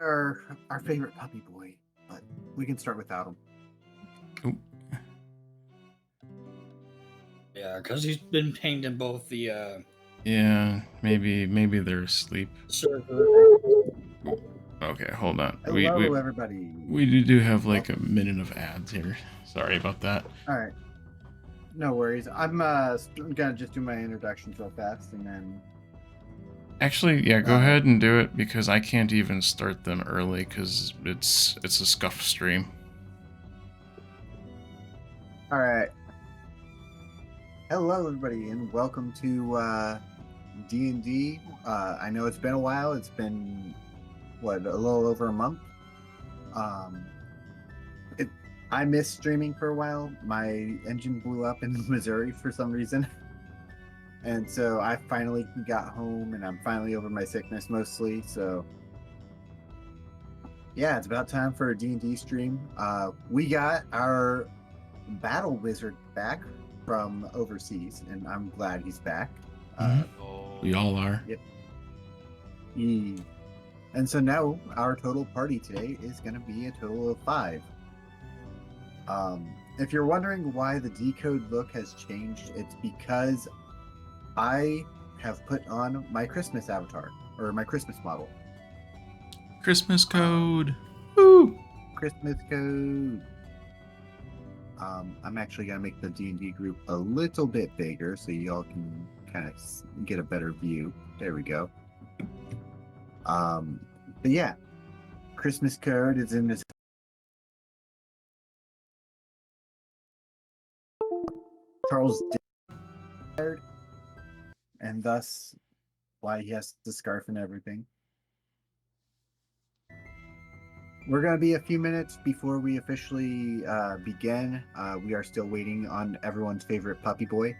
our favorite puppy boy, but we can start without him. Oop. Yeah, because he's been pinged in both the Yeah, maybe they're asleep. server. Okay, hold on. Hello, everybody. We do have like a minute of ads here. Sorry about that. All right. No worries. I'm gonna just do my introductions real fast, and then. Actually, yeah, go ahead and do it because I can't even start them early because it's a scuff stream. All right. Hello, everybody, and welcome to D&D. I know it's been a while. It's been a little over a month. I missed streaming for a while. My engine blew up in Missouri for some reason. And so I finally got home, and I'm finally over my sickness mostly. So yeah, it's about time for a D&D stream. We got our battle wizard back from overseas, and I'm glad he's back. We all are. Yep. And so now our total party today is going to be a total of 5. If you're wondering why the decode look has changed, it's because I have put on my Christmas avatar, or my Christmas model. Christmas code! Woo! Christmas code! I'm actually going to make the D&D group a little bit bigger so y'all can kind of get a better view. There we go. But yeah, Christmas code is in this. Charles died, and thus why he has the scarf and everything. We're going to be a few minutes before we officially begin. We are still waiting on everyone's favorite puppy boy.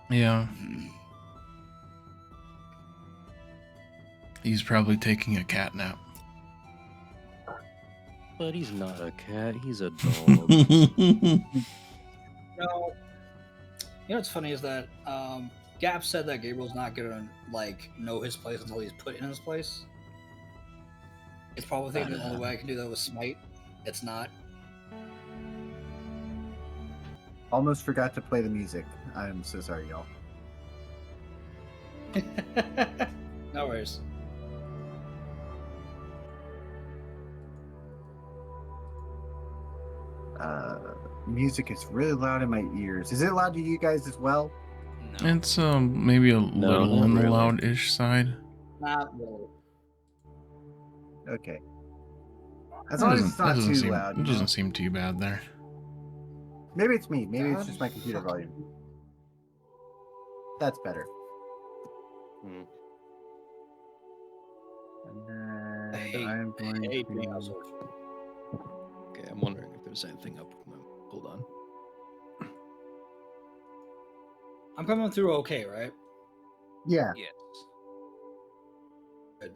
Yeah. He's probably taking a cat nap. But he's not a cat, he's a dog. No. You know what's funny is that Gap said that Gabriel's not gonna know his place until he's put in his place. It's probably thinking the only way I can do that was smite. It's not. Almost forgot to play the music. I'm so sorry, y'all. No worries. Music is really loud in my ears. Is it loud to you guys as well? No. It's maybe a little on the loud-ish side. Not really. Okay. As long as it's not too loud. It doesn't seem too bad there. Maybe it's me. Maybe it's just my computer volume. That's better. And then I'm going to... Okay, I'm wondering if there's anything up with my... Hold on. I'm coming through okay, right? Yeah. Yes. Good.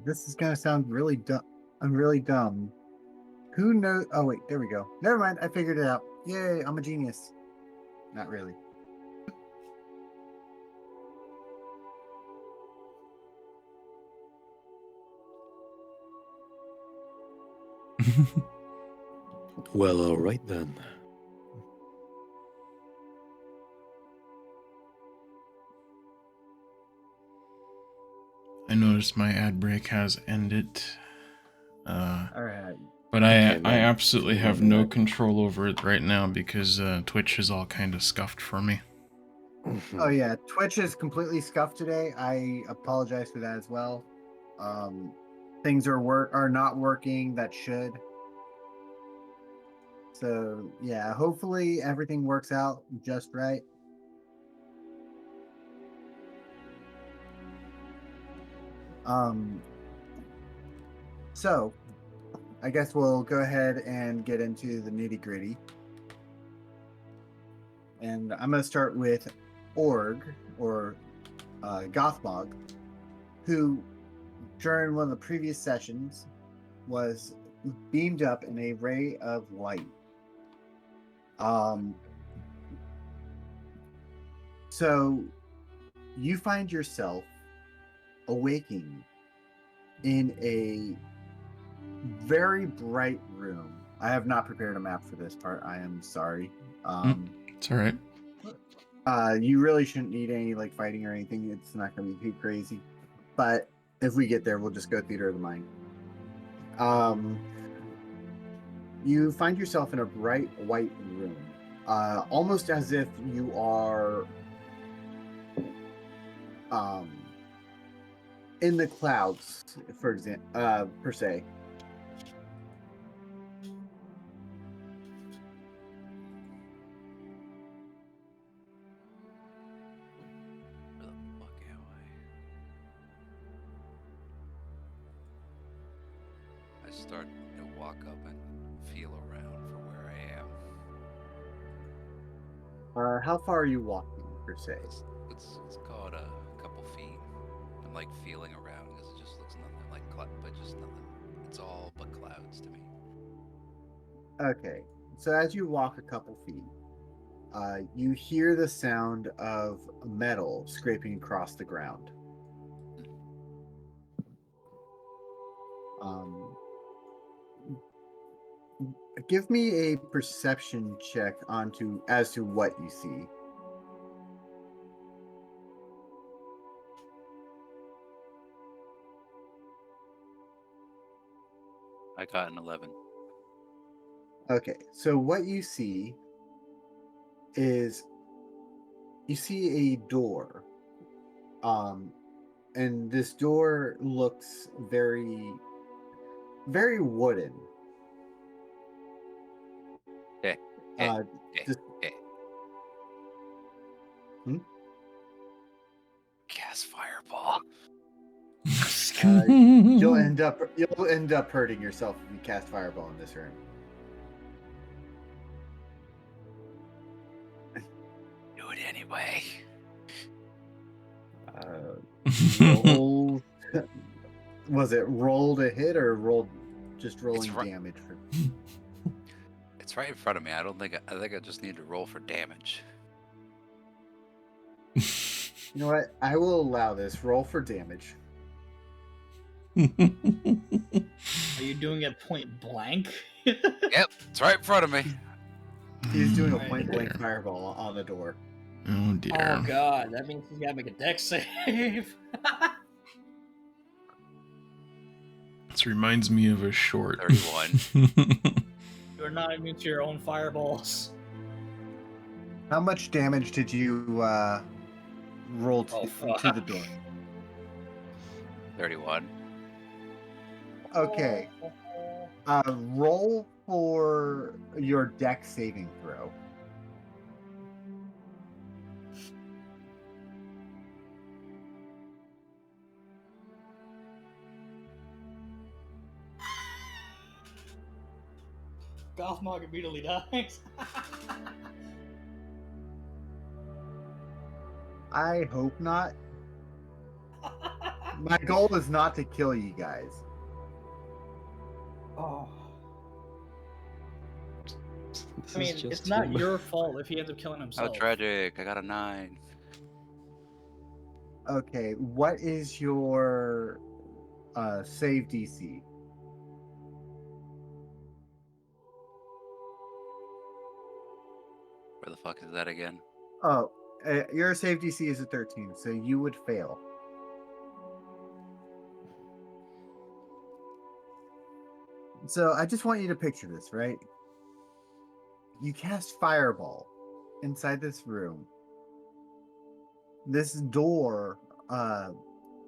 This is gonna sound really dumb. I'm really dumb. Who knows? Oh wait, there we go. Never mind. I figured it out. Yay! I'm a genius. Not really. Well, all right then. I noticed my ad break has ended. Alright. But I absolutely have no control over it right now because Twitch is all kind of scuffed for me. Oh yeah, Twitch is completely scuffed today. I apologize for that as well. Things are not working that should. So yeah, hopefully everything works out just right. So I guess we'll go ahead and get into the nitty-gritty. And I'm going to start with Org, or Gothmog, who during one of the previous sessions was beamed up in a ray of light. So you find yourself awaking in a very bright room. I have not prepared a map for this part. I am sorry. It's all right. You really shouldn't need any like fighting or anything. It's not going to be too crazy. But if we get there, we'll just go theater of the mind. You find yourself in a bright white room, almost as if you are in the clouds, for example, per se. Where the fuck am I? I start to walk up and feel around for where I am. How far are you walking, per se? Let's call it a couple feet. I'm like feeling around because it just looks nothing like but just nothing. It's all but clouds to me. Okay, so as you walk a couple feet, you hear the sound of metal scraping across the ground. Give me a perception check as to what you see. I got an 11. Okay, so what you see is you see a door. And this door looks very, very wooden. Just- Cast fireball. You'll end up hurting yourself if you cast fireball in this room. Do it anyway. Roll, was it roll to hit or rolling damage? It's right in front of me. I think I just need to roll for damage. You know what? I will allow this. Roll for damage. Are you doing it point blank? Yep, it's right in front of me. He's doing a Right. point blank fireball on the door. Oh dear. Oh god, that means he's gotta make a dex save. This reminds me of a short. 31. You're not immune to your own fireballs. How much damage did you roll Oh, to fuck. the door? 31. Okay. Roll for your dex saving throw. Gothmog immediately dies. I hope not. My goal is not to kill you guys. Oh. This I mean, is just it's not too your fault if he ends up killing How himself. tragic. I got a 9. Okay, what is your save DC? Where the fuck is that again? Oh, your save DC is a 13, so you would fail. So I just want you to picture this, right? You cast fireball inside this room. This door,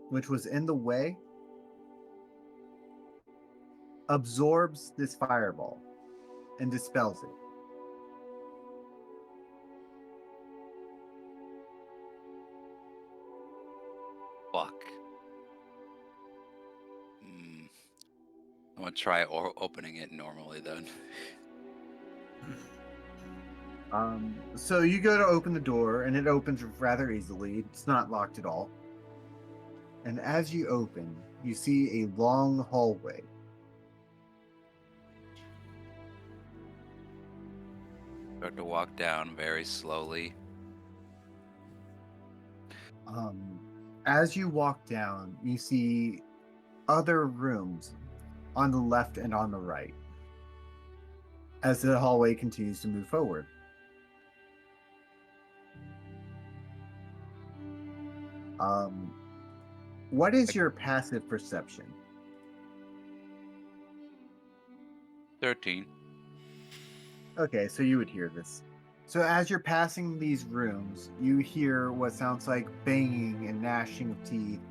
which was in the way, absorbs this fireball and dispels it. Fuck. I'm gonna try opening it normally then. So you go to open the door, and it opens rather easily. It's not locked at all. And as you open, you see a long hallway. Start to walk down very slowly. As you walk down, you see other rooms on the left and on the right as the hallway continues to move forward. What is your passive perception? 13. Okay, so you would hear this. So as you're passing these rooms, you hear what sounds like banging and gnashing of teeth.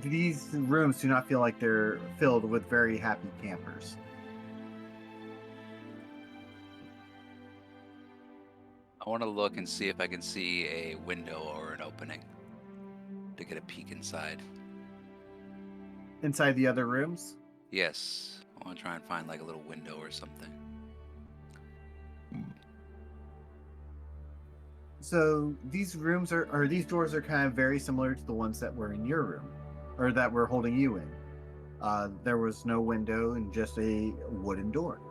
These rooms do not feel like they're filled with very happy campers. I want to look and see if I can see a window or an opening to get a peek inside. Inside the other rooms, Yes, I want to try and find like a little window or something. so these rooms or these doors are kind of very similar to the ones that were in your room, or that were holding you in. There was no window and just a wooden door.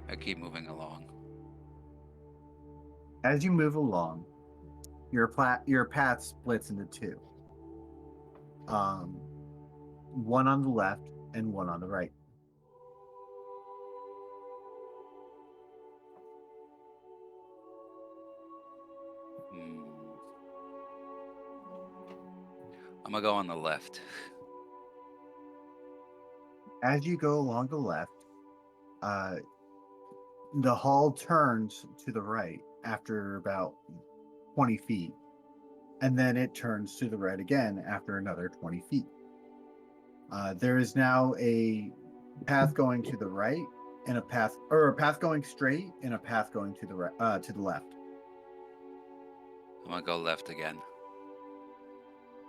I keep moving along. As you move along, your path splits into two. One on the left and one on the right. I'm gonna go on the left. As you go along the left, the hall turns to the right after about 20 feet, and then it turns to the right again after another 20 feet. There is now a path going to the right, and a path going straight, and a path going to the right, to the left. I'm gonna go left again.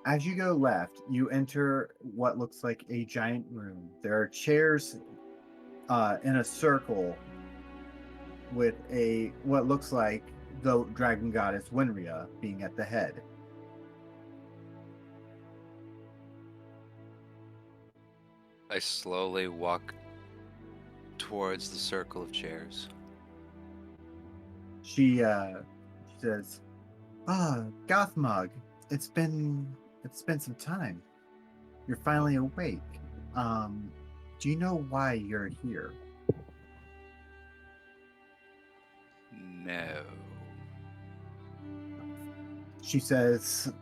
As you go left, you enter what looks like a giant room. There are chairs in a circle with what looks like the dragon goddess Winria being at the head. I slowly walk towards the circle of chairs. She says, Gothmog, it's been some time. You're finally awake. Do you know why you're here? No. She says,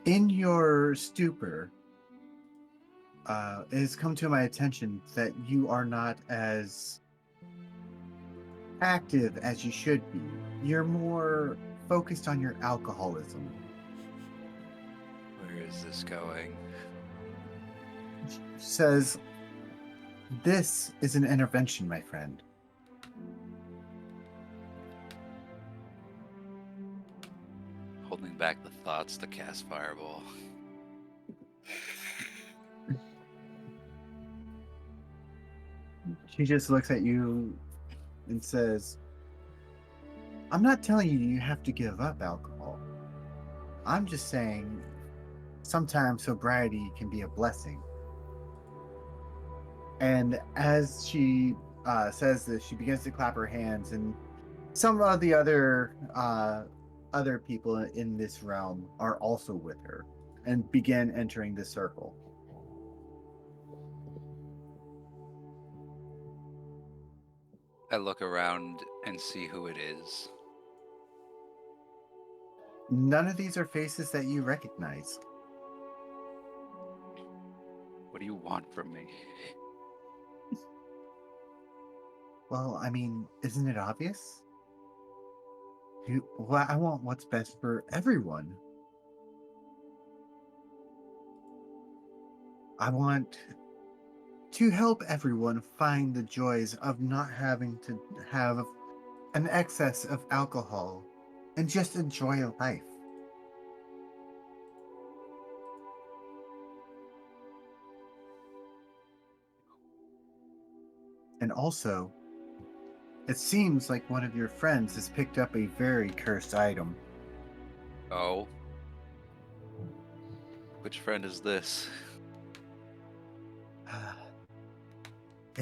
in your stupor, it has come to my attention that you are not as active as you should be. You're more focused on your alcoholism. Where is this going? She says, this is an intervention, my friend. Holding back the thoughts to cast Fireball. She just looks at you and says, I'm not telling you you have to give up alcohol. I'm just saying sometimes sobriety can be a blessing. And as she says this, she begins to clap her hands, and some of the other people in this realm are also with her and begin entering the circle. I look around and see who it is. None of these are faces that you recognize. What do you want from me? Well, I mean, isn't it obvious? I want what's best for everyone. I want to help everyone find the joys of not having to have an excess of alcohol and just enjoy life. And also, it seems like one of your friends has picked up a very cursed item. Oh? Which friend is this?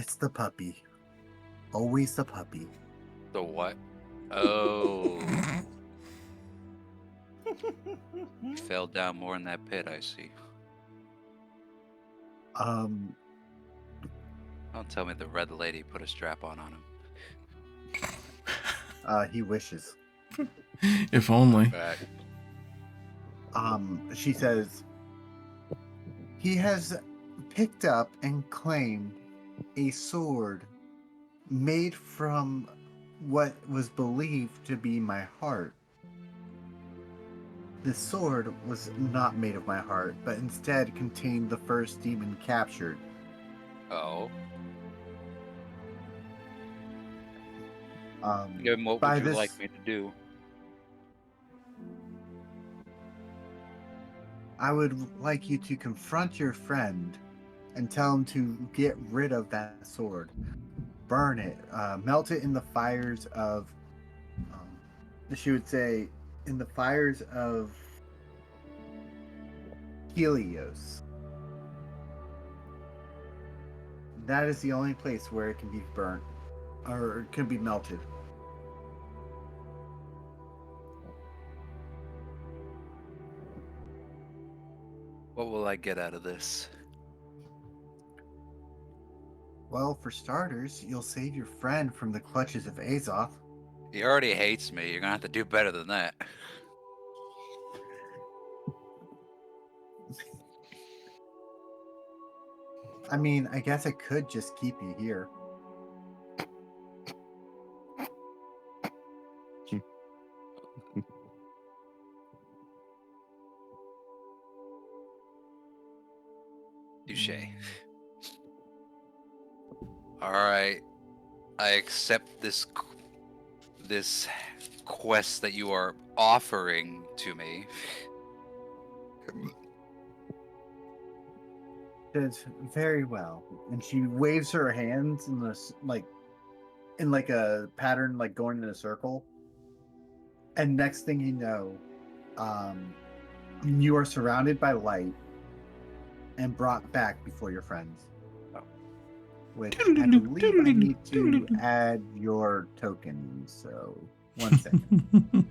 It's the puppy. Always the puppy. The what? Oh. Fell down more in that pit, I see. Don't tell me the red lady put a strap on him. He wishes. If only. Back. She says, he has picked up and claimed a sword made from what was believed to be my heart. The sword was not made of my heart, but instead contained the first demon captured. Oh. Um, What by would you this- like me to do? I would like you to confront your friend and tell him to get rid of that sword. Burn it. Melt it in the fires of... she would say, in the fires of Helios. That is the only place where it can be burnt. Or it can be melted. What will I get out of this? Well, for starters, you'll save your friend from the clutches of Azoth. He already hates me. You're gonna have to do better than that. I mean, I guess I could just keep you here. Touche. All right, I accept this quest that you are offering to me. Does very well, and she waves her hands in this in a pattern, like going in a circle. And next thing you know, you are surrounded by light and brought back before your friends. Which I believe I need to add your token. So 1 second.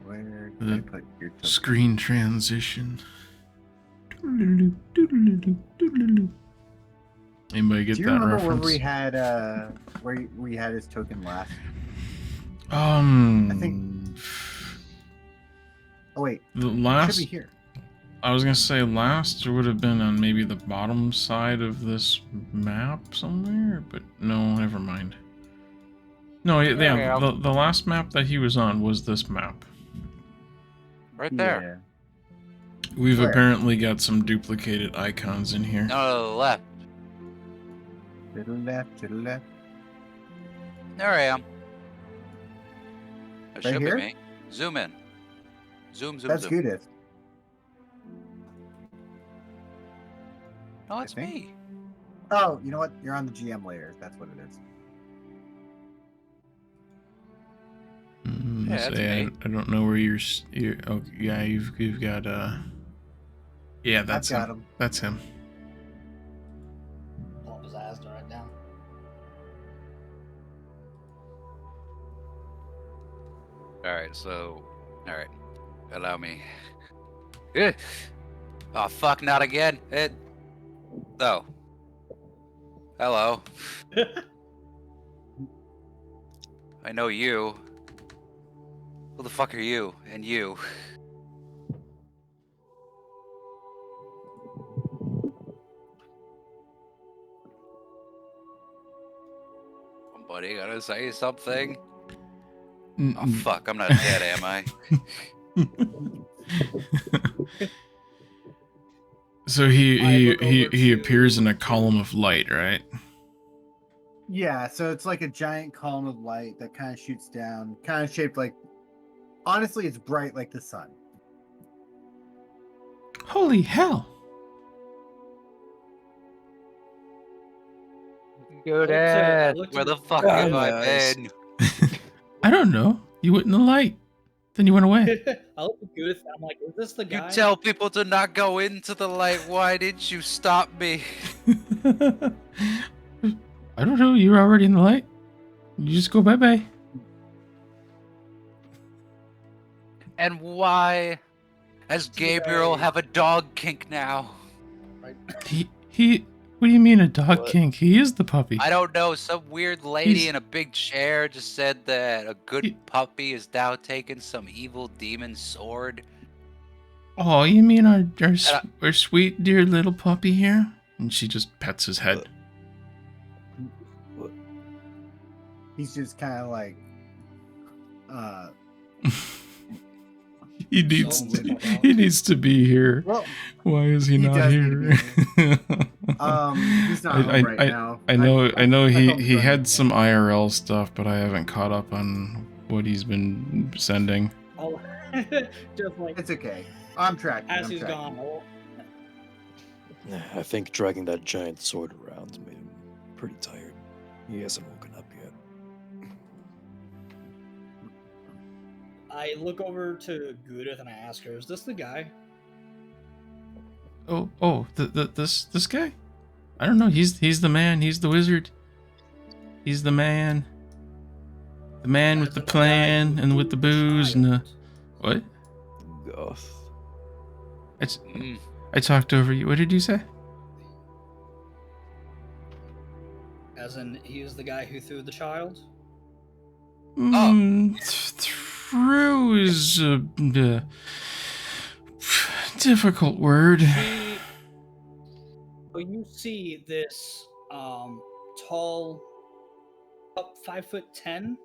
Where can I put your token? Screen transition. Anybody get Do you that remember reference? where we had his token last? I think- Oh wait, the it should last. be here. I was gonna say last would have been on maybe the bottom side of this map somewhere, but no, never mind. No, yeah, the last map that he was on was this map. Right there. We've Where? apparently got some duplicated icons in here. No, to the left. Yeah. To the left, to the left. There I am. That Right should here? be me. Zoom in. Zoom. That's Zoom. Goo-dith. No, it's I think. me. Oh, you know what? You're on the GM layer. That's what it is. Mm, Yeah, so that's yeah, me. I don't know where you're. Oh, yeah, you've got Yeah, that's I've got him. him. That's him. Pull up his ass to write down. Alright. Allow me. Oh, fuck, not again. Oh. Hello. I know you. Who the fuck are you? And you? Somebody gotta say something. Oh fuck, I'm not dead, am I? So I he look over he to- appears in a column of light, right? Yeah, so it's like a giant column of light that kind of shoots down, kind of shaped like. Honestly, it's bright like the sun. Holy hell! Goo-dith, Where the fuck Oh, have I nice. been? I don't know. You went in the light. Then you went away. I look at Goo-dith and I'm like, is this the You guy? tell people to not go into the light. Why did you stop me? I don't know. You were already in the light. You just go bye-bye. And why does Gabriel have a dog kink now? Right. He. What do you mean a dog What? kink? He is the puppy. I don't know. Some weird lady He's- in a big chair just said that a good He- puppy is now taking some evil demon sword. Oh, you mean our I- our sweet dear little puppy here? And she just pets his head. He's just kind of like, He needs So to, weird about- he needs to be here. well, Why is he he not does need to here? he's not home right now. I know I he called him had running. some IRL stuff, but I haven't caught up on what he's been sending. Oh, just like It's okay. I'm tracking. as I'm he's tracking. gone. Oh, I think dragging that giant sword around made him pretty tired. He hasn't woken up yet. I look over to Goo-dith and I ask her, "Is this the guy?" This guy? I don't know. He's the man. He's the wizard. He's the man. The man with the As in plan guy and with the booze and the what? Goth. I talked over you. What did you say? As in, he is the guy who threw the child. Through is a difficult word. So you see this tall, up 5'10",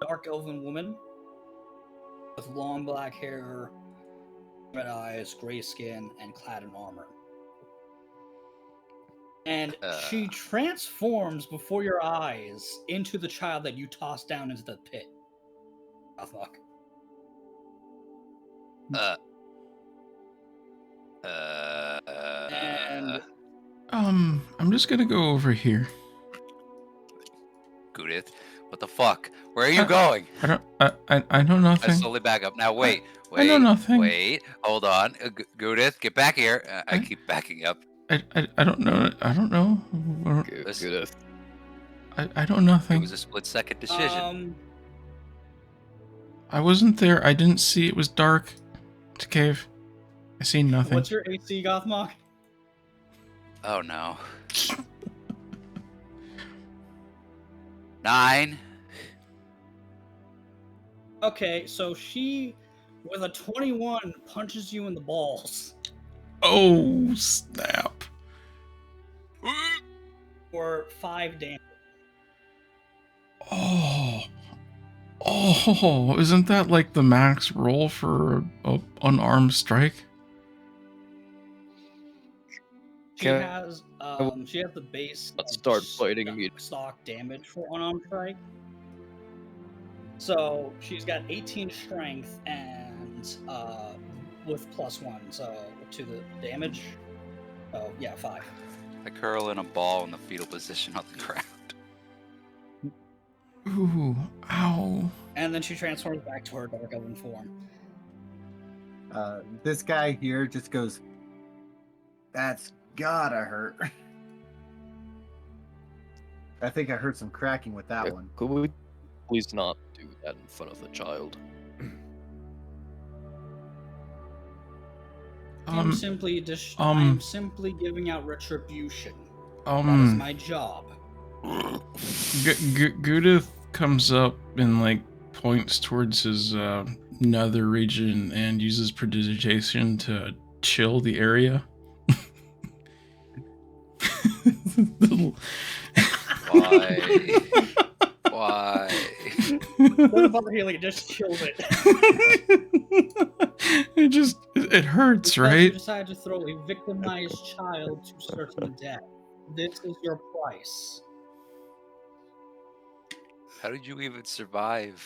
dark elven woman with long black hair, red eyes, gray skin, and clad in armor. And she transforms before your eyes into the child that you tossed down into the pit. Gothmog. And I'm just gonna go over here. Goo-dith, what the fuck? Where are you going? I know I nothing. slowly back up. Now wait, I know nothing. wait, hold on. Goo-dith, get back here. I keep backing up. I don't know. I don't know. This- Goo-dith. I don't It nothing. was a split-second decision. I wasn't there. I didn't see. It was dark. It's a cave. I seen nothing. what's your AC, Gothmog? Oh no. 9. Okay, so she, with a 21, punches you in the balls Oh snap! for 5 damage. Oh! Isn't that like the max roll for a unarmed strike? She Can I- has the base Let's start s- fighting immediately. stock damage for unarmed strike. So she's got 18 strength and with +1, so to the damage. Oh yeah, 5. I curl in a ball in the fetal position on the ground. Ooh! Ow! And then she transforms back to her dark elven form. This guy here just goes, "That's gotta hurt." I think I heard some cracking with that one. Could we please not do that in front of the child? I'm simply I'm simply giving out retribution. That is my job. Goo-dith comes up and like points towards his nether region and uses prestidigitation to chill the area. Why? Why? What about here? Like, just kills it. it hurts, Because you right? decide to throw a victimized child to certain death. This is your price. How did you even survive?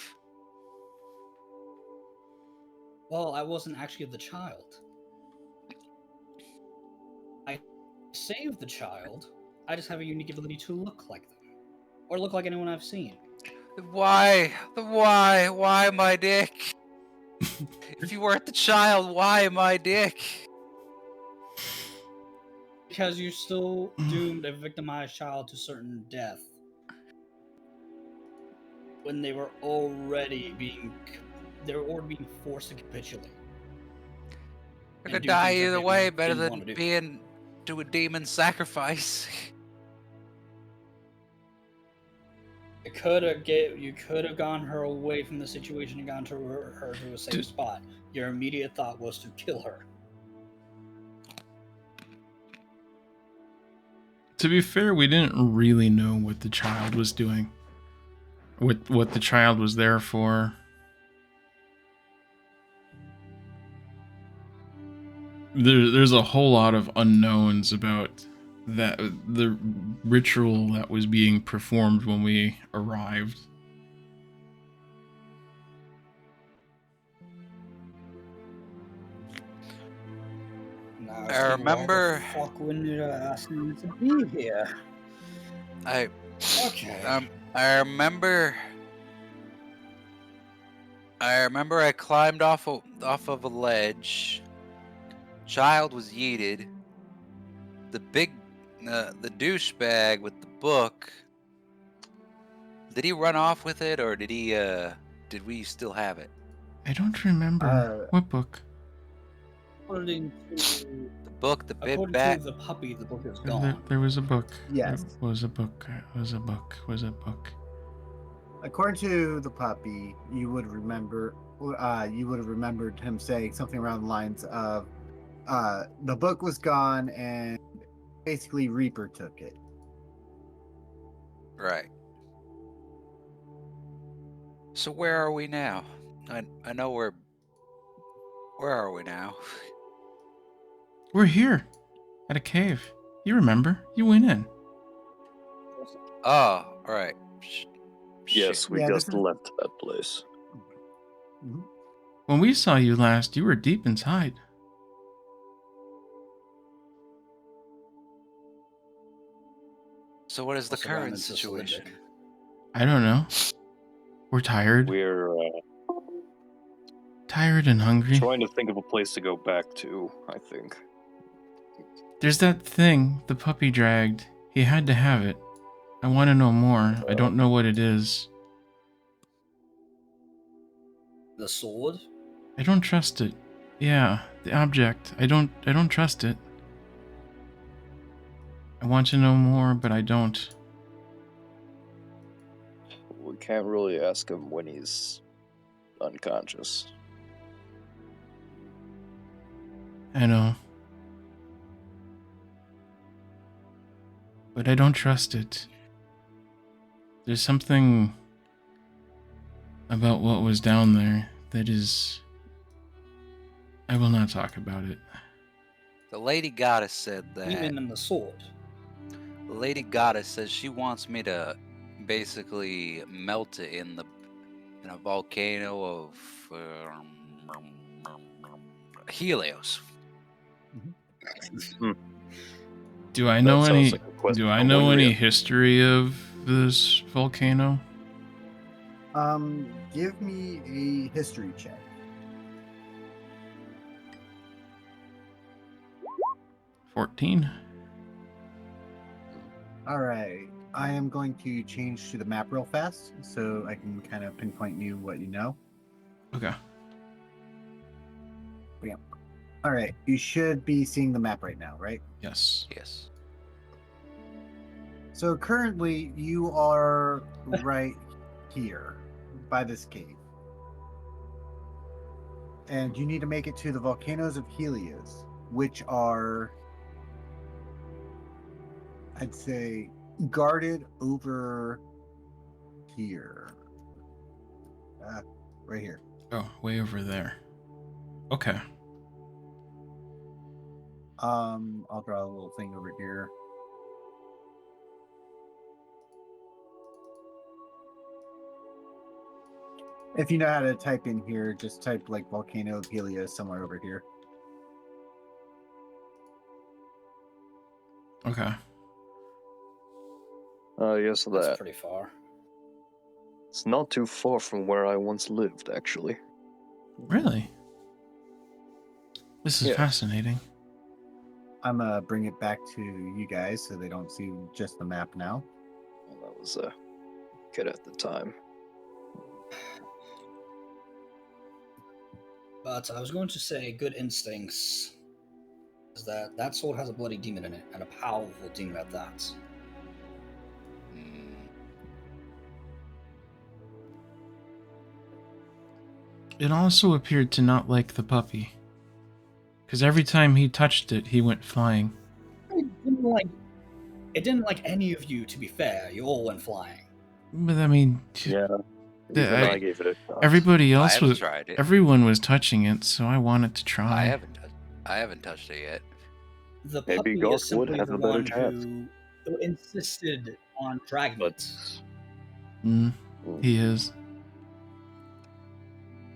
Well, I wasn't actually the child. I saved the child. I just have a unique ability to look like them. Or look like anyone I've seen. Why? Why my dick? If you weren't the child, why my dick? Because you still doomed a victimized child to certain death when they were already being forced to capitulate. I And could do die things that either they way, better didn't than want to do. being to a demon sacrifice. You could have gone her away from the situation and gone to her to a safe spot. Your immediate thought was to kill her. To be fair, we didn't really know what the child was doing. What the child was there for. There's a whole lot of unknowns about the ritual that was being performed when we arrived. Now, I remember- Why the fuck wouldn't you ask me to be here? Okay. I remember I climbed off of a ledge. Child was yeeted. The douchebag with the book. Did he run off with it, or did we still have it? I don't remember. What book? According to The book, the bit according back. to the puppy, the book is gone. There was a book. Yes. There was a book. Was a book. Was a book. According to the puppy, you would remember. You would have remembered him saying something around the lines of, "The book was gone, and basically Reaper took it." Right. So where are we now? I know we're. Where are we now? We're here, at a cave. You remember? You went in. Oh, all right. Yes, we Yeah, just this is- left that place. Mhm. When we saw you last, you were deep inside. So what is the Also ran current into situation? Solidic. I don't know. We're tired. We're Tired and hungry. trying to think of a place to go back to, I think. There's that thing the puppy dragged. He had to have it. I want to know more. I don't know what it is. The sword? I don't trust it. Yeah, the object. I don't trust it. I want to know more, but I don't. We can't really ask him when he's unconscious. I know. But I don't trust it. There's something about what was down there that is... I will not talk about it. The Lady Goddess said that. Even in the sword. The Lady Goddess says she wants me to basically melt it in a volcano of Helios. Do I know That any... sounds like a question Do I for know when we- any history of this volcano? Give me a history check. 14. All right. I am going to change to the map real fast so I can kind of pinpoint you what you know. Okay. All right. You should be seeing the map right now, right? Yes. Yes. So currently you are right here by this cave. And you need to make it to the volcanoes of Helios, which are, I'd say, guarded over here. Right here. Oh, way over there. Okay. I'll draw a little thing over here. If you know how to type in here, just type like volcano of Helios somewhere over here. Okay. Yes, That's that. pretty far. It's not too far from where I once lived, actually. Really? This is Yes. fascinating. I'm gonna bring it back to you guys so they don't see just the map now. Well, that was good at the time. But I was going to say good instincts is that sword has a bloody demon in it, and a powerful demon at that. Mm, It also appeared to not like the puppy. Because every time he touched it, he went flying. It didn't like any of you, to be fair. You all went flying. But I mean, Yeah. The- Even I- I gave it a shot. everybody I else haven't was, tried it. everyone was touching it, so I wanted to I try. haven't touched it yet. The Maybe puppy Goth is simply would have the a better one chance. who insisted on dragging But it. He is.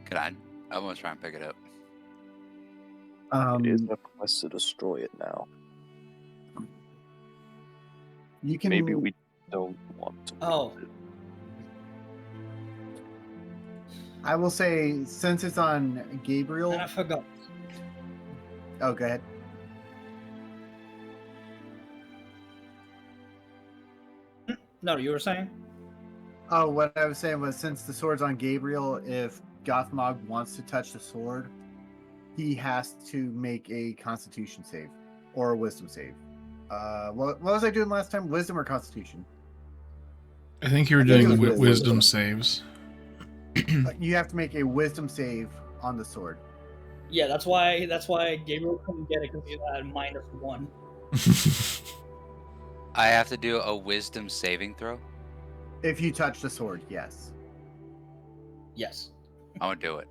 Can I? I'm gonna try and pick it up. it is a quest to destroy it now. You can Maybe we don't want to. Oh. lose it. I will say, since it's on Gabriel. And I forgot. Oh, go ahead. No, you were saying? Oh, what I was saying was, since the sword's on Gabriel, if Gothmog wants to touch the sword, he has to make a Constitution save or a Wisdom save. What was I doing last time? Wisdom or Constitution? I think you were I think it doing was wisdom wisdom. saves. You have to make a Wisdom save on the sword. Yeah, that's why Gabriel couldn't get it, because he had -1. I have to do a wisdom saving throw. If you touch the sword, yes. Yes. I'm gonna do it.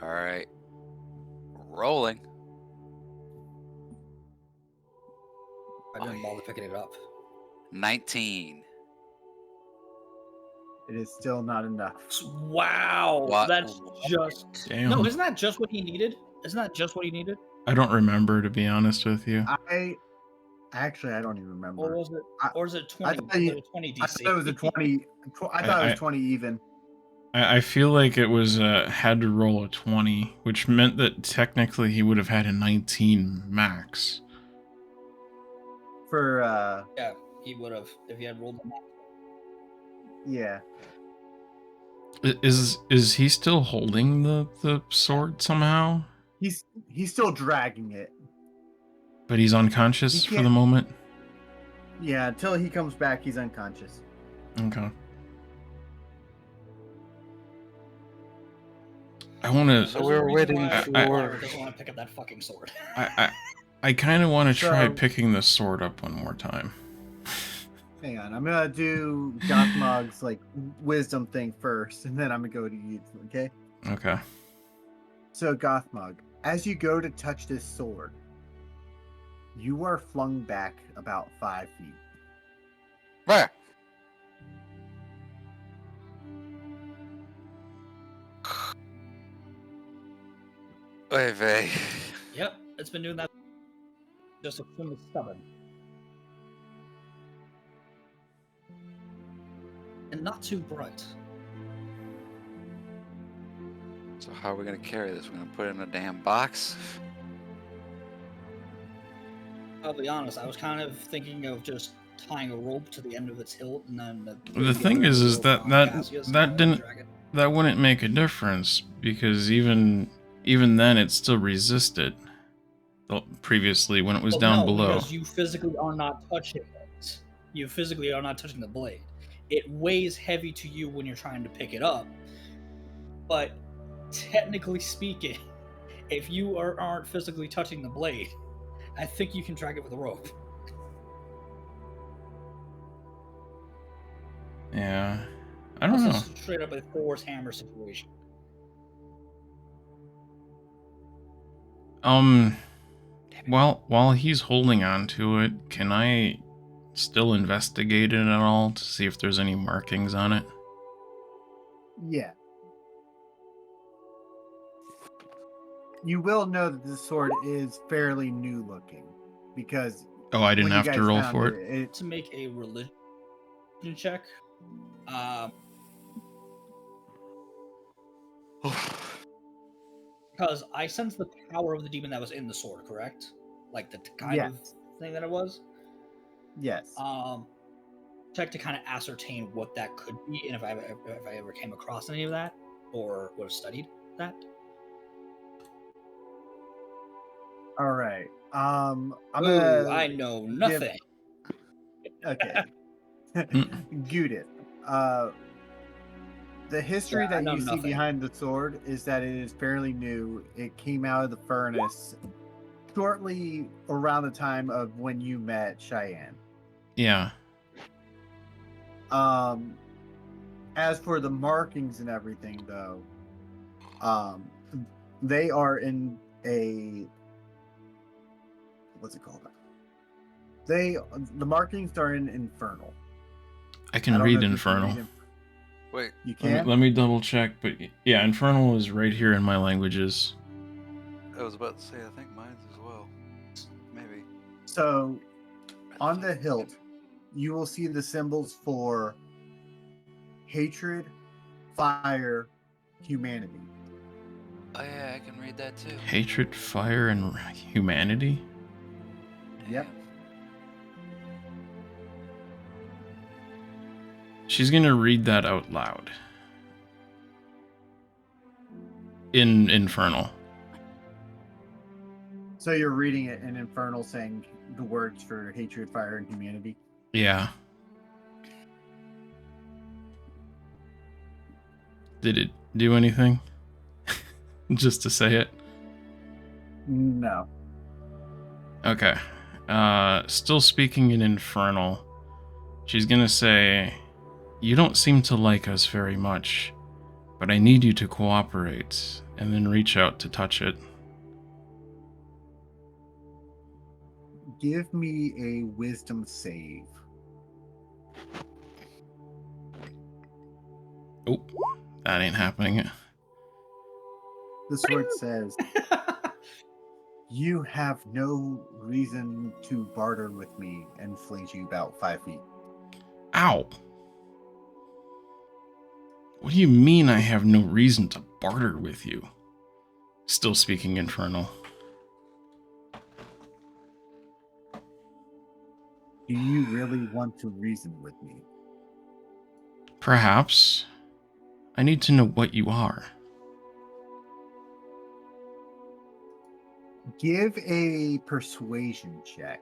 All right. Rolling. I didn't bother picking it up. 19. It is still not enough. Wow, What? that's just... Damn. No, isn't that just what he needed? Isn't that just what he needed? I don't remember, to be honest with you. I don't even Or remember. was it? I- Or is it I 20? thought Was you- it a 20 DC? I thought it was a 20. I thought it was 20 even. I feel like it was had to roll a 20, which meant that technically he would have had a 19 max. For Yeah, he would have if he had rolled the max. yeah. Is he still holding the sword somehow? He's still dragging it. But he's unconscious He for the can't- moment? Yeah, until he comes back, he's unconscious. Okay. I want to... So we're waiting Ellyra doesn't want to pick up that fucking sword. I kind of want to try So- picking the sword up one more time. Hang on, I'm gonna do Gothmog's like wisdom thing first, and then I'm gonna go to you. Okay. Okay. So Gothmog, as you go to touch this sword, you are flung back about 5 feet. Where? Wait. Yep, it's been doing that. Just extremely stubborn. And not too bright. So how are we gonna carry this? We're gonna put it in a damn box? I'll be honest, I was kind of thinking of just tying a rope to the end of its hilt and then... The thing is that that wouldn't make a difference, because even then it still resisted previously when it was down below. Because you physically are not touching it. You physically are not touching the blade. It weighs heavy to you when you're trying to pick it up, but technically speaking, if you aren't physically touching the blade, I think you can drag it with a rope. Yeah, I don't know. This is straight up a Thor's hammer situation. While he's holding on to it, can I still investigate it at all to see if there's any markings on it? Yeah. You will know that this sword is fairly new looking, because Oh, I didn't when you have to guys roll found for it. it. To make a religion check. Because I sense the power of the demon that was in the sword, correct? Like the kind of Yes. thing that it was. Yes. Check to kind of ascertain what that could be, and if I ever came across any of that, or would have studied that. All right. I'm Ooh, gonna. I know nothing. Okay. Goo-dith. The history Yeah, I that know you see nothing. behind the sword is that it is fairly new. It came out of the furnace shortly around the time of when you met Cheyenne. Yeah. As for the markings and everything, though, they are in a what's it called? The markings are in Infernal. I I can don't know read if you can Infernal. read Wait, You Let me, can. let me double check, but yeah, Infernal is right here in my languages. I was about to say, I think mine's as well. Maybe. So on the hilt, you will see the symbols for hatred, fire, humanity. Oh yeah, I can read that too. Hatred, fire, and humanity? Yep. Damn. She's gonna read that out loud. In Infernal. So you're reading it in Infernal, saying the words for hatred, fire, and humanity. Yeah. Did it do anything? Just to say it? No. Okay. Still speaking in Infernal. She's gonna say, "You don't seem to like us very much, but I need you to cooperate," and then reach out to touch it. Give me a wisdom save. Oh, that ain't happening. The sword says, "You have no reason to barter with me," and flings you about 5 feet. Ow! What do you mean I have no reason to barter with you? Still speaking Infernal. Do you really want to reason with me? Perhaps. I need to know what you are. Give a persuasion check.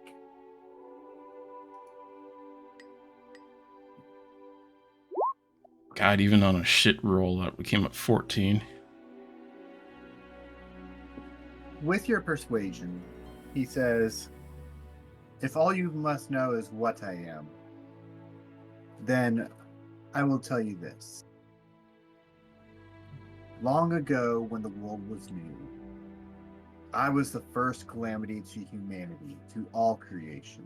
God, even on a shit roll, that came up 14. With your persuasion, he says, "If all you must know is what I am, then I will tell you this. Long ago, when the world was new, I was the first calamity to humanity, to all creation.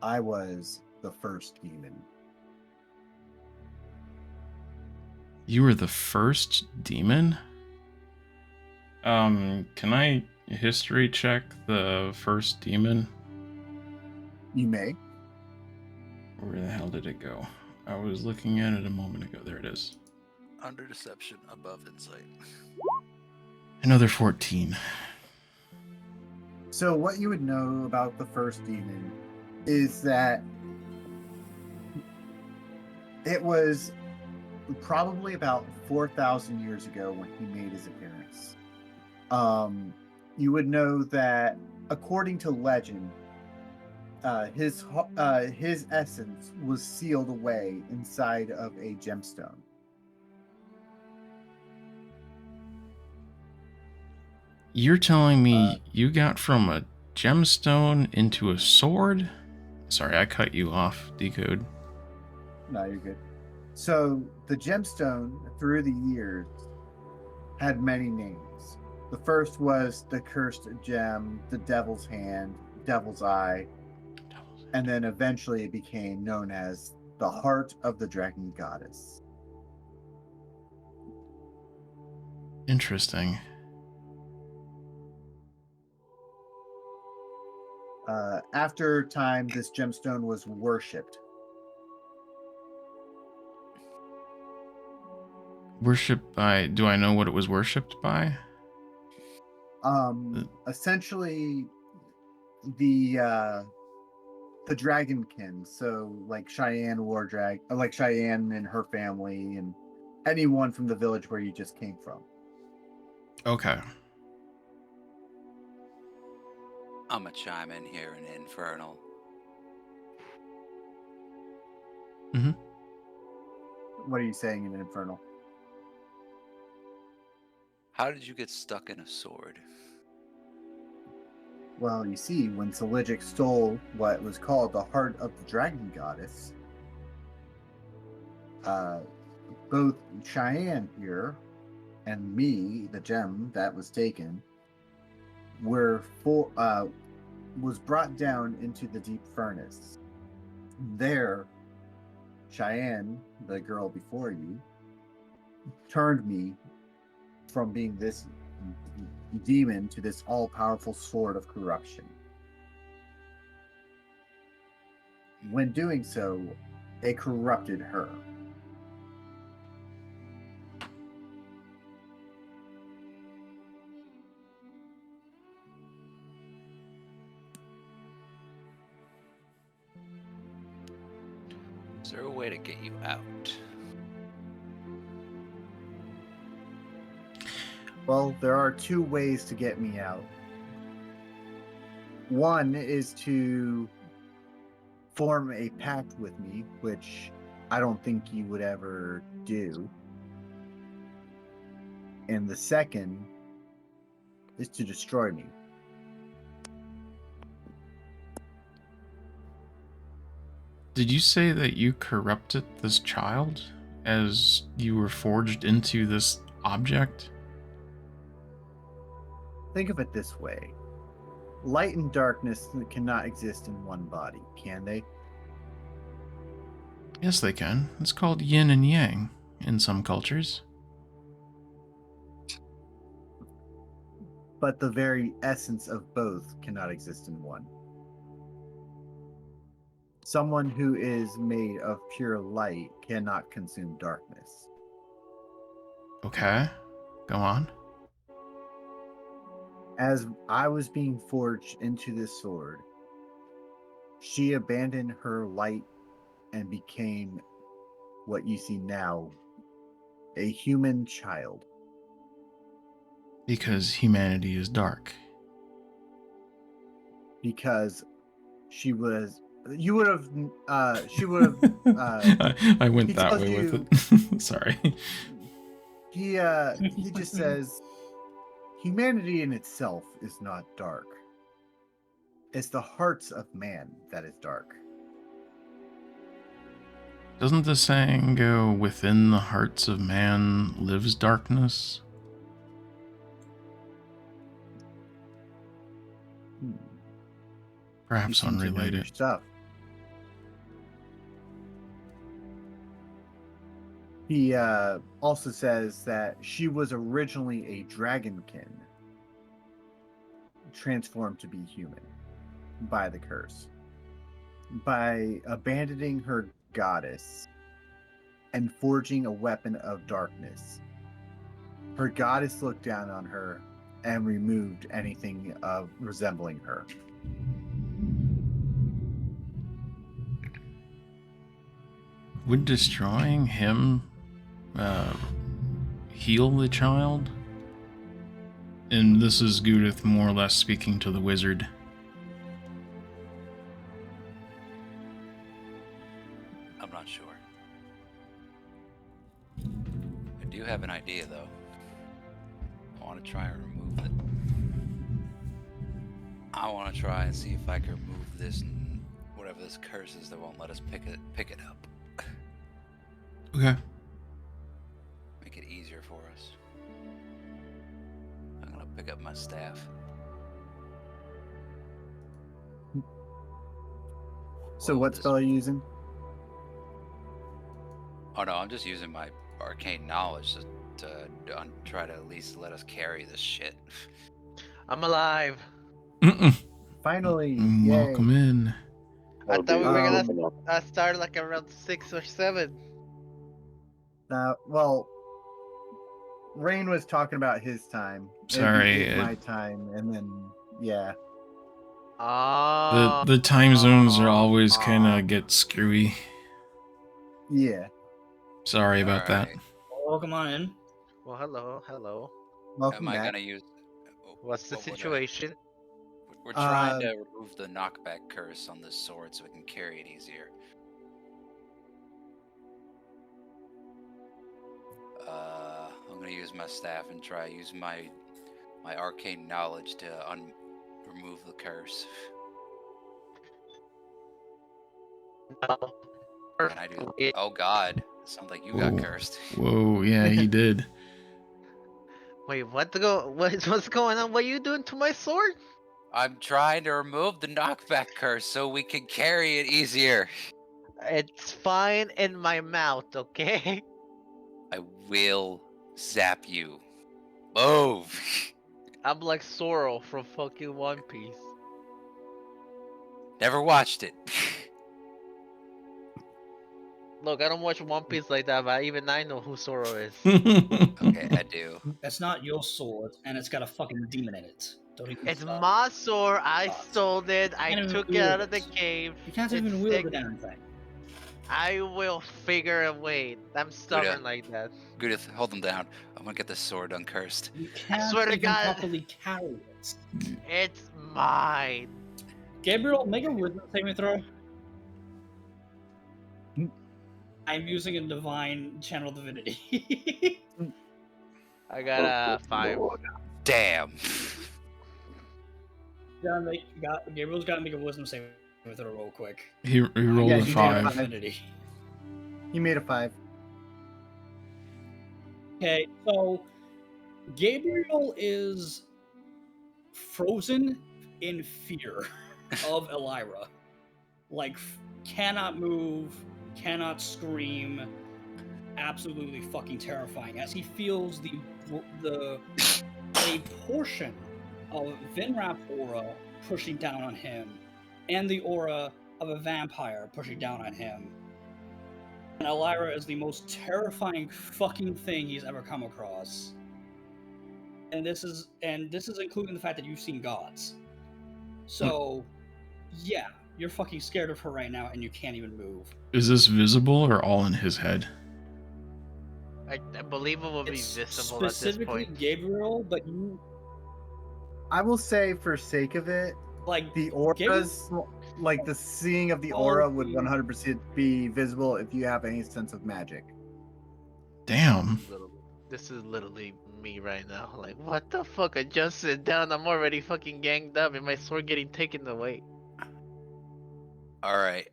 I was the first demon." You were the first demon? Can I history check the first demon? You may. Where the hell did it go? I was looking at it a moment ago. There it is. Under deception, above insight. Another 14. So what you would know about the first demon is that it was probably about 4,000 years ago when he made his appearance. You would know that, according to legend, his essence was sealed away inside of a gemstone. You're telling me you got from a gemstone into a sword? Sorry, I cut you off, Decode. No, you're good. So the gemstone, through the years, had many names. The first was the cursed gem, the devil's hand, devil's eye, and then eventually it became known as the heart of the dragon goddess. Interesting. After time, this gemstone was worshipped. Worshipped by... Do I know what it was worshipped by? Essentially, the dragonkin. So, like Cheyenne like Cheyenne and her family, and anyone from the village where you just came from. Okay. I'm gonna chime in here in Infernal. Mm-hmm. What are you saying in Infernal? How did you get stuck in a sword? Well, you see, when Seligic stole what was called the heart of the dragon goddess, both Cheyenne here and me, the gem that was taken, was brought down into the deep furnace. There, Cheyenne, the girl before you, turned me from being this demon to this all-powerful sword of corruption. When doing so, it corrupted her. Is there a way to get you out? Well, there are two ways to get me out. One is to form a pact with me, which I don't think you would ever do. And the second is to destroy me. Did you say that you corrupted this child as you were forged into this object? Think of it this way. Light and darkness cannot exist in one body, can they? Yes, they can. It's called yin and yang in some cultures. But the very essence of both cannot exist in one. Someone who is made of pure light cannot consume darkness. Okay, go on. As I was being forged into this sword, she abandoned her light and became what you see now, a human child. Because humanity is dark. Because she was, you would have, she would have. I went he that tells way you- with it. Sorry. He just says, humanity in itself is not dark. It's the hearts of man that is dark. Doesn't the saying go, within the hearts of man lives darkness? Perhaps You seem to know your unrelated. stuff. He also says that she was originally a dragonkin, transformed to be human by the curse. By abandoning her goddess and forging a weapon of darkness, her goddess looked down on her and removed anything of resembling her. Would destroying him heal the child? And this is Goo-dith more or less speaking to the wizard. I'm not sure. I do have an idea, though. I want to try and remove it. I want to try and see if I can remove this and whatever this curse is that won't let us pick it up. Okay. Make it easier for us. I'm gonna pick up my staff. So Whoa, what this- spell are you using? Oh no, I'm just using my arcane knowledge to try to at least let us carry this shit. I'm alive. Mm-mm. Finally, yay. Welcome in. I thought we were Um, gonna start like around 6 or 7. Well, Rain was talking about his time. Sorry, It'd be my time, and then yeah. Oh. The time zones are always kind of get screwy. Yeah. Sorry about that. Alright. Welcome on in. Well, hello. Welcome Am I back. gonna use? What's the what would I- situation? We're trying to remove the knockback curse on this sword so we can carry it easier. I'm gonna use my staff and try use my arcane knowledge to remove the curse. Can I do? Oh God! Sounds like you got Whoa. cursed. Whoa, yeah, he did. Wait, what's going on? What are you doing to my sword? I'm trying to remove the knockback curse so we can carry it easier. It's fine in my mouth, okay? I will zap you. Move. I'm like Zoro from fucking One Piece. Never watched it. Look, I don't watch One Piece like that, but even I know who Zoro is. Okay, I do. That's not your sword, and it's got a fucking demon in it. Don't even It's start. my sword. I God. stole it. I Can't even took it wield out of the it. cave. You can't It's even wield sick. the damn thing. I will figure a way. I'm stubborn like that. Goo-dith, hold them down. I'm gonna get this sword uncursed. You can't swear to even God. properly carry it. It's mine. Gabriel, make a wisdom saving throw. I'm using a divine channel divinity. I got a 5. Damn. Gabriel's got to make a wisdom saving throw real quick. He rolled Yeah, a he made a 5. five. Divinity. He made a 5. Okay, so Gabriel is frozen in fear of Ellyra. Like, cannot move, cannot scream. Absolutely fucking terrifying. As he feels a portion of Vinrap aura pushing down on him, and the aura of a vampire pushing down on him. And Ellyra is the most terrifying fucking thing he's ever come across. And this is including the fact that you've seen gods. So, yeah, you're fucking scared of her right now, and you can't even move. Is this visible or all in his head? I believe it will be It's visible at this specifically point. Gabriel, but you I will say, for sake of it, like the auras, like the seeing of the aura, would 100% be visible if you have any sense of magic. Damn. This is literally me right now. Like, what the fuck? I just sit down. I'm already fucking ganged up, and my sword getting taken away. Alright.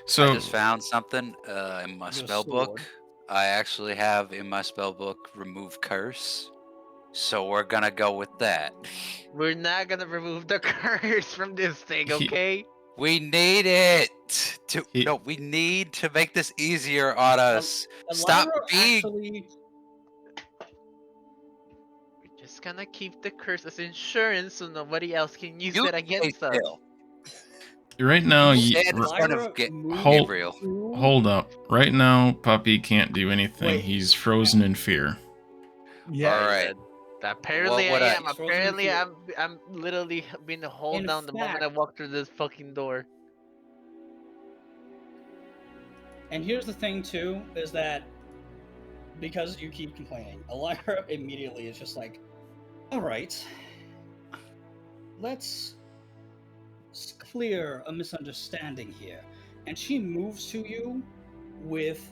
So I just found something in my Your spell book. sword. I actually have in my spell book remove curse. So we're gonna go with that. We're not gonna remove the curse from this thing, okay? We need it to He- no, we need to make this easier on us. Stop Ellyra being actually We're just gonna keep the curse as insurance so nobody else can use You it against stay us. still. right now, You said son of Ellyra moved Hold- Gabriel. through- hold up. Right now, Puppy can't do anything. Wait. He's frozen in fear. Yeah. Alright. Apparently What would I I- am. Frozen Apparently fear. I'm literally being held In down the moment I fact- walk through this fucking door. And here's the thing too, is that because you keep complaining, Ellyra immediately is just like, alright, let's clear a misunderstanding here. And she moves to you with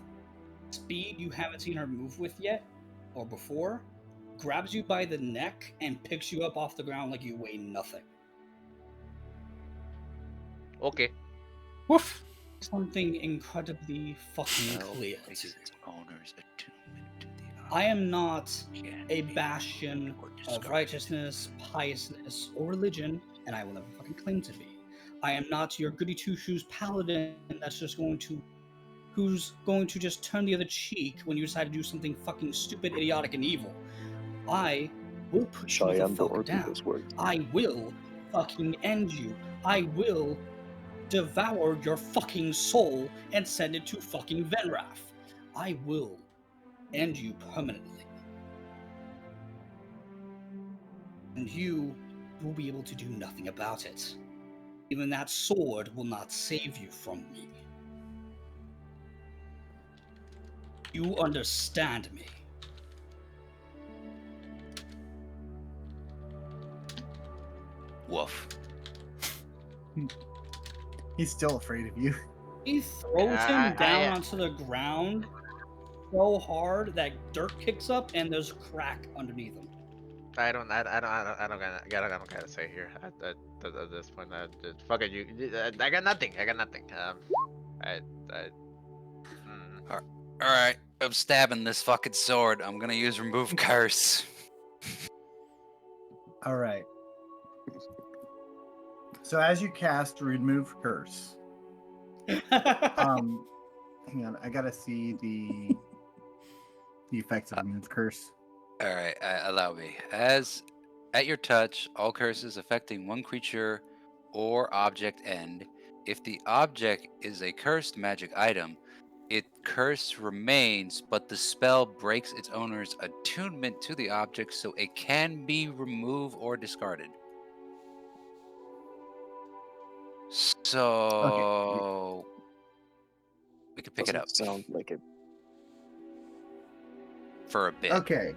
speed you haven't seen her move with yet, or before, grabs you by the neck and picks you up off the ground like you weigh nothing. Okay. Woof. Something incredibly fucking clear. Places its owner's attunement to the I am not can a be bastion or of discovered. righteousness, piousness, or religion, and I will never fucking claim to be. I am not your goody two shoes paladin that's just who's going to just turn the other cheek when you decide to do something fucking stupid, idiotic, and evil. I will put you the Cheyenne, don't fuck repeat down. those words. I will fucking end you. I will devour your fucking soul and send it to fucking Venrath. I will end you permanently. And you will be able to do nothing about it. Even that sword will not save you from me. You understand me. Woof. He's still afraid of you. He throws him down onto the ground so hard that dirt kicks up and there's a crack underneath him. I don't gotta say here at this point. Fuck it, I got nothing. All right, I'm stabbing this fucking sword. I'm gonna use remove curse. All right. So as you cast remove curse, hang on, I gotta see the effects of remove curse. All right, allow me. As at your touch, all curses affecting one creature or object end. If the object is a cursed magic item, its curse remains, but the spell breaks its owner's attunement to the object, so it can be removed or discarded. So we could pick it up Sound like it. for a bit. Okay.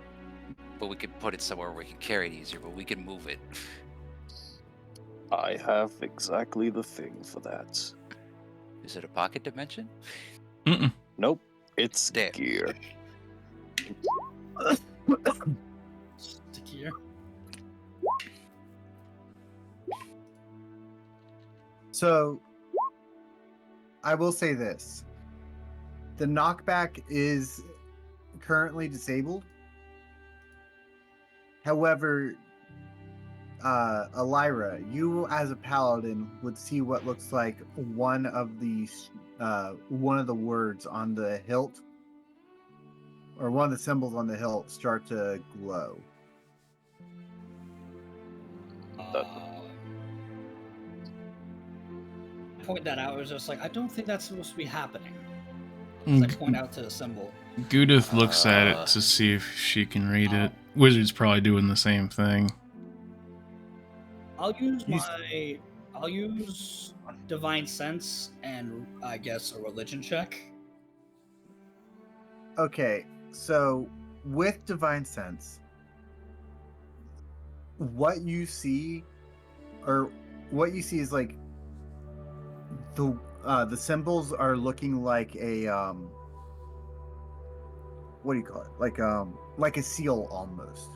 But we could put it somewhere where we can carry it easier, but we can move it. I have exactly the thing for that. Is it a pocket dimension? Mm-mm. Nope, it's Damn. gear. Stickier. So I will say this. The knockback is currently disabled. However, Ellyra, you as a paladin would see what looks like one of the words on the hilt, or one of the symbols on the hilt, start to glow. Point that out. It was just like, I don't think that's supposed to be happening. As I point out to the symbol. Goo-dith looks at it to see if she can read it. Wizard's probably doing the same thing. I'll use divine sense and I guess a religion check. Okay, so with divine sense, what you see is like the symbols are looking like a what do you call it? Like a seal almost.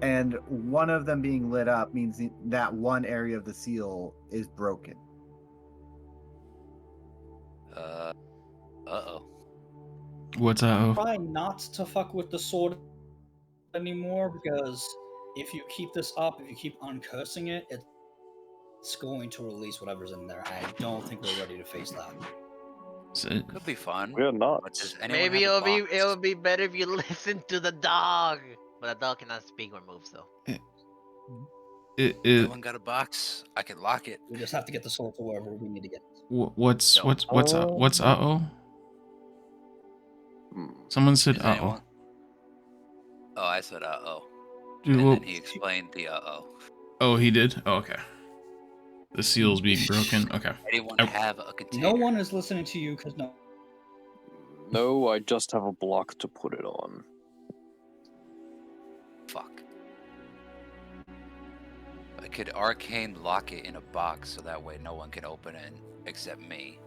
And one of them being lit up means that one area of the seal is broken. Uh-oh. What's that? Try not to fuck with the sword anymore, because if you keep this up, if you keep uncursing it, it's going to release whatever's in there. I don't think we're ready to face that. Could be fun. We're not. But does anyone Maybe have a box? it'll be better if you listen to the dog. But the dog cannot speak or move, so. Anyone got a box? I can lock it. We just have to get the sword to wherever we need to get. What's No. uh-oh? Someone said Does uh-oh. anyone- Oh, I said uh-oh. Dude, And well, then he explained the uh-oh. oh, he did? Oh, okay. The seal's being broken. Okay. Anyone I- have a container? No one is listening to you because no. No, I just have a block to put it on. Fuck. I could arcane lock it in a box so that way no one can open it except me.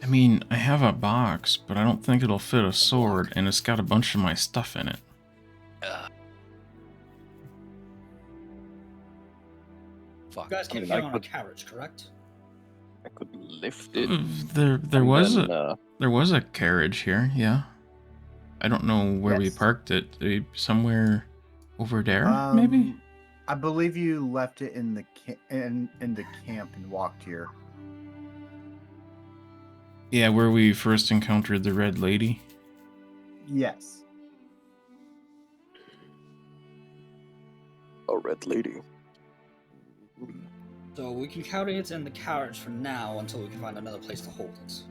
I mean, I have a box, but I don't think it'll fit a sword, and it's got a bunch of my stuff in it. Fuck. You guys can't mean, get I on could- a carriage, correct? I could lift it. There and was then, there was a carriage here, yeah. I don't know where we Yes. parked it. Somewhere over there, maybe? I believe you left it in the in the camp and walked here. Yeah, where we first encountered the red lady. Yes. A red lady. So we can count it in the carriage for now until we can find another place to hold it.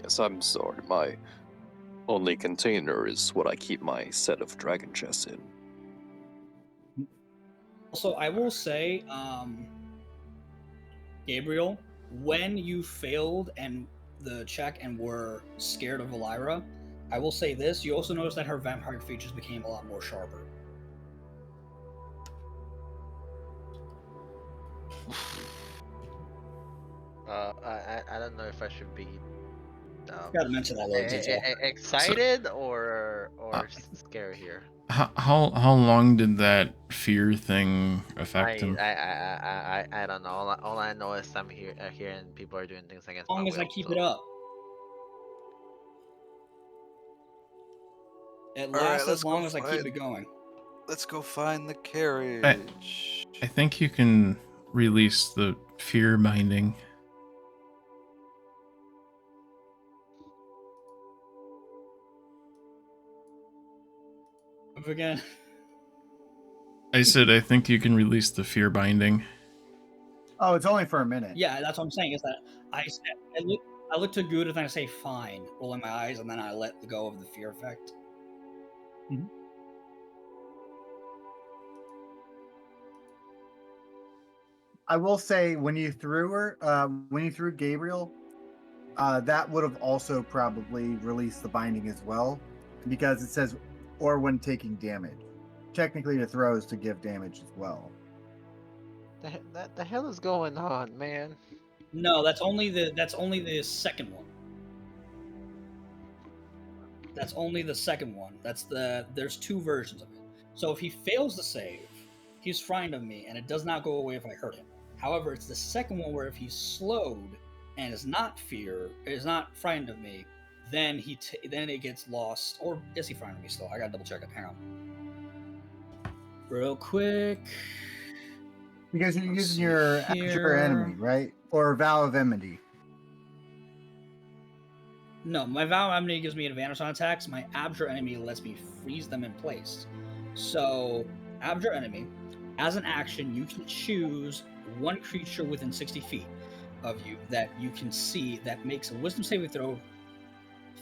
Yes, I'm sorry. My only container is what I keep my set of dragon chests in. Also, I will say, Gabriel, when you failed and the check and were scared of Ellyra, I will say this: you also noticed that her vampire features became a lot more sharper. I don't know if I should be Gotta mention that little detail. excited or scared here. How long did that fear thing affect him? I don't know. All I know is I'm here and people are doing things against As long my as will, I keep so. it up. It All right, lasts let's as long go as I keep it going. Let's go find the carriage. I think you can release the fear binding. Move again. I said I think you can release the fear binding. Oh, it's only for a minute. Yeah, that's what I'm saying. Is that I look to Goo-dith and I say fine, rolling my eyes, and then I let go of the fear effect. I will say when you threw Gabriel, that would have also probably released the binding as well, because it says, or when taking damage. Technically, the throw is to give damage as well. The hell is going on, man? No, that's only the second one. That's only the second one. There's two versions of it. So if he fails the save, he's frightened of me, and it does not go away if I hurt him. However, it's the second one where if he's slowed and is not frightened of me, then then it gets lost. Or is he frightened of me still? I gotta double check it. Hang on, real quick. Because you're Let's using see your here. abjure enemy, right? Or vow of enmity. No, my vow of enmity gives me advantage on attacks. My abjure enemy lets me freeze them in place. So, abjure enemy, as an action, you can choose one creature within 60 feet of you that you can see that makes a wisdom saving throw.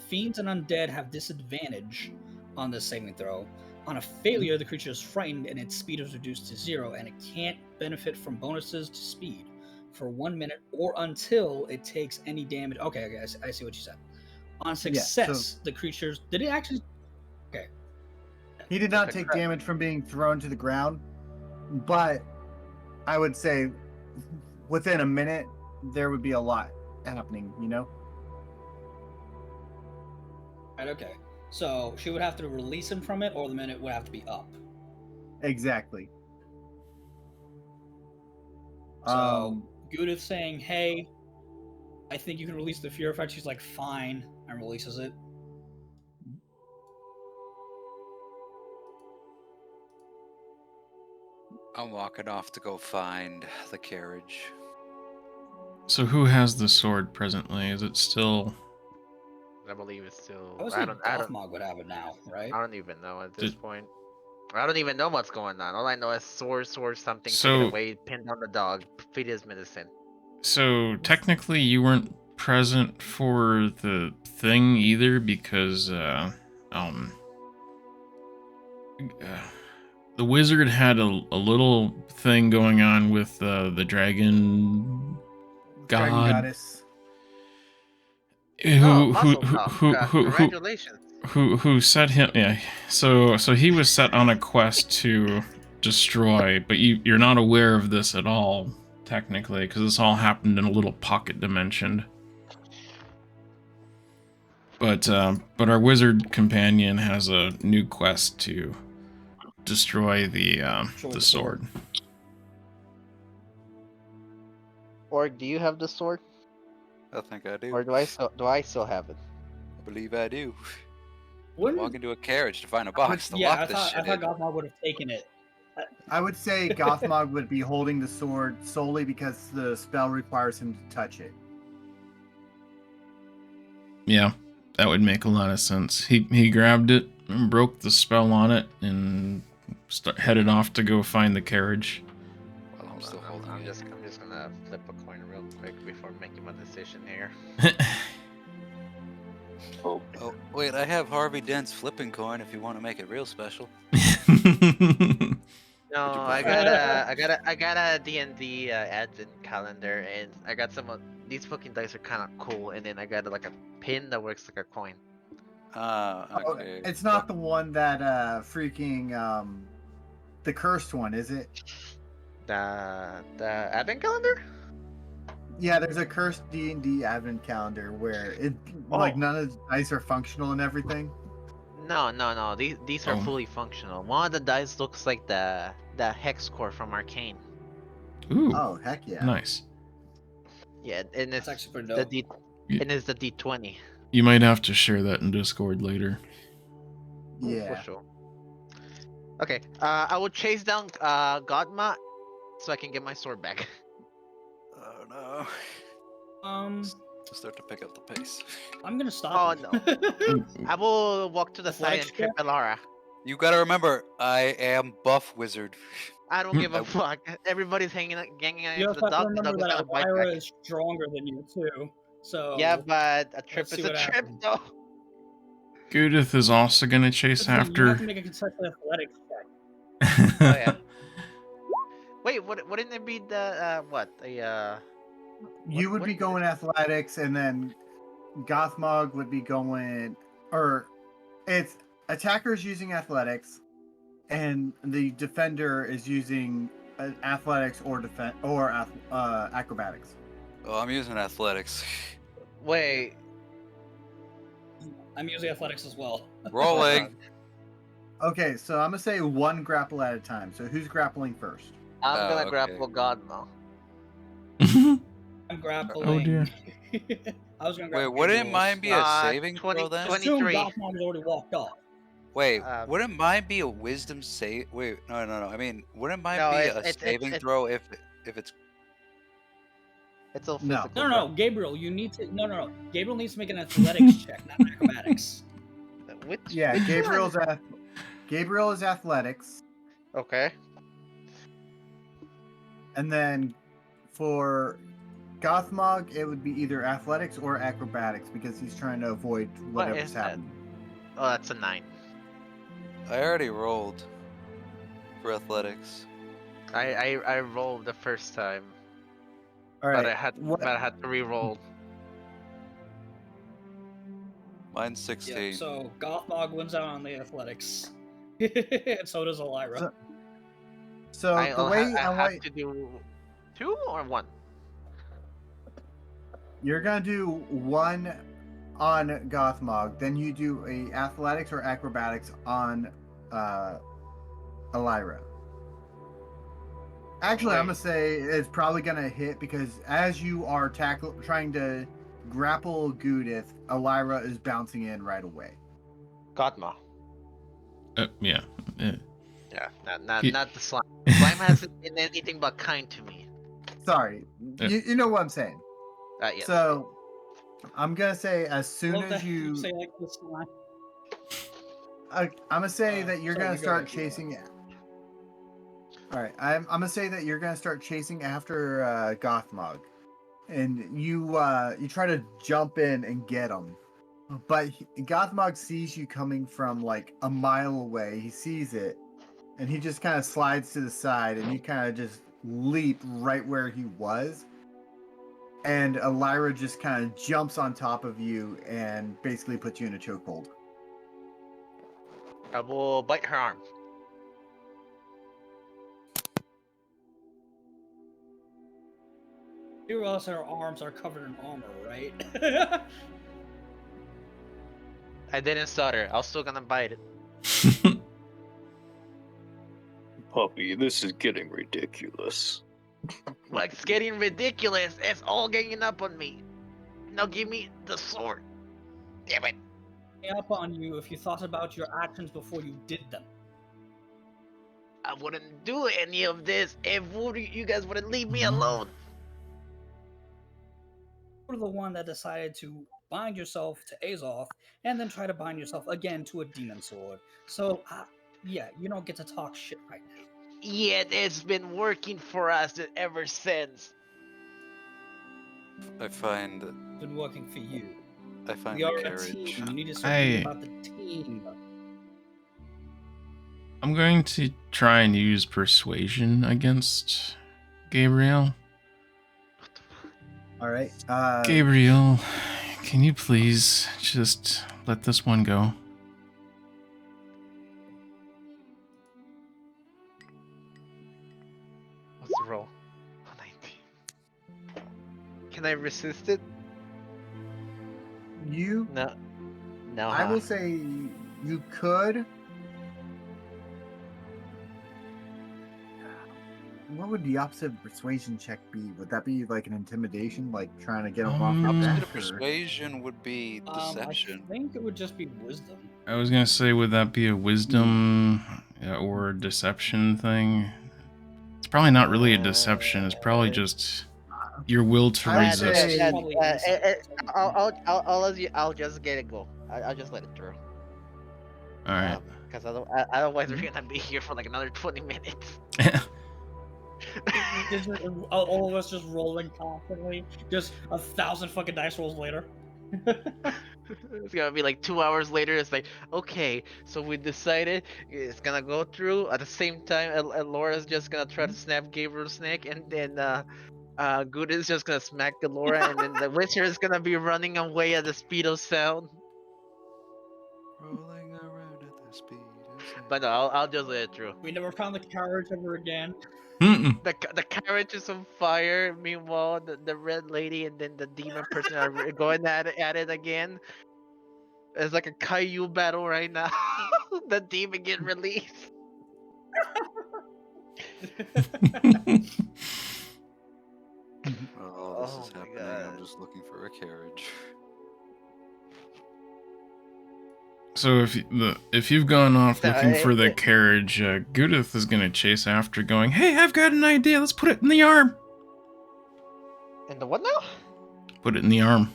Fiends and undead have disadvantage on this saving throw. On a failure, the creature is frightened and its speed is reduced to 0, and it can't benefit from bonuses to speed for 1 minute or until it takes any damage. Okay, I see what you said. On success, the creatures... Did it actually... Okay. He did not take damage from being thrown to the ground, but I would say within a minute, there would be a lot happening, you know? Right, okay. So she would have to release him from it, or the minute would have to be up. Exactly. So Goo-dith saying, hey, I think you can release the fear effect. She's like, fine, and releases it. I'm walking off to go find the carriage. So who has the sword presently? Is it still... I believe it's still. I would say Gothmog would have it now, right? I don't even know at this point. I don't even know what's going on. All I know is sword, something, So- take it away, pin down the dog, feed his medicine. So technically you weren't present for the thing either, because the wizard had a little thing going on with the dragon god. Dragon goddess. Congratulations. Who set him? Yeah. So he was set on a quest to destroy, but you're not aware of this at all, technically, because this all happened in a little pocket dimension. But our wizard companion has a new quest to destroy the sword. Org, do you have the sword? I think I do. Or do I still have it? I believe I do. Wouldn't... Walk into a carriage to find a box to lock this shit I thought in. Gothmog would have taken it I would say Gothmog would be holding the sword solely because the spell requires him to touch it. Yeah, that would make a lot of sense. He grabbed it and broke the spell on it and headed off to go find the carriage. While I'm still holding I'm it. just gonna flip a coin real quick before making my decision here. Oh, wait, I have Harvey Dent's flipping coin if you want to make it real special. No, I got a D&D advent calendar, and I got some of these fucking dice are kind of cool, and then I got like a pin that works like a coin. Okay. It's not the one that freaking the cursed one, is it? The advent calendar? Yeah, there's a cursed D&D advent calendar where it like none of the dice are functional and everything. No. These are Oh. fully functional. One of the dice looks like the hex core from Arcane. Ooh, Oh, heck yeah. nice. Yeah, and it's That's actually pretty the dope. and it's the D20. You might have to share that in Discord later. Yeah. For sure. Okay, I will chase down Gothmog so I can get my sword back. Oh no. Start to pick up the pace. I'm gonna stop. Oh, you. I will walk to the side and Flex trip Ellyra. You gotta remember, I am buff wizard. I don't give a fuck. Everybody's ganging out You into also the have to dog. The remember dog was that gonna bite Ellyra back. is stronger than you too. So Yeah, but a trip let's is see a what trip, happens. though. Goo-dith is also gonna chase You have to after. make a contested athletics check. Oh yeah. Wait, wouldn't it be the what? You would what be is going athletics, and then Gothmog would be going, or it's attackers using athletics, and the defender is using athletics or acrobatics. Oh, I'm using athletics. Wait. I'm using athletics as well. Rolling. Okay, so I'm gonna say one grapple at a time. So who's grappling first? I'm Oh, gonna okay. grapple Gothmog. I'm grappling. Oh dear. I was gonna Wait, grapple wouldn't Gabriel. mine be a saving 20 throw then? 20. Assume 23. Gothmog has already walked off. Wait, Um, wouldn't mine be a wisdom save? Wait, no. I mean, wouldn't mine No, be it's- a it's- saving it's- throw if it's? It's all No. physical. No, Gabriel, you need to. No. Gabriel needs to make an athletics check, not acrobatics. Which, Yeah, which Gabriel is athletics, one? Okay. and then for Gothmog, it would be either athletics or acrobatics because he's trying to avoid What whatever's is that? happening. Oh, that's a 9. I already rolled for athletics. I rolled the first time, All right. but I had to re-roll. Mine's 16. Yeah, so Gothmog wins out on the athletics. And so does Ellyra. So the I way I have want to do 2 or 1. you're gonna do one on Gothmog, then you do a athletics or acrobatics on Ellyra. Actually, I'm gonna Wait. say it's probably gonna hit because as you are trying to grapple Goo-dith, Ellyra is bouncing in right away. Gothmog. Yeah. Yeah, He- not the slime. Slime hasn't been anything but kind to me. Sorry, Yeah. you know what I'm saying. Yes. So I'm gonna say as soon Love as that you, say like this line. I'm gonna say that you're sorry, gonna you go start ahead, Gabriel. chasing. All right, I'm gonna say that you're gonna start chasing after Gothmog, and you try to jump in and get him, but Gothmog sees you coming from like a mile away. He sees it, and he just kind of slides to the side, and you kind of just leap right where he was, and Ellyra just kind of jumps on top of you and basically puts you in a chokehold. I will bite her arm. You realize her arms are covered in armor, right? I didn't stutter. I was still gonna bite it. Puppy, this is getting ridiculous. Like, it's getting ridiculous. It's all ganging up on me. Now give me the sword. Damn it. Up on you if you thought about your actions before you did them. I wouldn't do any of this if you guys wouldn't leave me alone. You're the one that decided to bind yourself to Azoth and then try to bind yourself again to a demon sword. So, yeah, you don't get to talk shit right now. Yet it's been working for us ever since. I find It's been working for you. I find We are the a team. carriage. You need to start thinking about the team. I'm going to try and use persuasion against Gabriel. All right. Gabriel, can you please just let this one go? What's the roll? 19. Can I resist it? You. No. No. I will say you could. What would the opposite of persuasion check be? Would that be like an intimidation, like trying to get them off the Opposite back, of persuasion would be deception. I think it would just be wisdom. I was gonna say, would that be a wisdom or a deception thing? It's probably not really a deception. It's probably just your will to I would resist. say- I'll just get it go. I'll just let it through. All right. Because otherwise we're gonna be here for like another 20 minutes. All of us just rolling constantly. Just 1,000 fucking dice rolls later. It's gonna be like 2 hours later. It's like, okay, so we decided it's gonna go through. At the same time, Ellyra's just gonna try to snap Gabriel's neck, and then Goo-dith is just gonna smack Ellyra, and then the wizard is gonna be running away at the speed of sound. Rolling around at the speed of sound. But no, I'll just let it through. We never found the carriage ever again. Mm-mm. The carriage is on fire. Meanwhile, the red lady and then the demon person are going at it again. It's like a Caillou battle right now. The demon get released. Oh, this is Oh my happening. God. I'm just looking for a carriage. So if you've gone off No, looking for the carriage, Goo-dith is gonna chase after, going, "Hey, I've got an idea. Let's put it in the arm." And the what now? Put it in the arm.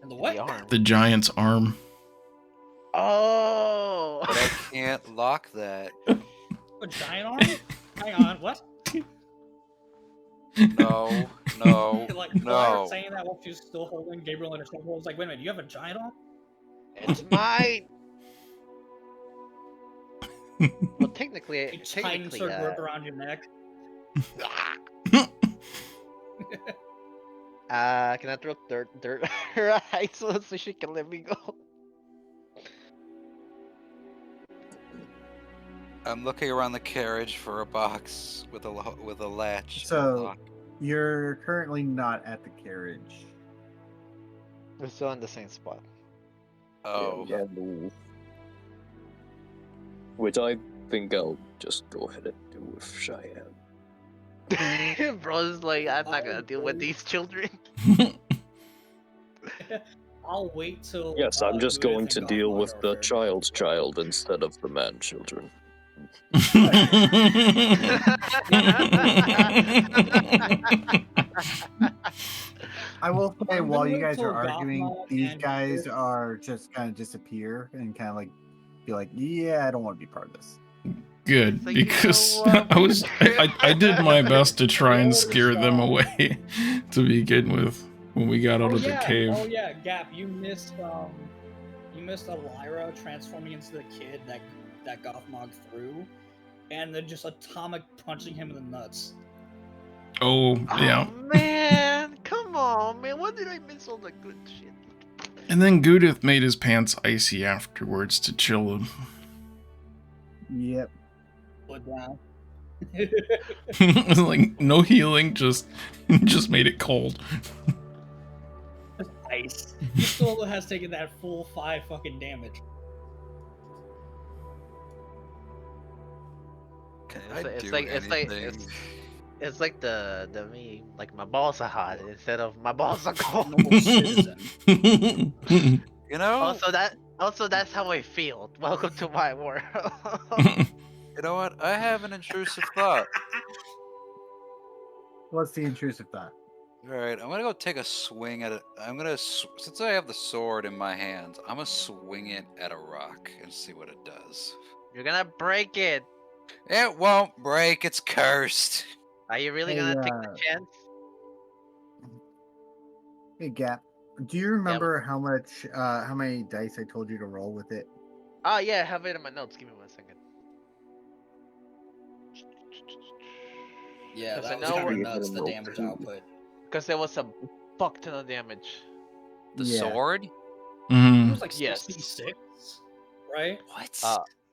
And the what? The arm. The giant's arm. Oh. But I can't lock that. A giant arm? Hang on, what? No, no, Like, no. Ellyra saying that while she's still holding Gabriel in her shoulder. I was like, wait a minute, you have a giant arm? It's mine. Well, technically, It tightens her grip around your neck. Can I throw dirt at her eyes so she can let me go? I'm looking around the carriage for a box with a latch. and a So lock. you're currently not at the carriage. We're still in the same spot. Oh, Yeah, no. Which I think I'll just go ahead and do with Cheyenne. Bro's like, I'm not gonna deal with these children. I'll wait till. Yes, I'm just Goo-dith going and to deal Gothmog with are the fair. child's child instead of the man children. I will say, I'm while gonna you wait guys till are arguing, Gothmog these and guys Goo-dith- are just kind of disappear and kind of like be like, yeah, I don't want to be part of this. Good, So you know because what? I did my best to try and scare them away to begin with when we got out of the cave. Oh yeah, Gap, you missed Ellyra transforming into the kid that Gothmog threw, and then just atomic punching him in the nuts. Oh, yeah. Oh man, come on, man. What did I miss all the good shit? And then Goo-dith made his pants icy afterwards to chill him. Yep. Put down. Like, no healing, just made it cold. Ice. He still has taken that full 5 fucking damage. can It's I like- it's do like- it's like- anything? It's like the meme, like my balls are hot instead of my balls are cold. Normal citizen. You know, Also that's how I feel. Welcome to my world. You know what? I have an intrusive thought. What's the intrusive thought? All right, I'm gonna go take a swing at it. Since I have the sword in my hands, I'm gonna swing it at a rock and see what it does. You're gonna break it. It won't break. It's cursed. Are you really Hey, gonna take the chance? Hey, Gap. Do you remember how many dice I told you to roll with it? Oh yeah, I have it in my notes. Give me 1 second. Yeah, 'Cause I that was know kind of we're- nuts, the damage output. Because there was a fuck ton of damage. The Yeah. sword? It Mm. was like Yes. 66, right? What?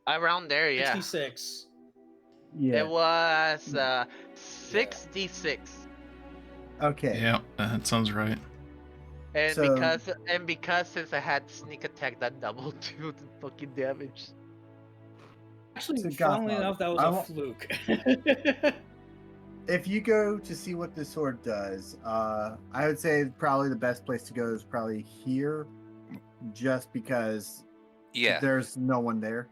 Around there, yeah. 66. Yeah. It was 6d6. Okay. Yeah, that sounds right. And So- because since I had sneak attack, that doubled to the fucking damage. Actually, So, funnily Gothmog, enough, that was I a want- fluke. If you go to see what this sword does, I would say probably the best place to go is probably here, just because Yeah, there's no one there.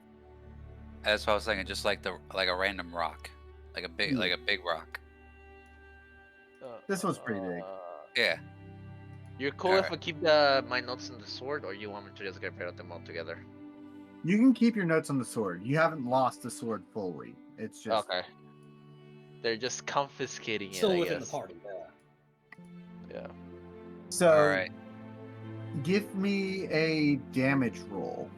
that's what I was thinking. Just like a random rock, like a big rock. This was pretty big. Yeah. You're cool if I keep my notes on the sword, or you want me to just get rid of them altogether? You can keep your notes on the sword. You haven't lost the sword fully. It's just Okay. They're just confiscating it, Still I within guess. the party, yeah. Yeah. so. All right. Give me a damage roll.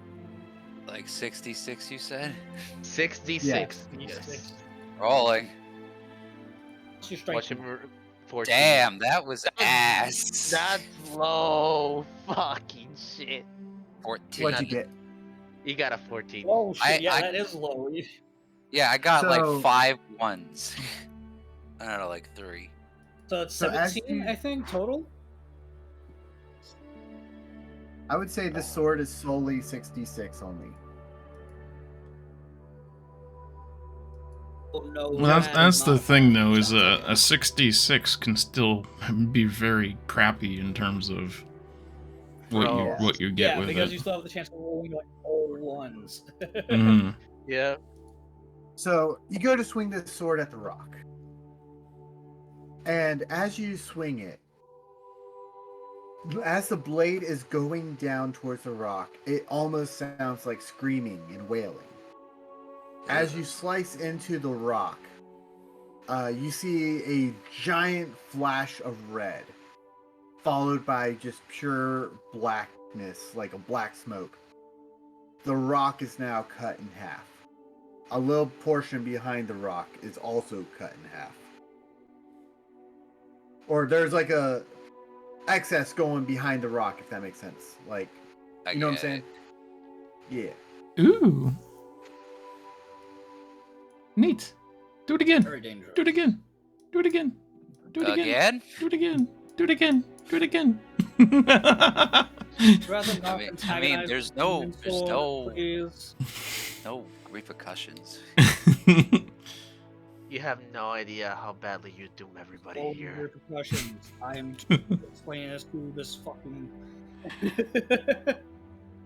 Like 66, you said? 6d6. Yes. Yes. Rolling. What's your strength? Watch him. 14. Damn, that was ass. That's low. Fucking shit. 14. What'd you get? You got a 14. Oh shit! Yeah, I- that is low. Yeah, I got So- like 5 ones. I don't know, like 3. So it's So as 17, you- I think, total. I would say this sword is solely 66 only. Oh no. Well, that's the not- thing, though, is a 66 can still be very crappy in terms of what you get Yeah, with because it. you still have the chance of rolling like all ones. Mhm. Yeah. So you go to swing this sword at the rock. And as you swing it, as the blade is going down towards the rock, it almost sounds like screaming and wailing. As you slice into the rock, you see a giant flash of red, followed by just pure blackness, like a black smoke. The rock is now cut in half. A little portion behind the rock is also cut in half. Or there's like a excess going behind the rock, if that makes sense. Like, you know what I'm saying? Yeah. Ooh. Neat. Do it again. Very dangerous. Do it again. Do it again. Do it again. Again? Do it again. Do it again. Do it again. Rather not I mean, antagonize there's the no sword, please. no repercussions. You have no idea how badly you doom everybody All here. repercussions. I am explaining this to this fucking.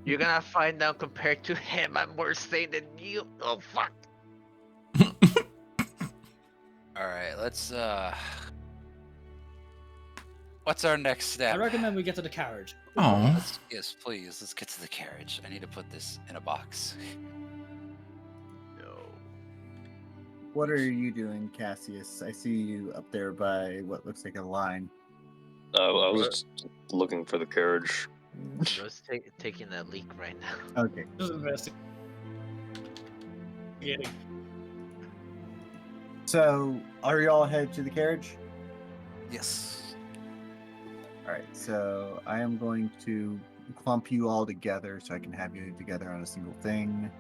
You're gonna find out compared to him, I'm worse sane than you. Oh fuck. All right, let's what's our next step? I recommend we get to the carriage. Oh. Yes, please. Let's get to the carriage. I need to put this in a box. No. What are you doing, Cassius? I see you up there by what looks like a line. I was looking for the carriage. Just taking that leak right now. Okay. Just investigating. So, are you all headed to the carriage? Yes. All right. So, I am going to clump you all together so I can have you together on a single thing.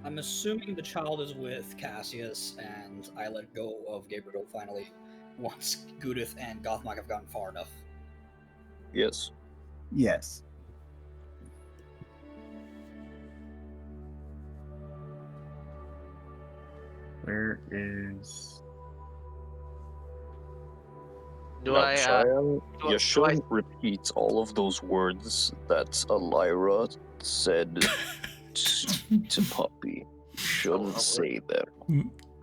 I'm assuming the child is with Cassius, and I let go of Gabriel finally once Goo-dith and Gothmog have gotten far enough. Yes. Yes. Where is... Do Now, I Cheyenne, do I- you shouldn't repeat all of those words that Ellyra said to Poppy. Shouldn't say that.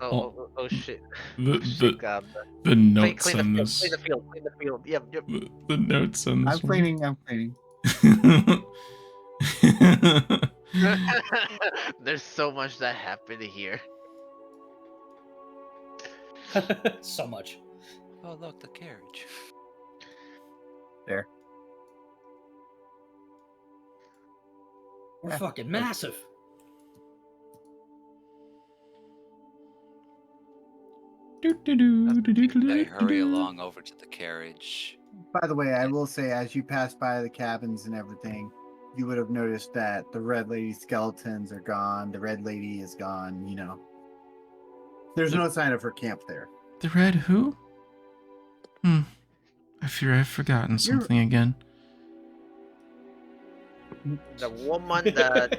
Oh shit. The Shit, God. the notes Clean on the this. field. Clean the field. Yep. The notes on this. I'm cleaning. I'm cleaning. There's so much that happened here. So much. Oh, look, the carriage. There. We're Yeah. fucking massive. I hurry along over to the carriage. By the way, I will say, as you pass by the cabins and everything, you would have noticed that the Red Lady skeletons are gone. The Red Lady is gone. You know, there's no sign of her camp there. The red who? I fear I've forgotten something again. The woman that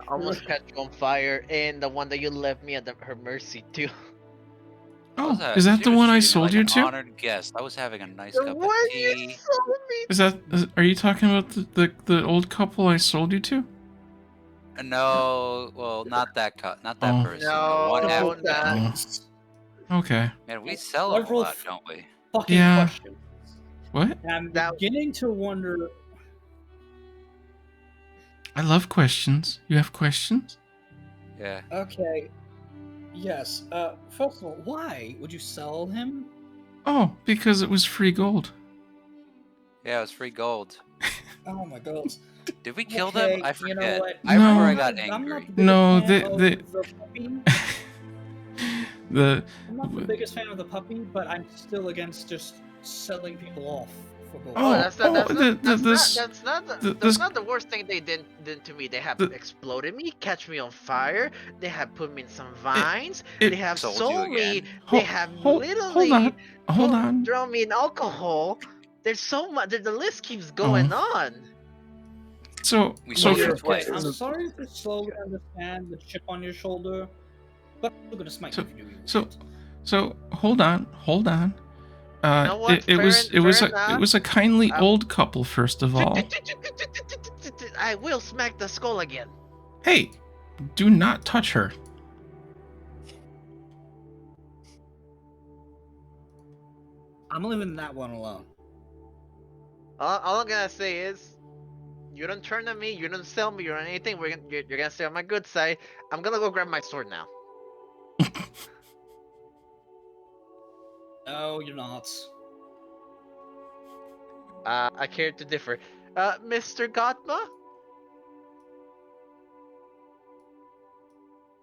almost catch you on fire, and the one that you left me at her mercy too. Oh, is that the one I sold you to? Honored guest. I was having a nice The cup of one you tea. sold me. Are you talking about the old couple I sold you to? No, well, not that not that Oh. person. No, the one after no. that. Okay. Man, we sell them a Several lot, don't we? Fucking Yeah. questions. What? I'm That- beginning to wonder. I love questions. You have questions? Yeah. Okay. Yes. First of all, why would you sell him? Oh, because it was free gold. Yeah, it was free gold. Oh my god. Did we kill Okay, them? I you know forget. what? I remember No. I got I'm not angry. the biggest No, fan of the puppy. The I'm not the biggest fan of the puppy, but I'm still against just selling people off for gold. Oh, That's not this- the worst thing they did to me. They have the- exploded me, catch me on fire. They have put me in some vines. it- they have Sold sold you me. again. They have hold literally on. throw me in alcohol. There's so much. The list keeps going on. So We so sold for, you Okay, twice. I'm sorry to slowly understand the chip on your shoulder, but I'm gonna smite you if you do. so hold on. know what? It was Fair enough. a kindly old couple first of all. I will smack the skull again. Hey, do not touch her. I'm leaving that one alone. All I'm gonna say is, you don't turn on me, you don't sell me or anything. You're gonna stay on my good side. I'm gonna go grab my sword now. No, you're not. I care to differ. Mr. Gothmog?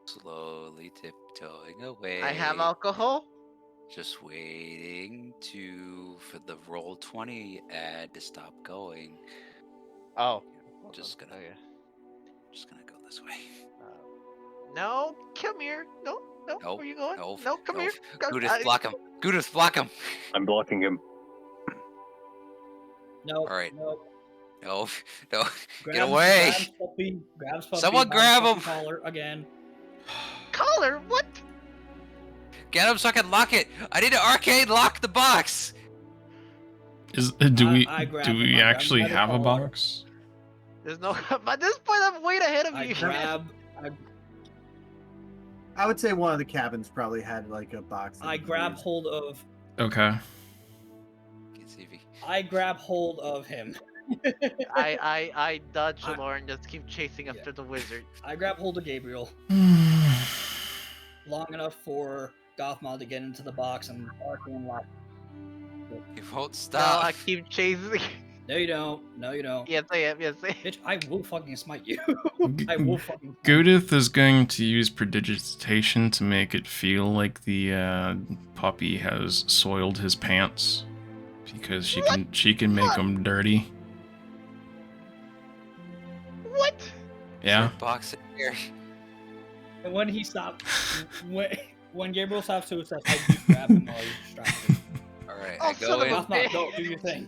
Slowly tiptoeing away. I have alcohol. Just waiting for the roll-20 ad to stop going. Oh. Just gonna go this way. No, come here. No, Nope, where are you going? nope, No, come here. Come, Goo-dith, block him. Goo-dith, block him. I'm blocking him. No. All right. No. No, Grabs, get away. Grabs puppy. Someone grabs grab puppy him. Collar again. Collar, what? Get him so I can lock it. I need to arcade lock the box. Do we I grab do him, we I grab actually him by the have a collar. box? There's no. By this point, I'm way ahead of I you. grab. I would say one of the cabins probably had like a box. that I you could grab use. hold of. Okay. Can't see if he- I grab hold of him. I dodge I- Ellyra and just keep chasing after the wizard. I grab hold of Gabriel long enough for Gothmog to get into the box and arcane lock. He won't No, stop. I keep chasing. No, you don't. No, you don't. Yes, I am. Yes, I am. Bitch, I will fucking smite you. I will fucking. Goo-dith is going to use prestidigitation to make it feel like the puppy has soiled his pants, because she can make them dirty. What? Yeah. Box in here. And when he stopped, when Gabriel stops to assess, I do grab him while he's distracted. All right, Oh, I son go of a in. Gothmog, go do your thing.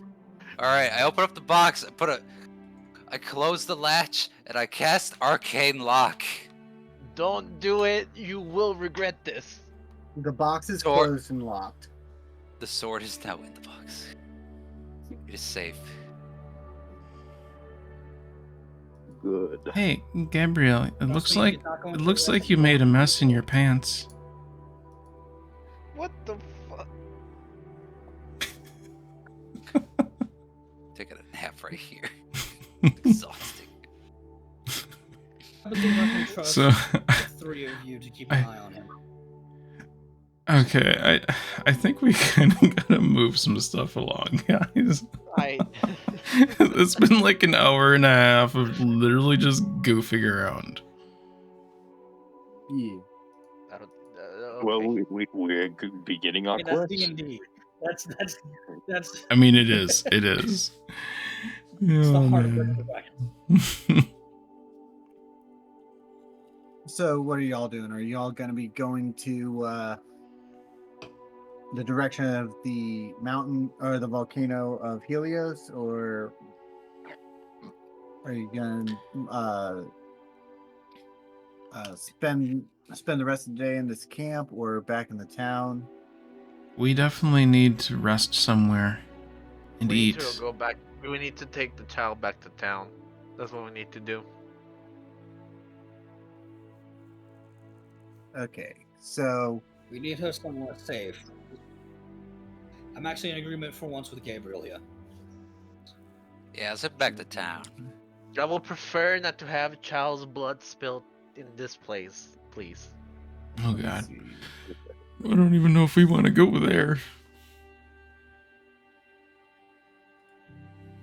All right, I open up the box. I close the latch and I cast arcane lock. Don't do it. You will regret this. The box is Door- closed and locked. The sword is now in the box. It is safe. good. Hey, Gabriel, it Trust looks me, like he's not going it to looks the like you made a mess in your pants. What the fuck? Taking a nap right here. Exhausting. I think I can trust So, the three of you to keep an eye on him. okay, I think we kind of gotta move some stuff along, guys. It's been like an hour and a half of literally just goofing around. Yeah. I don't, Well, okay. we're beginning our I mean, that's quest. D&D. That's I mean, it is. It is. it's the Oh, heart of man. the So what are y'all doing? Are y'all going to be going to the direction of the mountain or the volcano of Helios, or are you going to spend the rest of the day in this camp or back in the town? We definitely need to rest somewhere and We need eat. to go back. We need to take the child back to town. That's what we need to do. Okay, so We need her somewhere safe. I'm actually in agreement for once with Gabriel here. Yeah, let's head back to town. I will prefer not to have child's blood spilled in this place, please. Oh let's god. see. I don't even know if we want to go there.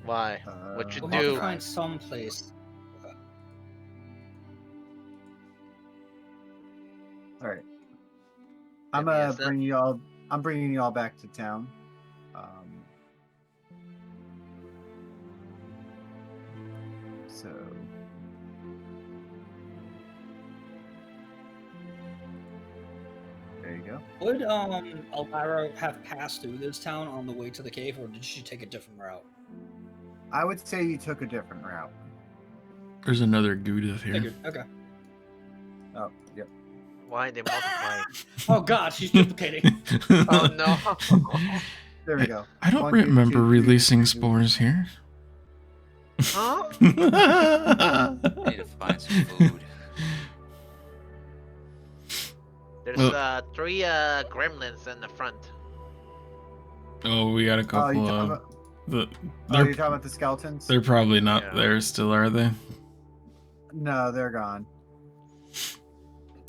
Why? What you We'll Uh, have to do? find some place. All right. Maybe it's not- I'm bringing y'all back to town. So there you go. Would Ellyra have passed through this town on the way to the cave, or did she take a different route? I would say you took a different route. There's another Goo-dith here. Figured. Okay. Oh, yep. Why they multiply? Oh god, she's duplicating. Oh no! There we go. I don't 1, 2, remember 3, releasing 3, spores here. Huh? Need to find some food. There's Well- 3 gremlins in the front. Oh, we got a Oh, couple you're talking of about, the. you're They're talking about the skeletons? they're probably not Yeah. there still, are they? No, they're gone.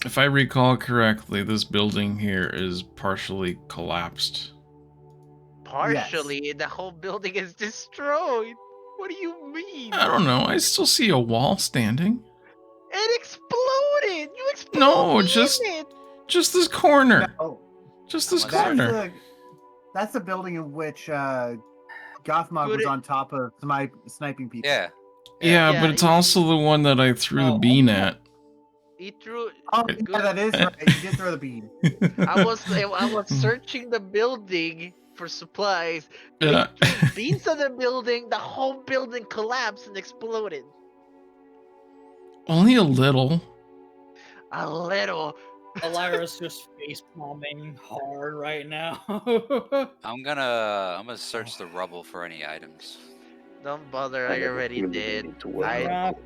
If I recall correctly, this building here is partially collapsed. Partially, the whole building is destroyed. What do you mean? I don't know. I still see a wall standing. It exploded. You exploded. No, just it. this corner. Oh, Just this That's corner. that's the building in which Gothmog Good was it- on top of sniping people. Yeah. Yeah, Yeah, but it's you- also the one that I threw the Oh, bean also- at. He threw. Oh, Good. yeah, that is right. You did throw the bean. I was searching the building for supplies. Yeah. He threw beans at the building. The whole building collapsed and exploded. Only a little. A little. Ellyra's just face palming hard right now. I'm gonna search the rubble for any items. Don't bother. I I never already really did. need to worry I- about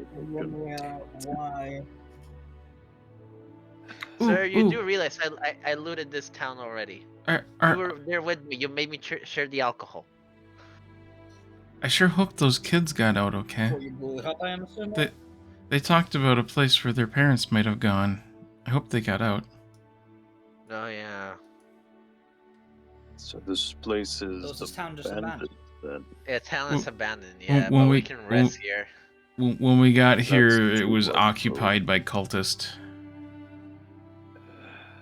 Why? Sir, you Ooh, do realize I looted this town already. are- You were there with me. You made me share the alcohol. I sure hope those kids got out okay. Before you blew it up, I am assuming. They talked about a place where their parents might have gone. I hope they got out. Oh yeah. So this place is This town just abandoned. Then. Yeah, town is Well, abandoned. well, Yeah, when but we we- can well- rest here. When we got That's here, it true, was I occupied by cultists.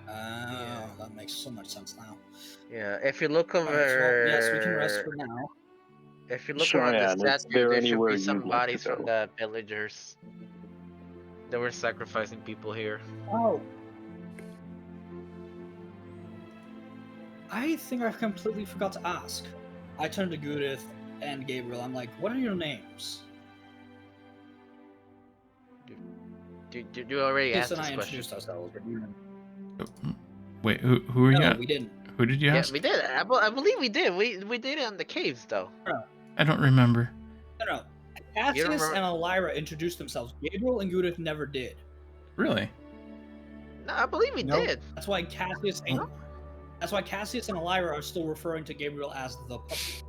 That makes so much sense now. Yeah, if you look over. Alright, so, yes, we can rest for now. If you look Cheyenne, around the is statue, there there should anywhere be some you'd like to bodies from go? the villagers. They were sacrificing people here. Oh. I think I completely forgot to ask. I turned to Goo-dith and Gabriel. I'm like, what are your names? Did you already Yes, ask and this I question? introduced ourselves. But you... Wait, who are you? No, we didn't. Who did you Yeah, ask? we did. I believe we did. We did it on the caves though. I don't remember. No. Cassius and remember- Ellyra introduced themselves. Gabriel and Goo-dith never did. Really? No, I believe he Nope. did. That's why Cassius and Ellyra are still referring to Gabriel as the puppy.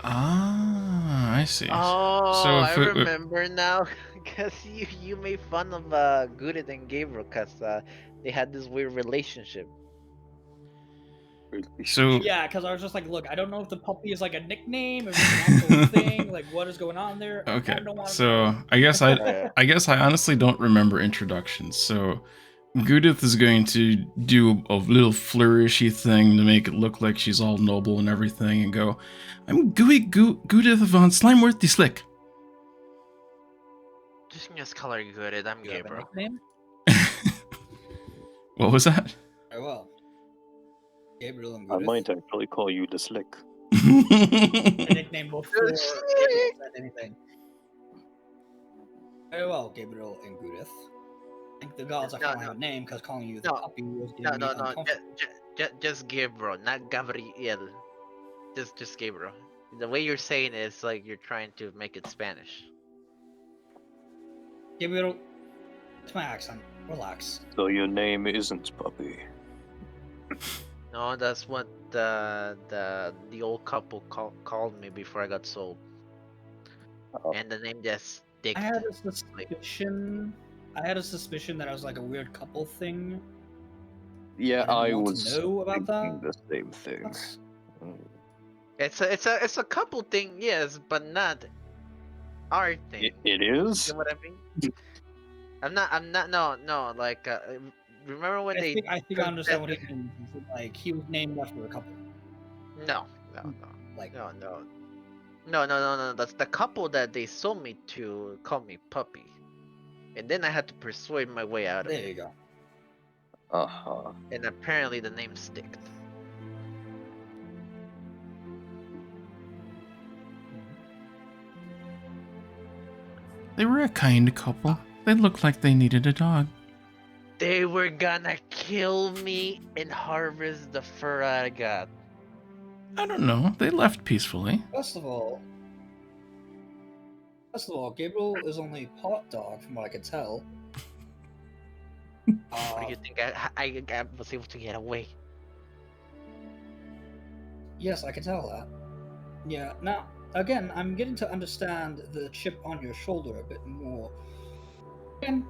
Ah, I see. Oh, So I if it- remember now. Because you made fun of Goo-dith and Gabriel because they had this weird relationship. So Yeah, because I was just like, look, I don't know if the puppy is like a nickname, if it's an actual thing, like what is going on there. I okay, kinda don't wanna so know. I guess I honestly don't remember introductions. So Goo-dith is going to do a little flourishy thing to make it look like she's all noble and everything, and go, "I'm Goo-dith von Slimeworthy Slick." Just call her Goo-dith. I'm You have a Gabriel. nickname? What was that? Very well. Gabriel and I Goo-dith. might actually call you the Slick. A nickname before Gabriel said anything. Very well, Gabriel and Goo-dith. I think the gods are No, finally have a name because calling you the No. puppy was No, getting no, me no. uncomfortable. Just Gabriel, not Gabriel. Just Gabriel. The way you're saying it is like you're trying to make it Spanish. Gabriel, it's my accent. Relax. So your name isn't Puppy. No, that's what the old couple called me before I got sold. Oh. And the name just sticked. I had a suspicion. That it was like a weird couple thing. Yeah, I I didn't want to was know about thinking that. the same thing. That's- It's a couple thing, yes, but not our thing. It You is? know what I mean? I'm not. No. Like, remember when they? I think I understand what he means. Like he was named after a couple. No. Like No. That's the couple that they sold me to call me Puppy, and then I had to persuade my way out of there it. you go. Uh-huh. And apparently the name sticked. They were a kind couple. They looked like they needed a dog. They were gonna kill me and harvest the fur I got. I don't know. They left peacefully. First of all, Gabriel is only part dog, from what I can tell. What do you think? I was able to get away. Yes, I can tell that. Yeah. Now, again, I'm getting to understand the chip on your shoulder a bit more. Again,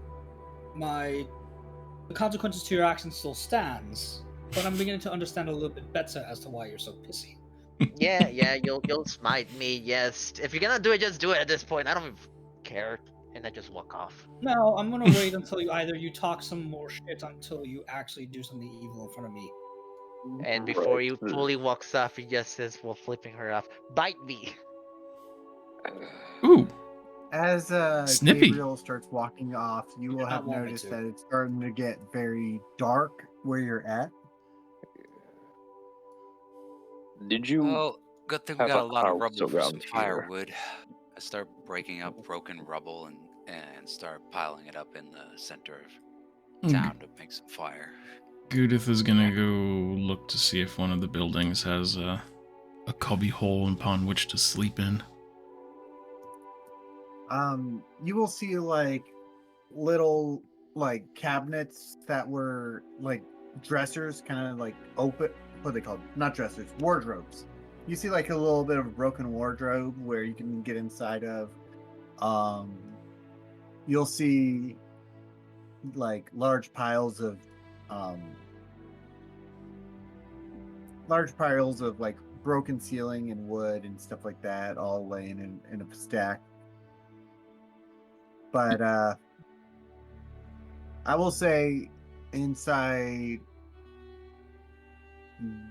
the consequences to your actions still stands, but I'm beginning to understand a little bit better as to why you're so pissy. Yeah, you'll smite me. Yes, if you're gonna do it, just do it at this point. I don't even care, and I just walk off. No, I'm gonna wait until you talk some more shit until you actually do something evil in front of me. And before Right. he fully walks off, he just says, while flipping her off, "Bite me." Ooh, As Snippy. Gabriel starts walking off, you will You're not have wanting noticed to. that it's starting to get very dark where you're at. Did you... Well, good thing we have got a a lot of house rubble for some around here? firewood. I start breaking up broken rubble and start piling it up in the center of town to make some fire. Goo-dith is gonna go look to see if one of the buildings has a cubby hole upon which to sleep in. You will see like little like cabinets that were like dressers, kind of like open. What are they called? Not dressers, wardrobes. You see like a little bit of a broken wardrobe where you can get inside of. You'll see like large piles of like broken ceiling and wood and stuff like that, all laying in a stack. But I will say inside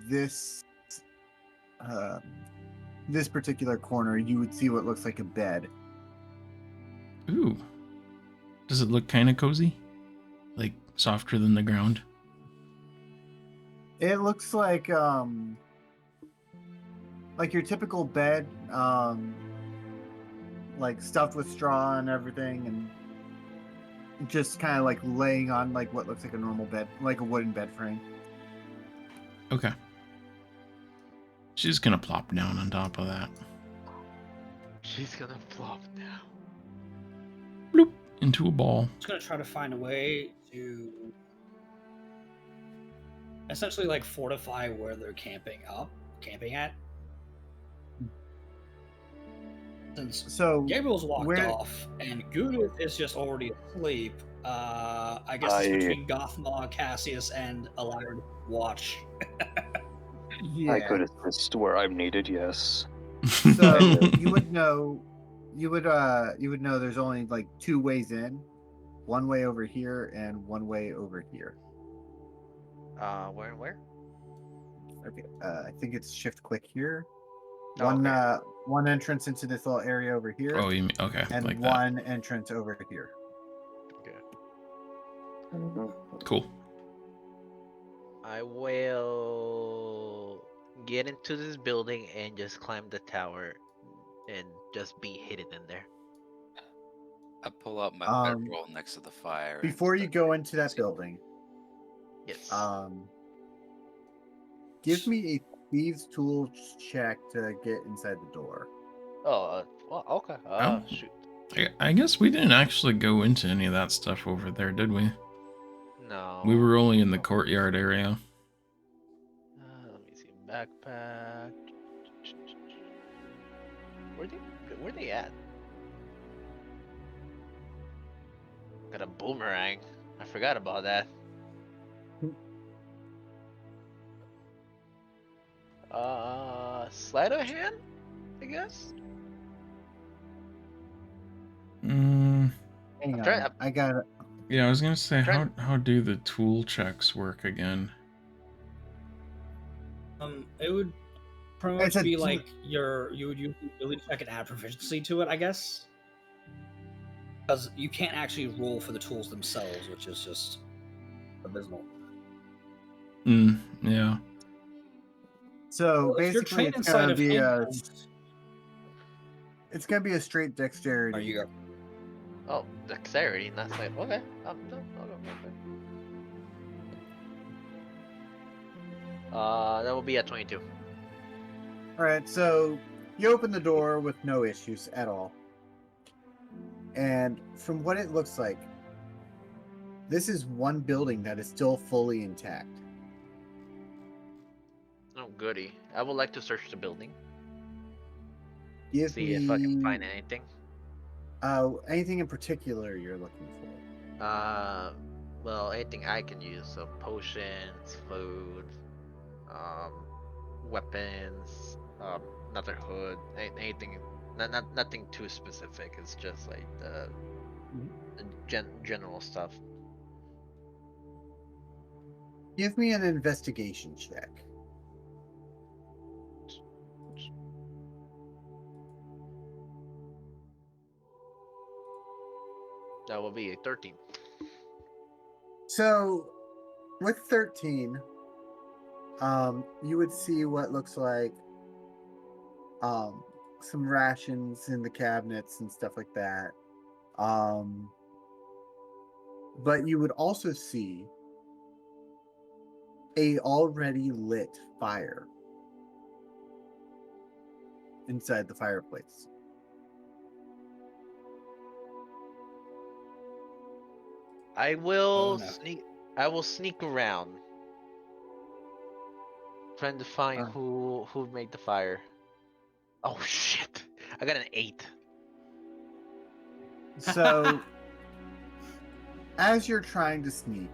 this this particular corner, you would see what looks like a bed. Ooh. Does it look kind of cozy? Like softer than the ground? It looks like your typical bed, like stuffed with straw and everything, and just kind of like laying on like what looks like a normal bed, like a wooden bed frame. Okay. She's gonna plop down on top of that. She's gonna flop now. Bloop, into a ball. Just gonna try to find a way to essentially like fortify where they're camping at. Since So Gabriel's walked where- off and Goo-dith is just already asleep, I guess it's between Gothmog, Cassius, and Ellyra watch. yeah. I could assist where I'm needed, yes. So you would know there's only like 2 ways in. One way over here and one way over here. Where and where? Okay. I think it's shift click here. Oh, okay. One entrance into this little area over here. Oh, you mean okay? and Like one entrance over here. that. Cool. I will get into this building and just climb the tower and just be hidden in there. I pull out my bedroll next to the fire. and Before you start go into that sleep. building, Yes. give me a thieves tool check to get inside the door. Well, okay. Oh. Shoot. I guess we didn't actually go into any of that stuff over there, did we? No. We were only in the courtyard area. Let me see. Backpack. Where they at? Got a boomerang. I forgot about that. Sleight of hand, I guess. Mm, Hang I'm on, trying- I got it. yeah, I was gonna say Try- how do the tool checks work again? It would pretty It's much a be tool- like you would use the ability check and add proficiency to it, I guess. Because you can't actually roll for the tools themselves, which is just abysmal. Yeah. So Well, if you're basically, trained it's inside gonna of be handguns- it's gonna be a straight dexterity. There you go. Oh, dexterity, not sleight. Okay. I'll go. That will be at 22. All right, so you open the door with no issues at all, and from what it looks like, this is one building that is still fully intact. Oh, goody. I would like to search the building. Give See if I can find anything. anything in particular you're looking for. Well, anything I can use. So potions, food, weapons, another hood, anything. Nothing too specific. It's just like the general stuff. Give me an investigation check. That will be a 13. So, with 13, you would see what looks like some rations in the cabinets and stuff like that. But you would also see a already lit fire inside the fireplace. I will no. sneak. I will sneak around, trying to find who made the fire. Oh shit! I got an 8. So, as you're trying to sneak,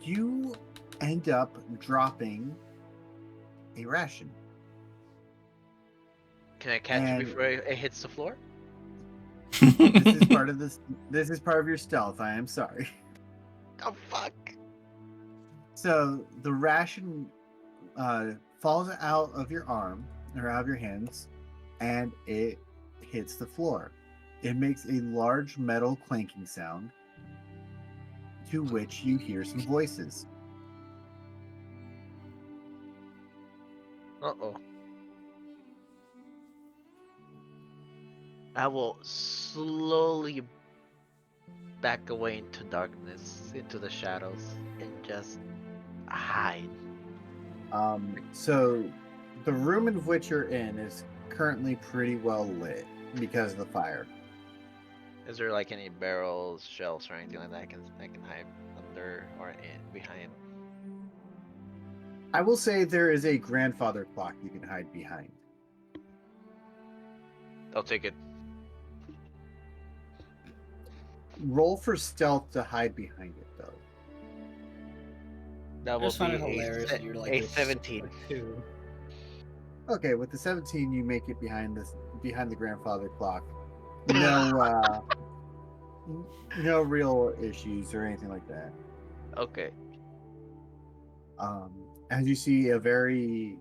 you end up dropping a ration. Can I catch And- it before it hits the floor? This is part of this. This is part of your stealth. I am sorry. Oh fuck! So the ration falls out of your arm or out of your hands, and it hits the floor. It makes a large metal clanking sound, to which you hear some voices. Uh-oh. I will slowly back away into darkness, into the shadows, and just hide. So the room in which you're in is currently pretty well lit because of the fire. Is there like any barrels, shelves, or anything like that I can hide under or behind? I will say there is a grandfather clock you can hide behind. I'll take it. Roll for stealth to hide behind it, though. That I will just find it be hilarious that you're like a this 17. too. Okay, with the 17, you make it behind the grandfather clock. No, no real issues or anything like that. Okay. As you see a very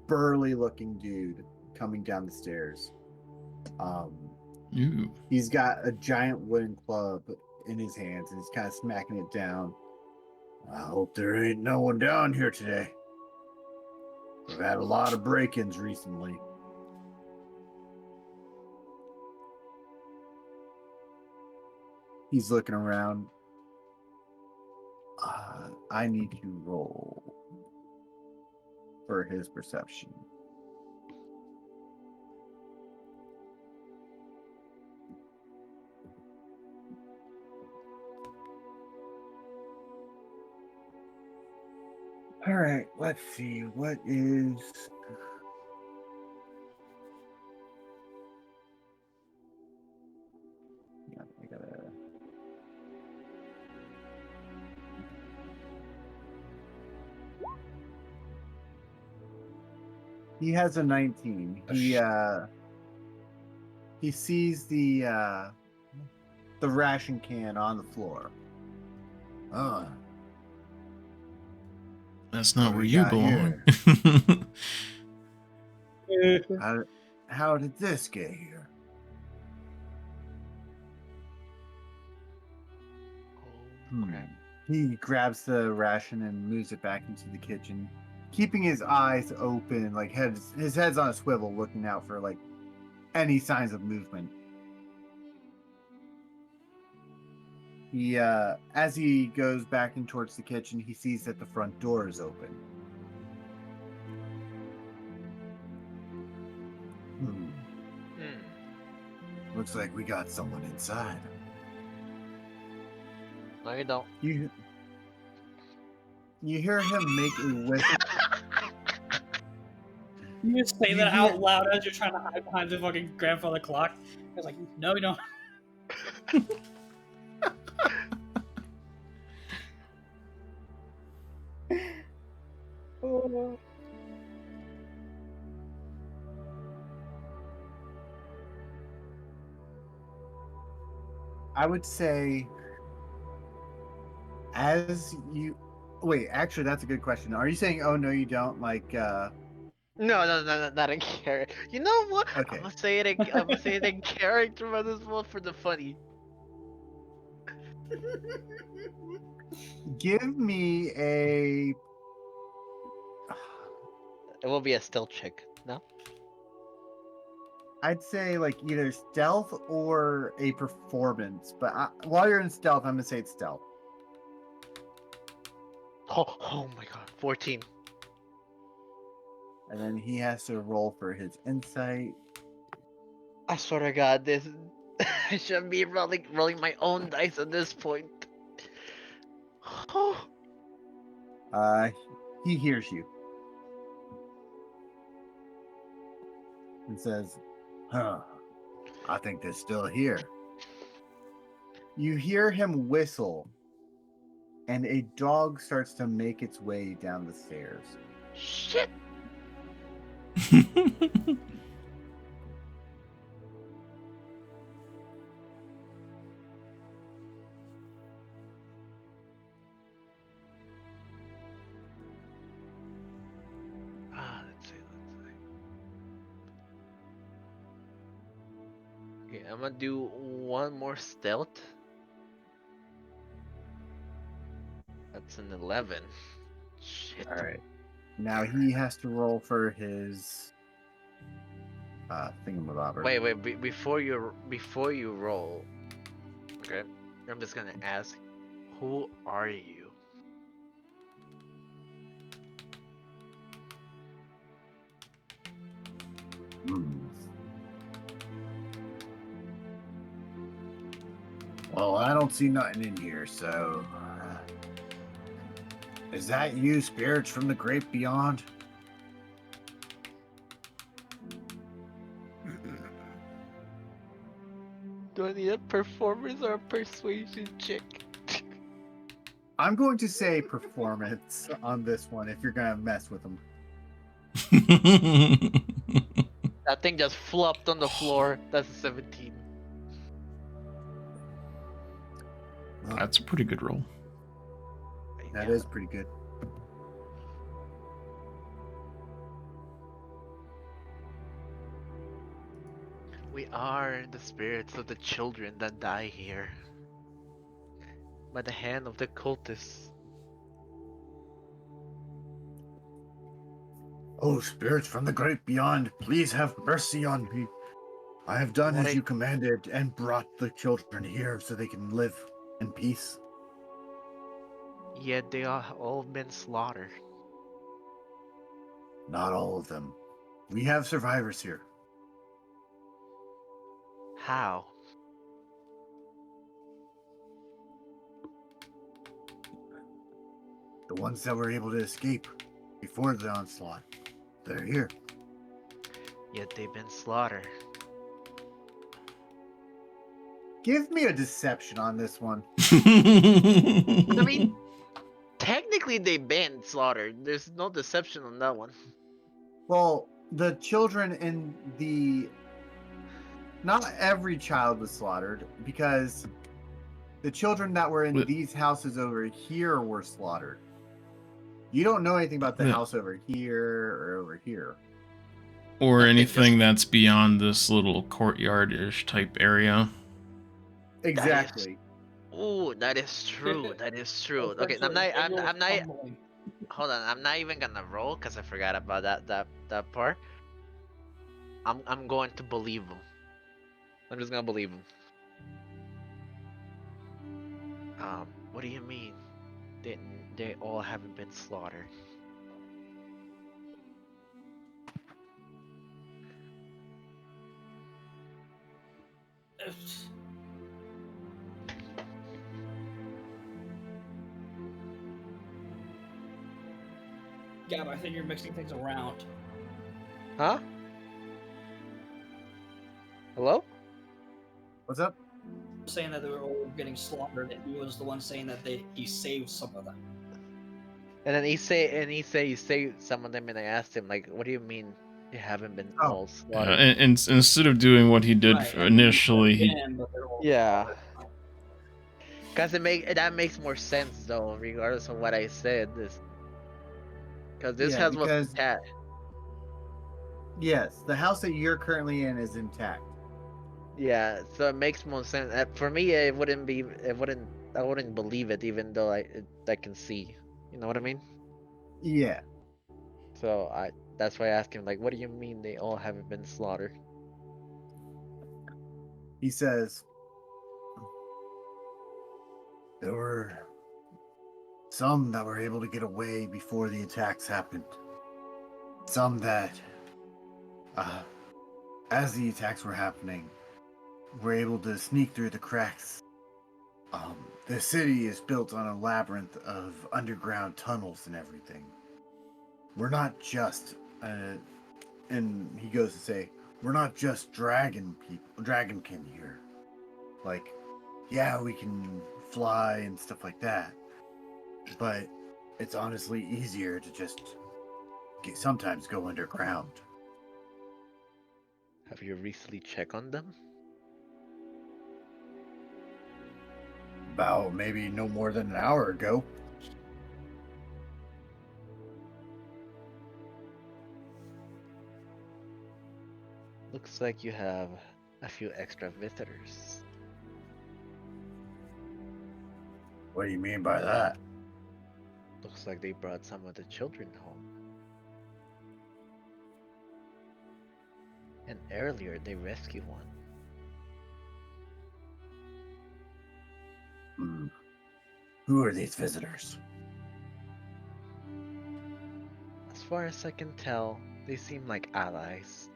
burly-looking dude coming down the stairs. Ooh. He's got a giant wooden club in his hands, and he's kind of smacking it down. I hope there ain't no one down here today. We've had a lot of break-ins recently. He's looking around. I need to roll for his perception. All right, let's see. What is... Yeah, I gotta... He has a 19. He sees the ration can on the floor. Oh, That's not What where we you got belong. how did this get here? Oh, crap. He grabs the ration and moves it back into the kitchen, keeping his eyes open, like his head's on a swivel, looking out for like any signs of movement. He, as he goes back in towards the kitchen, he sees that the front door is open. Looks like we got someone inside. No, you don't. You hear him make a whistle. You just say You that hear- out loud as you're trying to hide behind the fucking grandfather clock. I was like, no, you don't. I would say, as you wait, actually, that's a good question. Are you saying, "Oh no, you don't"? Like, No, not in character. You know what? Okay. I'm gonna say it. I'm gonna say it in character on this one for the funny. give me a. It will be a stealth check. No. I'd say like either stealth or a performance. But while you're in stealth, I'm gonna say it's stealth. Oh my god, 14. And then he has to roll for his insight. I swear to God, this I should be rolling my own dice at this point. Oh. He hears you and says, "Huh, I think they're still here." You hear him whistle, and a dog starts to make its way down the stairs. Shit. Let's see. Okay, I'm gonna do one more stealth. That's an 11. Shit. All right. Now he has to roll for his thingamabobber. Wait. Before you roll, okay, I'm just gonna ask, who are you? Hmm. Well, I don't see nothing in here, so... is that you, spirits from the great beyond? Do I need a performance or a persuasion check? I'm going to say performance on this one if you're going to mess with them. That thing just flopped on the floor. That's a 17. That's a pretty good roll. That is pretty good. We are the spirits of the children that die here. By the hand of the cultists. Oh, spirits from the great beyond, please have mercy on me. I have done as you commanded and brought the children here so they can live in peace. Yet they are all been slaughtered. Not all of them. We have survivors here. How? The ones that were able to escape before the onslaught. They're here. Yet they've been slaughtered. Give me a deception on this one. I mean, technically they've been slaughtered. There's no deception on that one. Well, the children in the... Not every child was slaughtered, because the children that were in these houses over here were slaughtered. You don't know anything about the house over here or over here. Or anything that's beyond this little courtyard-ish type area. Exactly. Oh, that is true. That is true. Okay, I'm not. Hold on, I'm not even gonna roll because I forgot about that part. I'm going to believe him. I'm just gonna believe him. What do you mean? They all haven't been slaughtered. Gab, I think you're mixing things around. Huh? Hello? What's up? Saying that they were all getting slaughtered, and he was the one saying that he saved some of them. And then he saved some of them, and I asked him like, "What do you mean you haven't been all slaughtered?" And instead of doing what he did initially, yeah. Cause that makes more sense though, regardless of what I said. Because this house was intact. Yes, the house that you're currently in is intact. Yeah, so it makes more sense. For me, I wouldn't believe it, even though I can see. You know what I mean? Yeah. So that's why I asked him like, "What do you mean they all haven't been slaughtered?" He says, there were some that were able to get away before the attacks happened. Some that, as the attacks were happening, were able to sneak through the cracks. The city is built on a labyrinth of underground tunnels and everything. We're not just, and he goes to say, we're not just dragonkin here. Like, yeah, we can fly and stuff like that, but it's honestly easier to just sometimes go underground. Have you recently checked on them? About maybe no more than an hour ago. Looks like you have a few extra visitors. What do you mean by that? Looks like they brought some of the children home. And earlier they rescued one. Who are these visitors? As far as I can tell, they seem like allies.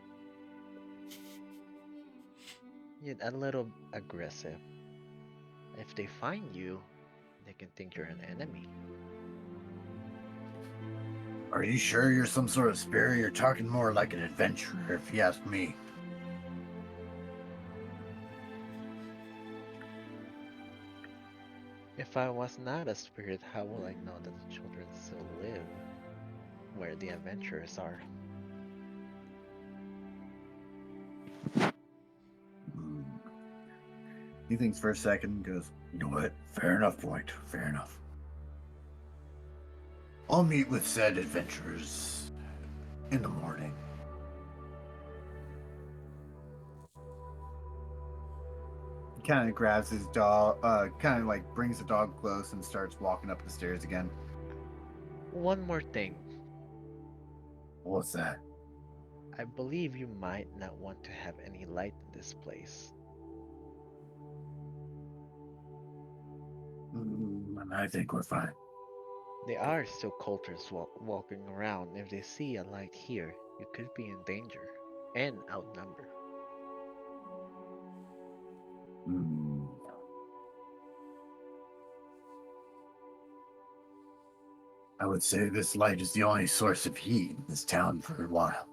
Yet a little aggressive. if they find you, they can think you're an enemy. Are you sure you're some sort of spirit? You're talking more like an adventurer, if you ask me. If I was not a spirit, how will I know that the children still live where the adventurers are? He thinks for a second and goes, you know what? Fair enough point. Fair enough. I'll meet with said adventurers in the morning. He kind of grabs his dog, kind of like brings the dog close and starts walking up the stairs again. One more thing. What's that? I believe you might not want to have any light in this place. I think we're fine. There are still cultists walking around. If they see a light here, you could be in danger and outnumbered. I would say this light is the only source of heat in this town for a while.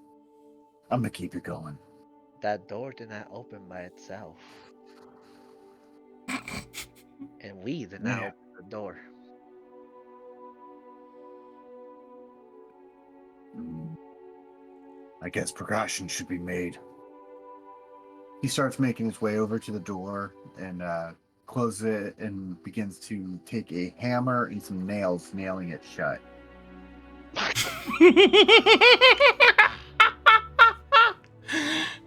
I'm gonna keep it going. That door did not open by itself. And we did not open the door. I guess precautions should be made. He starts making his way over to the door and closes it and begins to take a hammer and some nails, nailing it shut.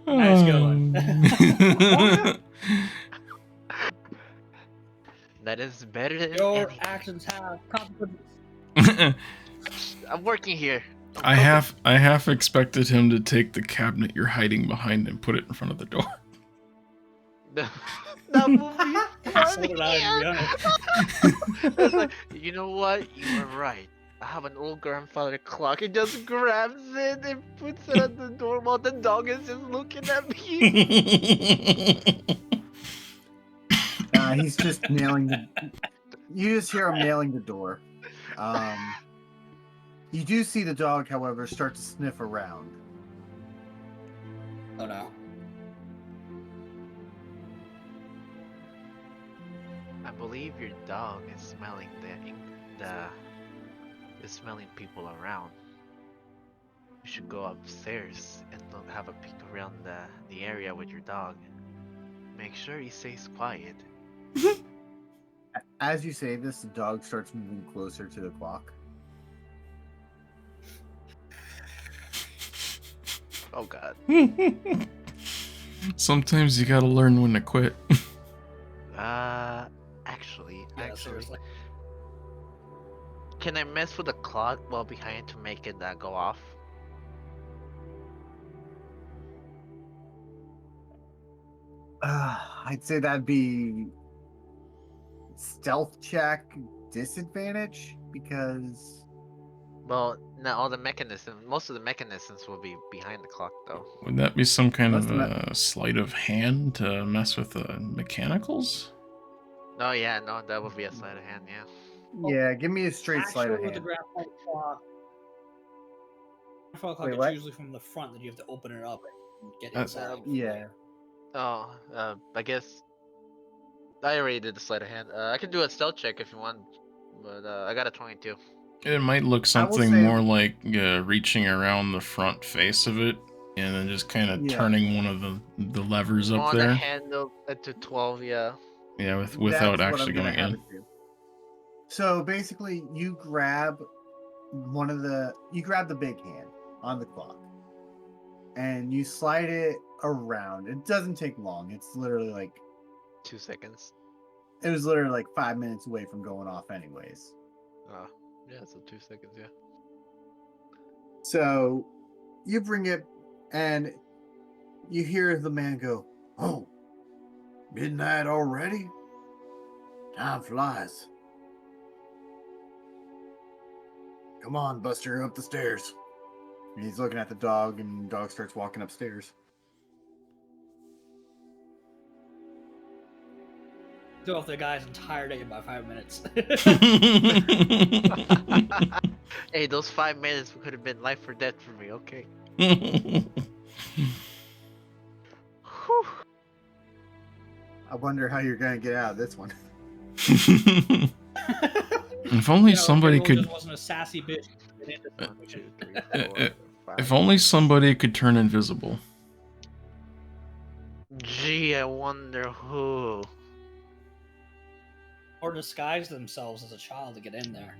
Nice going. That is better than Your anything. actions have consequences. I'm working here. I half expected him to take the cabinet you're hiding behind and put it in front of the door. That movie. So did I, to be honest. It's like, you know what? You were right. I have an old grandfather clock. He just grabs it and puts it at the door while the dog is just looking at me. He's just nailing the... You just hear him nailing the door. You do see the dog, however, start to sniff around. Oh no. I believe your dog is smelling is smelling people around. You should go upstairs and have a peek around the area with your dog. Make sure he stays quiet. As you say this, the dog starts moving closer to the clock. Oh god. Sometimes you gotta learn when to quit. Actually, Yeah, seriously. can I mess with the clock while behind to make it go off? I'd say that'd be stealth check disadvantage because Well, not all the mechanisms. Most of the mechanisms will be behind the clock, though. Would that be some kind Most of of a sleight of hand to mess with the mechanicals? No, yeah, no, that would be a sleight of hand, yeah. yeah, give me a straight sleight Actually, of with the hand. grandfather clock, Wait, is what? usually from the front that you have to open it up and get That's- inside. Yeah. Oh, I guess I already did the sleight of hand. I can do a stealth check if you want, but I got a 22. It might look I will something say- more like reaching around the front face of it and then just kind of Yeah. turning one of the levers up On the there. handle to 12, yeah. Yeah, That's without what I'm actually gonna going have in. it do. So basically, you grab the big hand on the clock, and you slide it around. It doesn't take long. It's literally like 2 seconds. it was literally like 5 minutes away from going off, anyways. Yeah, so 2 seconds, yeah. So you bring it, and you hear the man go, "Oh, midnight already? Time flies. Come on, Buster, up the stairs." And he's looking at the dog, and the dog starts walking upstairs. Throw off the guy's entire day in about 5 minutes. Hey, those 5 minutes could have been life or death for me. Okay. Whew. I wonder how you're gonna get out of this one. If only somebody Gabriel could. just wasn't a sassy bitch. 1, 2, 3, 4, 5. If only somebody could turn invisible. Gee, I wonder who. Or disguise themselves as a child to get in there.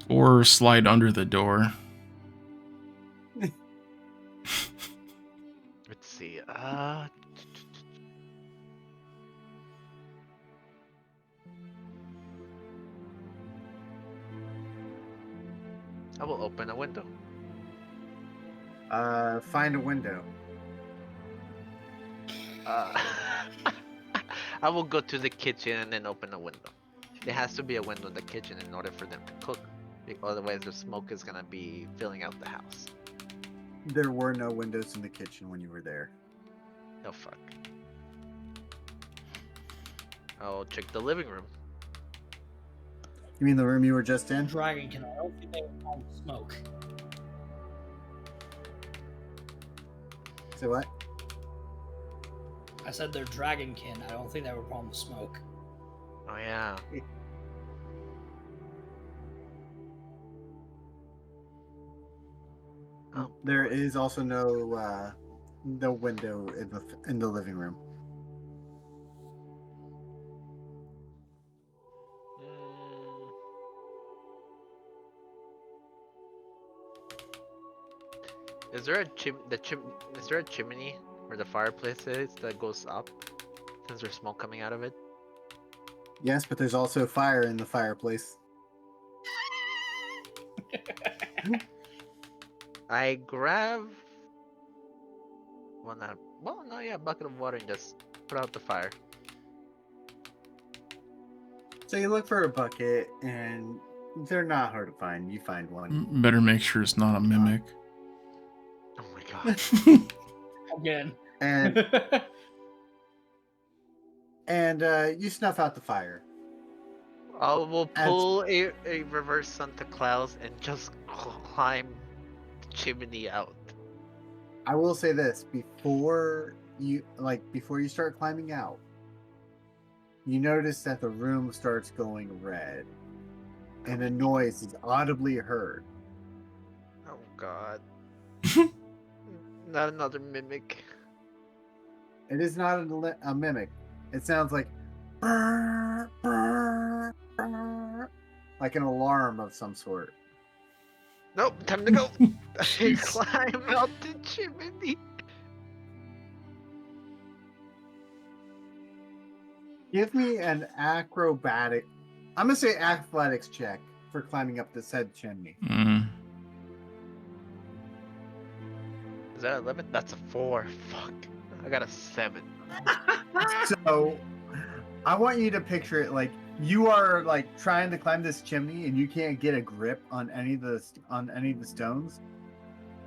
Or slide under the door. Let's see. I will open a window. Find a window. I will go to the kitchen and then open a window. There has to be a window in the kitchen in order for them to cook. Otherwise, the smoke is gonna be filling out the house. There were no windows in the kitchen when you were there. Oh fuck. I'll check the living room. You mean the room you were just in? Dragon can. I don't think they will smoke. Say what? I said they're dragonkin. I don't think they have a problem with smoke. Oh yeah. Oh, There is also no window in the living room. Mm. Is there a is there a chimney where the fireplace is that goes up? Since there's smoke coming out of it. Yes, but there's also fire in the fireplace. I grab a bucket of water and just put out the fire. So you look for a bucket, and they're not hard to find. You find one. Better make sure it's not a mimic. Oh my god. Again. And you snuff out the fire. I will pull a reverse Santa Claus and just climb the chimney out. I will say this before you start climbing out, you notice that the room starts going red, and a noise is audibly heard. Oh god. Not another mimic. It is not a mimic. It sounds like brr, brr, brr, like an alarm of some sort. Nope, time to go. I climb out the chimney. Give me an acrobatic. I'm gonna say athletics check for climbing up the said chimney. Is that 11? That's a 4. Fuck. I got a 7. So, I want you to picture it like you are like trying to climb this chimney and you can't get a grip on any of the stones,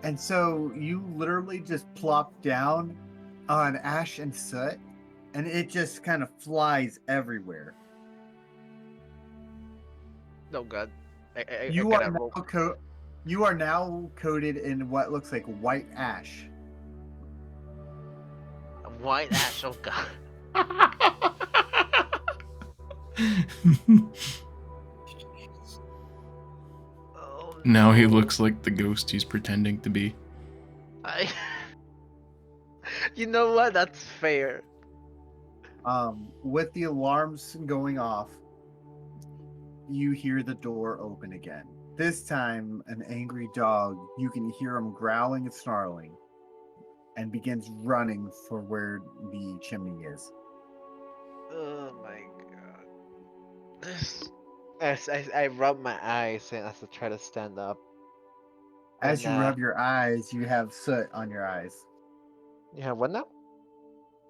and so you literally just plop down on ash and soot, and it just kind of flies everywhere. Oh god. You are now coated in what looks like white ash. White ash, oh god. Oh, Now he no. looks like the ghost he's pretending to be. You know what? That's fair. With the alarms going off, you hear the door open again. This time, an angry dog, you can hear him growling and snarling, and begins running for where the chimney is. Oh my god. This. As I rub my eyes and as I try to stand up. As you And, rub your eyes, you have soot on your eyes. You have what now?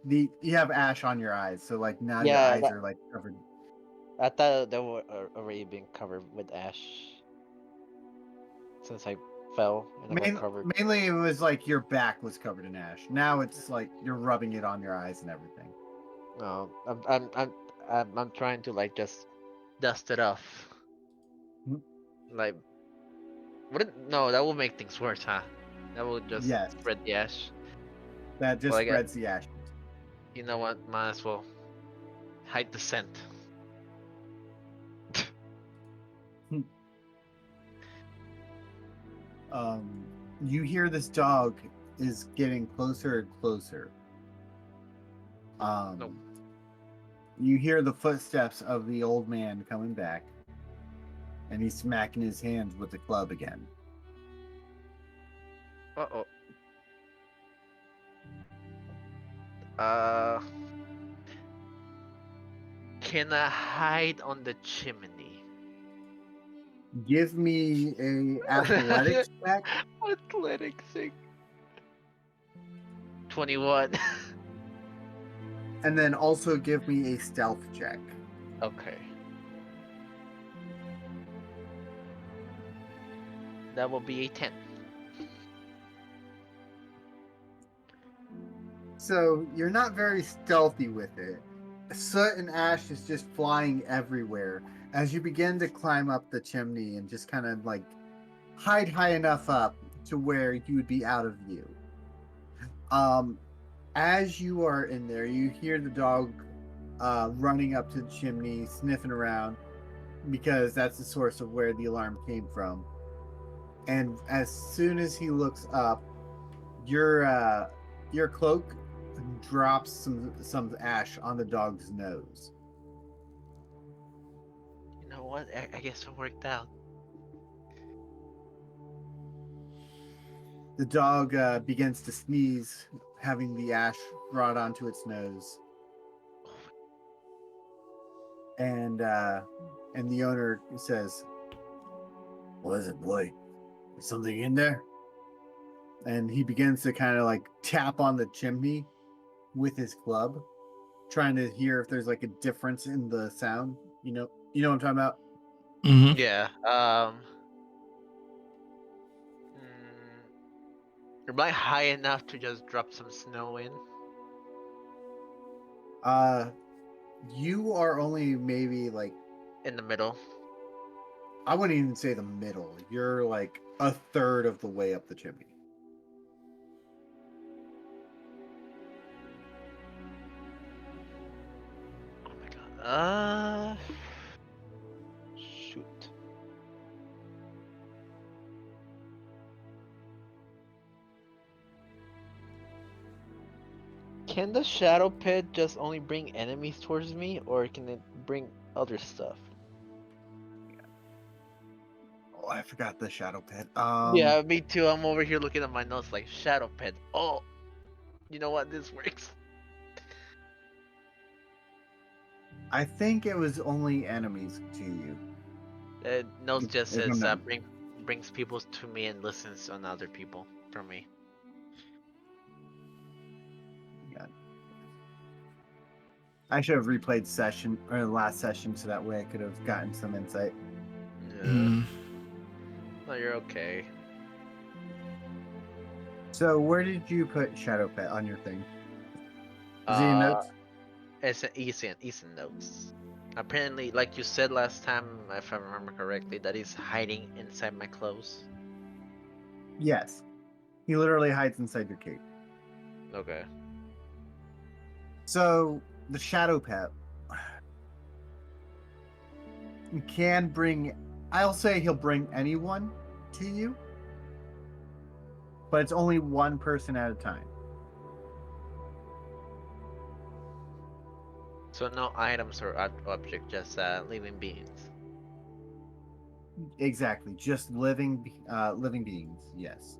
You have ash on your eyes, so like now your Yeah, eyes that- are like covered. I thought they were already being covered with ash. Since I fell and I got covered. Mainly, it was like your back was covered in ash. Now it's like you're rubbing it on your eyes and everything. No, I'm trying to like just dust it off. Hmm. Like, wouldn't no, that will make things worse, huh? That will just Yes, spread the ash. that Well, just I got. spreads the ashes. You know what? Might as well hide the scent. Um, you hear this dog is getting closer and closer. Nope. You hear the footsteps of the old man coming back, and he's smacking his hands with the club again. Uh-oh. Uh, can I hide on the chimney? Give me a athletics check, Athletics. 21. and then also give me a stealth check. Okay. That will be a 10. So you're not very stealthy with it. Soot and ash is just flying everywhere as you begin to climb up the chimney and just kind of like hide high enough up to where you would be out of view. As you are in there, you hear the dog running up to the chimney, sniffing around because that's the source of where the alarm came from. And as soon as he looks up, your cloak drops some ash on the dog's nose. You know what? I guess it worked out. The dog begins to sneeze, having the ash brought onto its nose. And the owner says, "What is it, boy? Is something in there?" And he begins to kind of like tap on the chimney with his club, trying to hear if there's like a difference in the sound. You know what I'm talking about? Mm-hmm. Yeah. Am I high enough to just drop some snow in? You are only maybe like, In the middle. I wouldn't even say the middle. You're like a third of the way up the chimney. Oh my god. Shoot. Can the shadow pit just only bring enemies towards me, or can it bring other stuff? Oh, I forgot the shadow pit. Yeah, me too. I'm over here looking at my notes like shadow pit. Oh, you know what? This works. I think it was only enemies to you. Notes just If I'm says not- brings people to me and listens on other people from me. Yeah. I should have replayed the last session so that way I could have gotten some insight. Yeah. No, you're okay. So where did you put shadow pit on your thing? Is it in notes? It's an Ethan notes. Apparently, like you said last time, if I remember correctly, that he's hiding inside my clothes. Yes. He literally hides inside your cape. Okay. So the shadow pet can bring, I'll say he'll bring anyone to you, but it's only one person at a time. So no items or object, just living beings. Exactly, just living beings. Yes.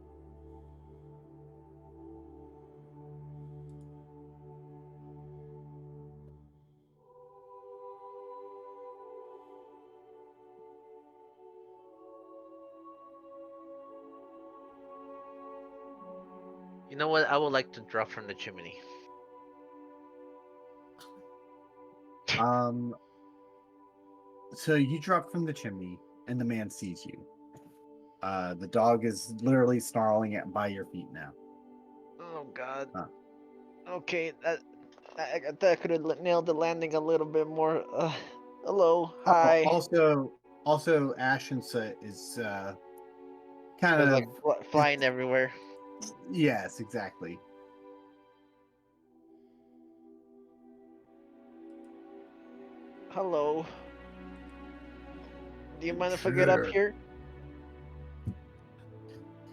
You know what? I would like to drop from the chimney. So you drop from the chimney, and the man sees you. The dog is literally snarling by your feet now. Oh God. Huh. Okay. I thought I could have nailed the landing a little bit more. Hello, Oh, hi. also, Ashensa is kind There's of like flying everywhere. yes, exactly. Hello. Do you mind if I get up Intruder. here?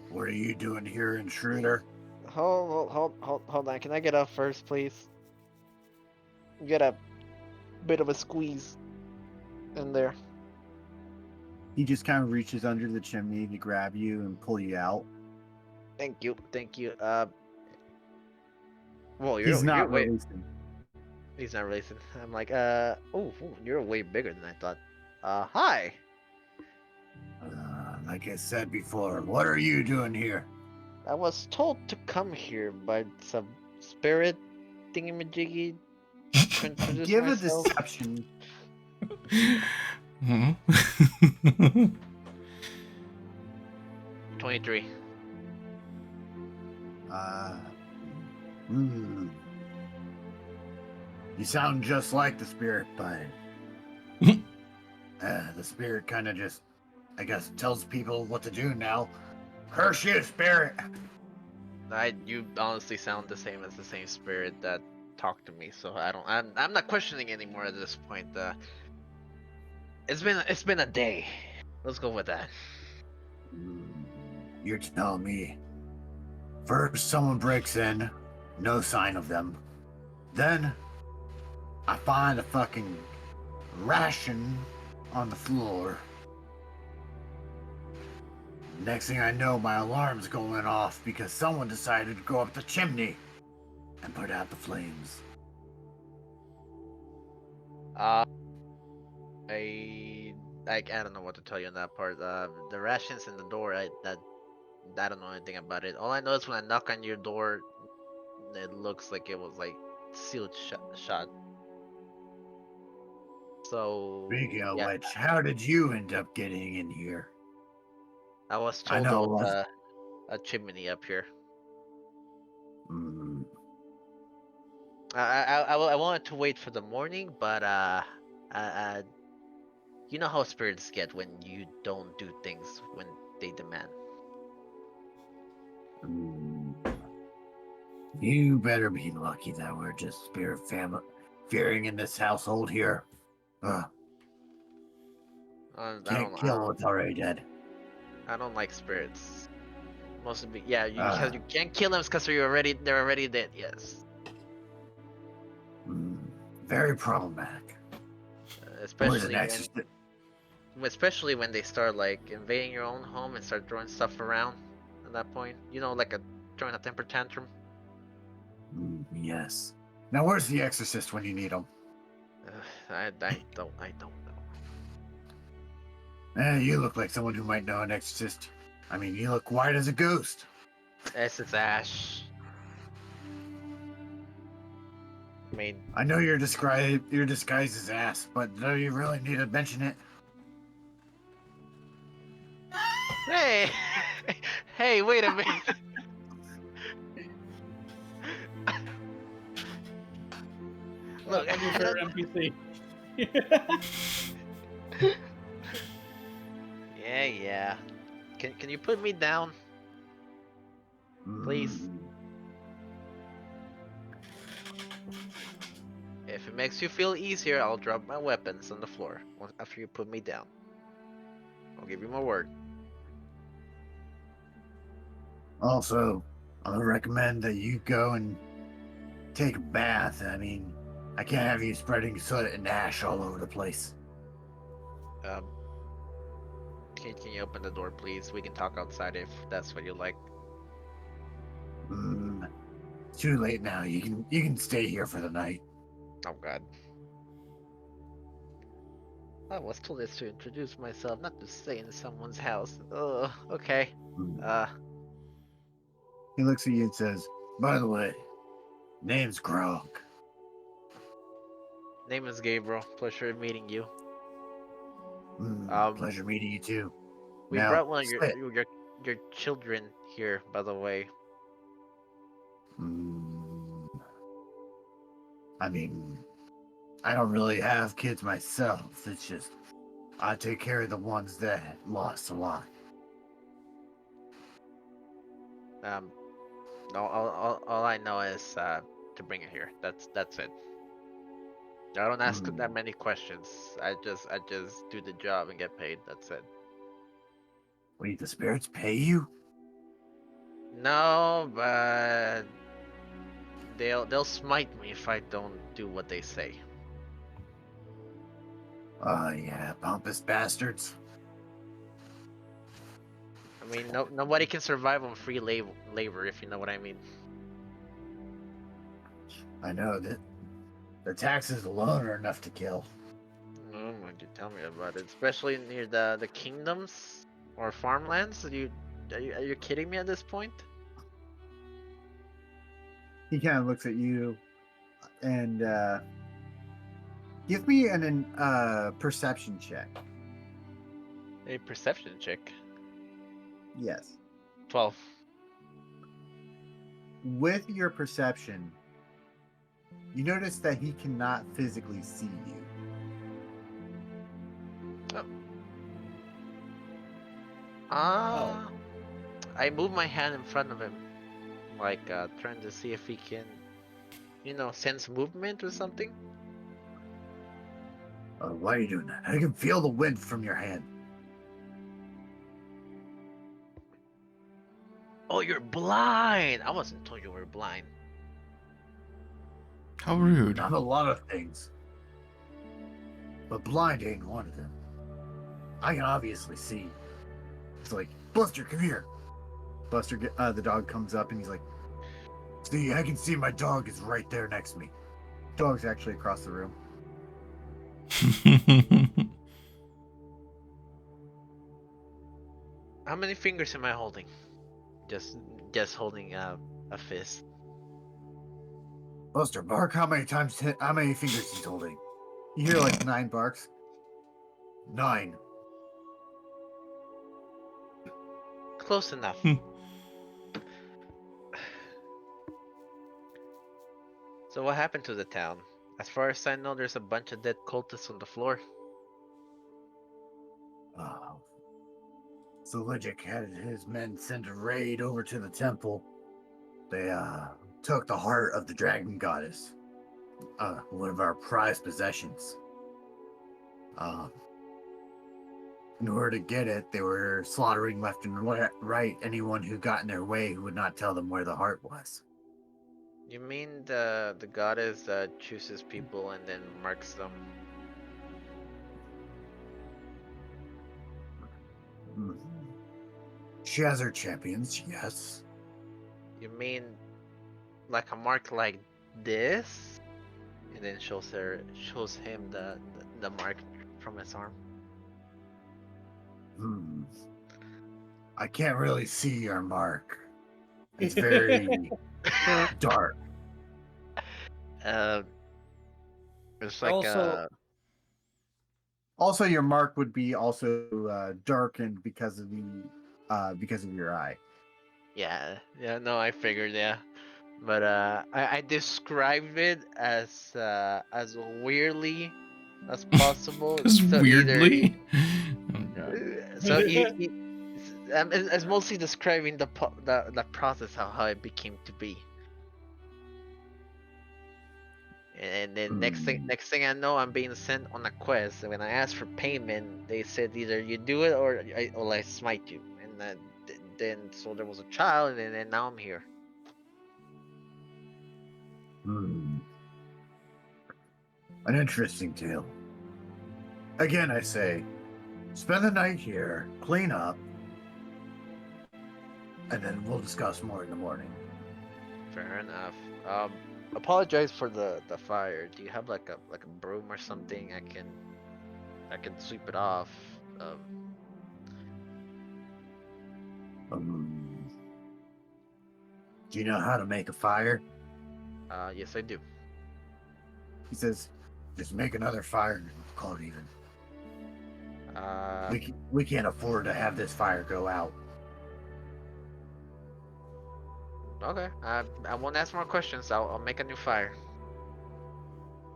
What are you doing here, intruder? Hold on. Can I get up first, please? Get a bit of a squeeze in there. He just kind of reaches under the chimney to grab you and pull you out. Thank you. Well, He's you're not way. releasing. He's not releasing. I'm like, oh, you're way bigger than I thought. Hi. Like I said before, what are you doing here? I was told to come here by some spirit thingamajiggy to introduce Give a myself. deception. Hmm? 23. You sound just like the spirit, but the spirit kind of just, I guess, tells people what to do now. Curse you, spirit! You honestly sound the same as the same spirit that talked to me, so I'm not questioning anymore at this point. It's been a day. Let's go with that. You're telling me. First, someone breaks in, no sign of them. Then, I find a fucking ration on the floor. Next thing I know, my alarm's going off because someone decided to go up the chimney and put out the flames. I don't know what to tell you on that part. The rations in the door, I don't know anything about it. All I know is when I knock on your door, it looks like it was like sealed shut. So Speaking of yeah, which, how did you end up getting in here? I was I told there know. was a chimney up here. I wanted to wait for the morning, but you know how spirits get when you don't do things when they demand. You better be lucky that we're just spirit family fearing in this household here. Can't kill what's already dead. I don't like spirits. Mostly, because you can't kill them because they're already dead. Yes. Very problematic. Especially when they start like invading your own home and start throwing stuff around. At that point, like throwing a temper tantrum. Yes. Now, where's the exorcist when you need him? I don't know. You look like someone who might know an exorcist. I mean, you look white as a ghost. It's Ash. I mean, I know your disguise is ass, but do you really need to mention it? Hey, hey, wait a minute. Look, I'm your favorite NPC. Yeah. Can you put me down, please? If it makes you feel easier, I'll drop my weapons on the floor after you put me down. I'll give you my word. Also, I would recommend that you go and take a bath. I mean, I can't have you spreading soot and ash all over the place. Can you open the door, please? We can talk outside if that's what you like. It's too late now. You can stay here for the night. Oh God. I was told this to introduce myself, not to stay in someone's house. Okay. He looks at you and says, "By the way, name's Grog." Name is Gabriel. Pleasure meeting you. Pleasure meeting you too. We now, brought one of your children here, by the way. I mean, I don't really have kids myself. It's just I take care of the ones that lost a lot. No, all I know is to bring it here. That's it. I don't ask that many questions. I just do the job and get paid. That's it. Wait, the spirits pay you? No, but they'll smite me if I don't do what they say. Yeah, pompous bastards. I mean, nobody can survive on free labor, if you know what I mean. I know that the taxes alone are enough to kill. Oh my god, tell me about it. Especially near the kingdoms or farmlands. Are you kidding me at this point? He kind of looks at you and give me an perception check. A perception check. Yes. 12. With your perception, you notice that he cannot physically see you. I move my hand in front of him, like trying to see if he can, sense movement or something. Why are you doing that? I can feel the wind from your hand. Oh, you're blind! I wasn't told you were blind. How rude. I'm a lot of things, but blind ain't one of them. I can obviously see. It's like, Buster, come here. Buster, the dog comes up and he's like, see, I can see my dog is right there next to me. Dog's actually across the room. How many fingers am I holding? Just holding a fist. Buster, bark how many fingers he's holding. You hear like 9 barks. 9. Close enough. So what happened to the town? As far as I know, there's a bunch of dead cultists on the floor. Zeligic had his men send a raid over to the temple. They took the heart of the dragon goddess, one of our prized possessions. In order to get it, they were slaughtering left and right anyone who got in their way who would not tell them where the heart was. You mean the goddess that chooses people and then marks them? She has her champions, yes. You mean like a mark like this? And then shows him the mark from his arm. I can't really see your mark. It's very dark. It's like also your mark would be also darkened because of your eye. Yeah, no, I figured, yeah. But I described it as weirdly as possible. As so weirdly? So it's mostly describing the process how it became to be. And then next thing I know, I'm being sent on a quest. And when I asked for payment, they said either you do it or I smite you. And then so there was a child, and then now I'm here. An interesting tale. Again, I say, spend the night here, clean up, and then we'll discuss more in the morning. Fair enough. Apologize for the fire. Do you have like a broom or something? I can sweep it off. Do you know how to make a fire? Yes, I do. He says, just make another fire and call it even. We can't afford to have this fire go out. Okay. I won't ask more questions. I'll make a new fire.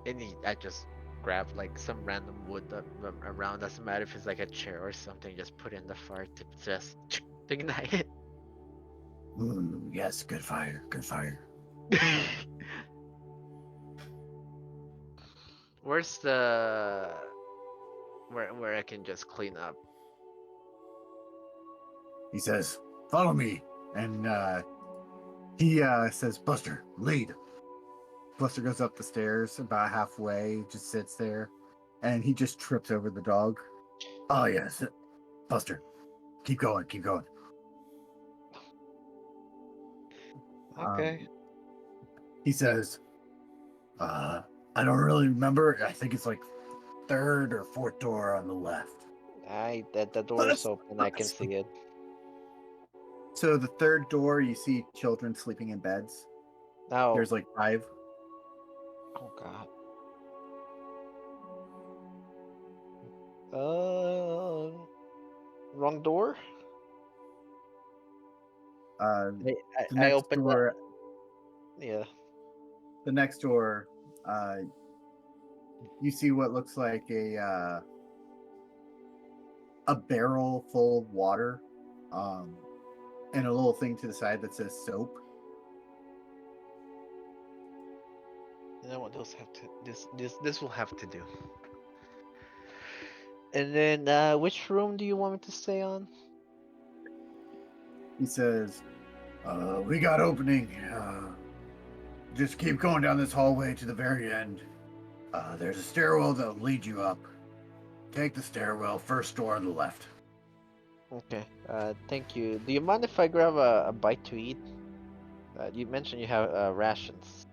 I just grab like some random wood around. Doesn't matter if it's like a chair or something. Just put in the fire to just to ignite it. Yes, good fire, good fire. Where's the where I can just clean up? He says, "Follow me," and he says, "Buster, lead." Buster goes up the stairs about halfway, just sits there, and he just trips over the dog. Oh yes, Buster, keep going, keep going. Okay. He says, I don't really remember. I think it's like third or fourth door on the left. That the door is open. I can see it. So the third door, you see children sleeping in beds. Oh. There's like 5. Oh God. Wrong door. The I next opened door. Yeah. The next door, you see what looks like a barrel full of water, and a little thing to the side that says soap. You know what? Those have to. This will have to do. And then, which room do you want me to stay on? He says, "We got opening. Just keep going down this hallway to the very end. There's a stairwell that'll lead you up. Take the stairwell, first door on the left." Okay. Thank you. Do you mind if I grab a bite to eat? You mentioned you have rations.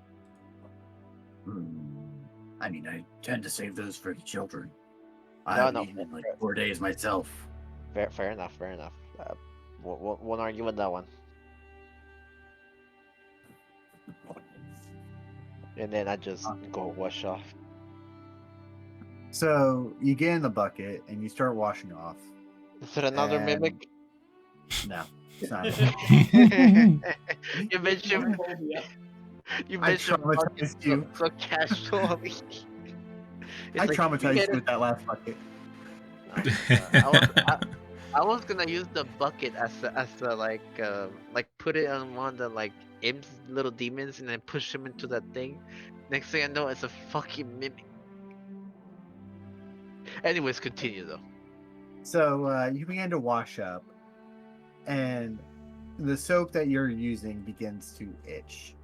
I mean, I tend to save those for the children. No, I haven't no, eaten in like 4 days myself. Fair enough. Fair enough. Won't argue with that one. And then I just go wash off. So you get in the bucket and you start washing off. Is it another And- mimic? No, it's not. You mentioned. You I mentioned traumatized you. so casually. It's I like, traumatized you with that last bucket. I was gonna use the bucket as a like put it on one of the like imps, little demons, and then push them into that thing. Next thing I know, it's a fucking mimic. Anyways, continue though. So you begin to wash up, and the soap that you're using begins to itch.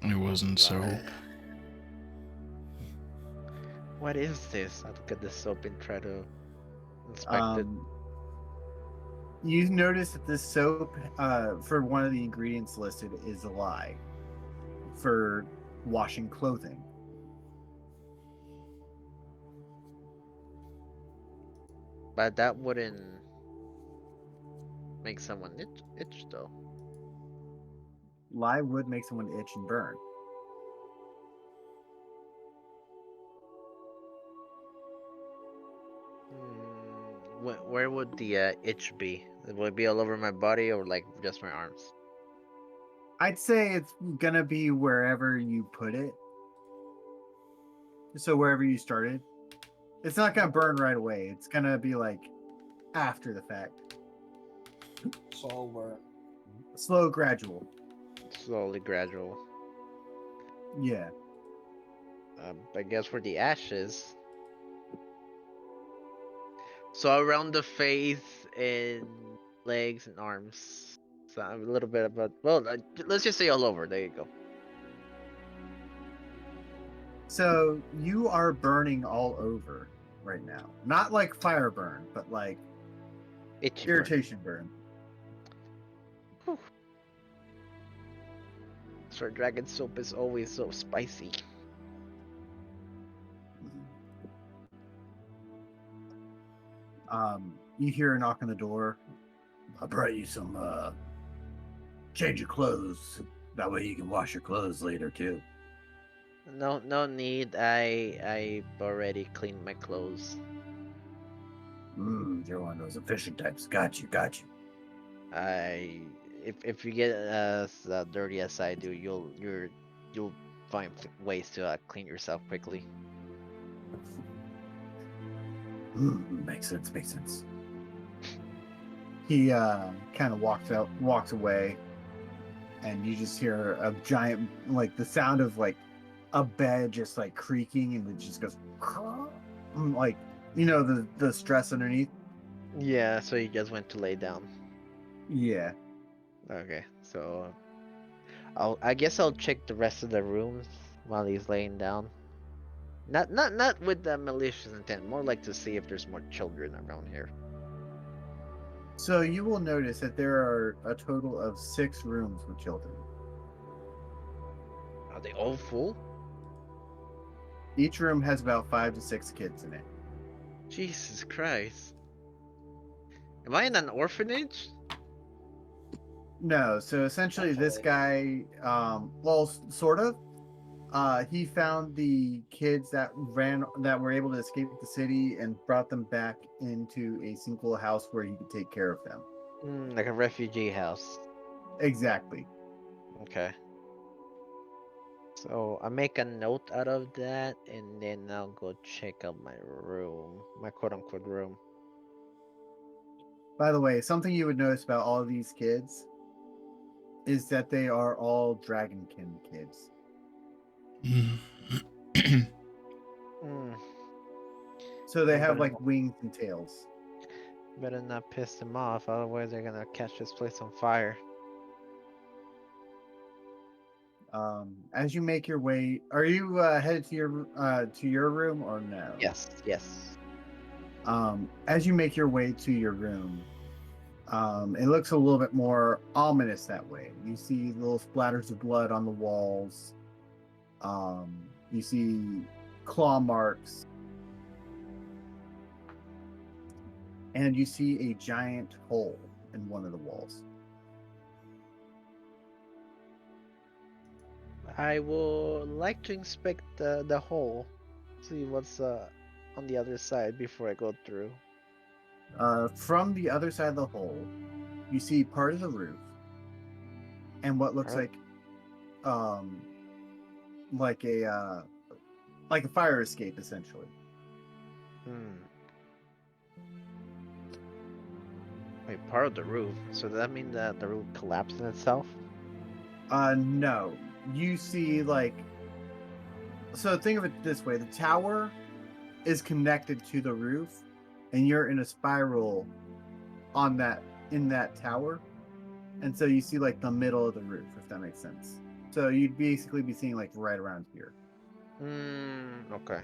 It wasn't soap. What is this? I'll look at the soap and try to inspect it. You notice that this soap, for one of the ingredients listed, is a lie for washing clothing. But that wouldn't make someone itch though. Lie would make someone itch and burn. Where would the itch be? Would it be all over my body or like just my arms? I'd say it's gonna be wherever you put it. So wherever you started. It's not gonna burn right away. It's gonna be like after the fact. So we're Slow, gradual. Slowly, gradual. Yeah. I guess for the ashes. So around the face and legs and arms. So a little bit about. Well, let's just say all over. There you go. So you are burning all over right now. Not like fire burn, but like Itchy. irritation burn. So dragon soap is always so spicy. You hear a knock on the door. I brought you some change of clothes. That way you can wash your clothes later too. No need. I already cleaned my clothes. You're one of those efficient types. Got you. If you get as dirty as I do, you'll find ways to clean yourself quickly. Makes sense. Makes sense. He kind of walks away, and you just hear a giant, like the sound of like a bed just like creaking, and it just goes like the stress underneath. Yeah, so you just went to lay down. Yeah. Okay, so I guess I'll check the rest of the rooms while he's laying down. Not with the malicious intent, more like to see if there's more children around here. So you will notice that there are a total of 6 rooms with children. Are they all full? Each room has about 5 to 6 kids in it. Jesus Christ. Am I in an orphanage? No, so essentially this guy, well, sort of. He found the kids that were able to escape the city and brought them back into a single house where he could take care of them. Like a refugee house. Exactly. Okay. So I make a note out of that, and then I'll go check out my room, my quote-unquote room. By the way, something you would notice about all of these kids is that they are all dragonkin kids. So they have like wings and tails. Better not piss them off, otherwise they're gonna catch this place on fire. As you make your way, are you headed to your room or no? Yes. As you make your way to your room, it looks a little bit more ominous that way. You see little splatters of blood on the walls. You see claw marks. And you see a giant hole in one of the walls. I would like to inspect the hole, see what's on the other side before I go through. From the other side of the hole, you see part of the roof and what looks like a fire escape, essentially. Wait, part of the roof. So does that mean that the roof collapsed in itself? No. You see, so think of it this way: the tower is connected to the roof, and you're in a spiral in that tower, and so you see like the middle of the roof, if that makes sense. So you'd basically be seeing like right around here. Okay.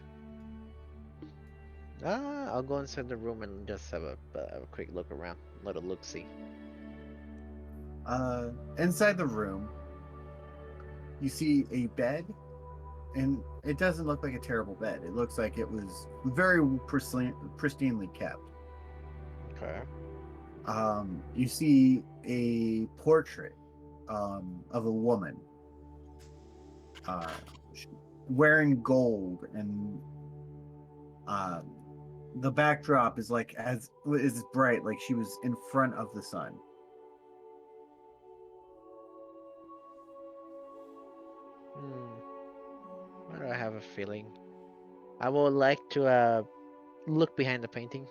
I'll go inside the room and just have a quick look around, let it look-see. Inside the room, you see a bed, and it doesn't look like a terrible bed. It looks like it was very pristinely kept. Okay. You see a portrait of a woman wearing gold, and the backdrop is is bright, like she was in front of the sun. Why do I have a feeling? I would like to look behind the painting.